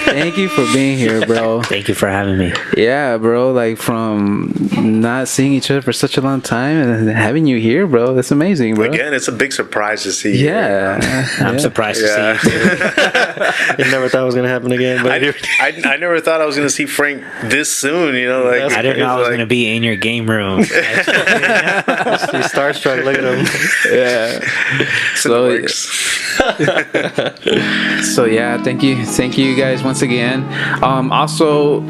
Speaker 1: Thank you for being here, bro.
Speaker 4: Thank you for having me.
Speaker 1: Yeah, bro. Like from not seeing each other for such a long time and having you here, bro. That's amazing, bro.
Speaker 3: Again, it's a big surprise to see you.
Speaker 1: Yeah.
Speaker 4: I'm surprised to see you too.
Speaker 2: I never thought it was gonna happen again. But
Speaker 3: I never thought I was going to see Frank this soon. Like
Speaker 4: I didn't know I was going to be in your game room.
Speaker 2: He's starstruck. Look at him.
Speaker 1: Yeah. So yeah, thank you guys once again. Also,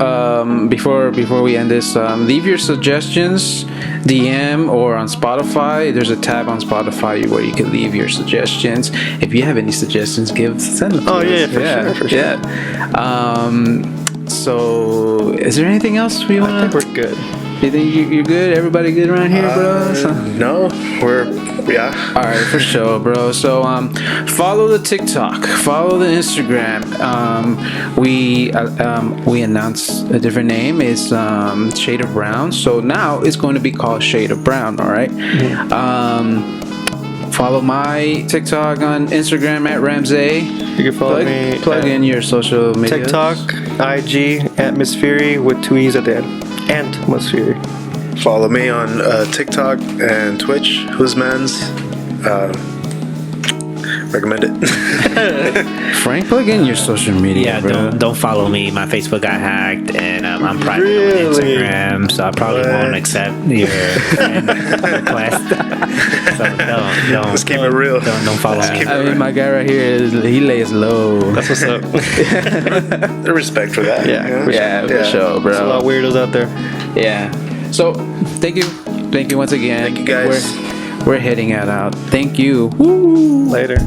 Speaker 1: before we end this, leave your suggestions, DM or on Spotify. There's a tab on Spotify where you can leave your suggestions. If you have any suggestions, send them to us.
Speaker 2: For sure.
Speaker 1: Yeah. So, is there anything else we want?
Speaker 2: I think we're good.
Speaker 1: You think you're good? Everybody good around here, bro?
Speaker 3: No, yeah.
Speaker 1: All right, for sure, bro. So, follow the TikTok, follow the Instagram. We announced a different name. It's Shade of Brown. So now it's going to be called Shade of Brown. All right. Follow my TikTok on Instagram at Ramsey.
Speaker 2: You can follow me.
Speaker 1: Plug in your social media.
Speaker 2: TikTok, IG at Miss Fury with 2 E's at the end. And Miss Fury.
Speaker 3: Follow me on TikTok and Twitch. Who's Man's? recommend it.
Speaker 1: Frank, plug in your social media,
Speaker 4: Yeah,
Speaker 1: bro.
Speaker 4: don't follow me. My Facebook got hacked, and I'm private
Speaker 2: Really?
Speaker 4: on Instagram, so I probably won't accept your friend request. So don't.
Speaker 3: Let's keep it real.
Speaker 4: Don't follow me.
Speaker 1: I mean, my guy right here, he lays low.
Speaker 2: That's what's up.
Speaker 3: Respect for that.
Speaker 2: Yeah,
Speaker 1: Yeah, for sure, bro.
Speaker 2: There's a lot of weirdos out there.
Speaker 1: Yeah. So, thank you once again.
Speaker 3: Thank you, guys.
Speaker 1: We're heading out. Thank you. Woo.
Speaker 2: Later.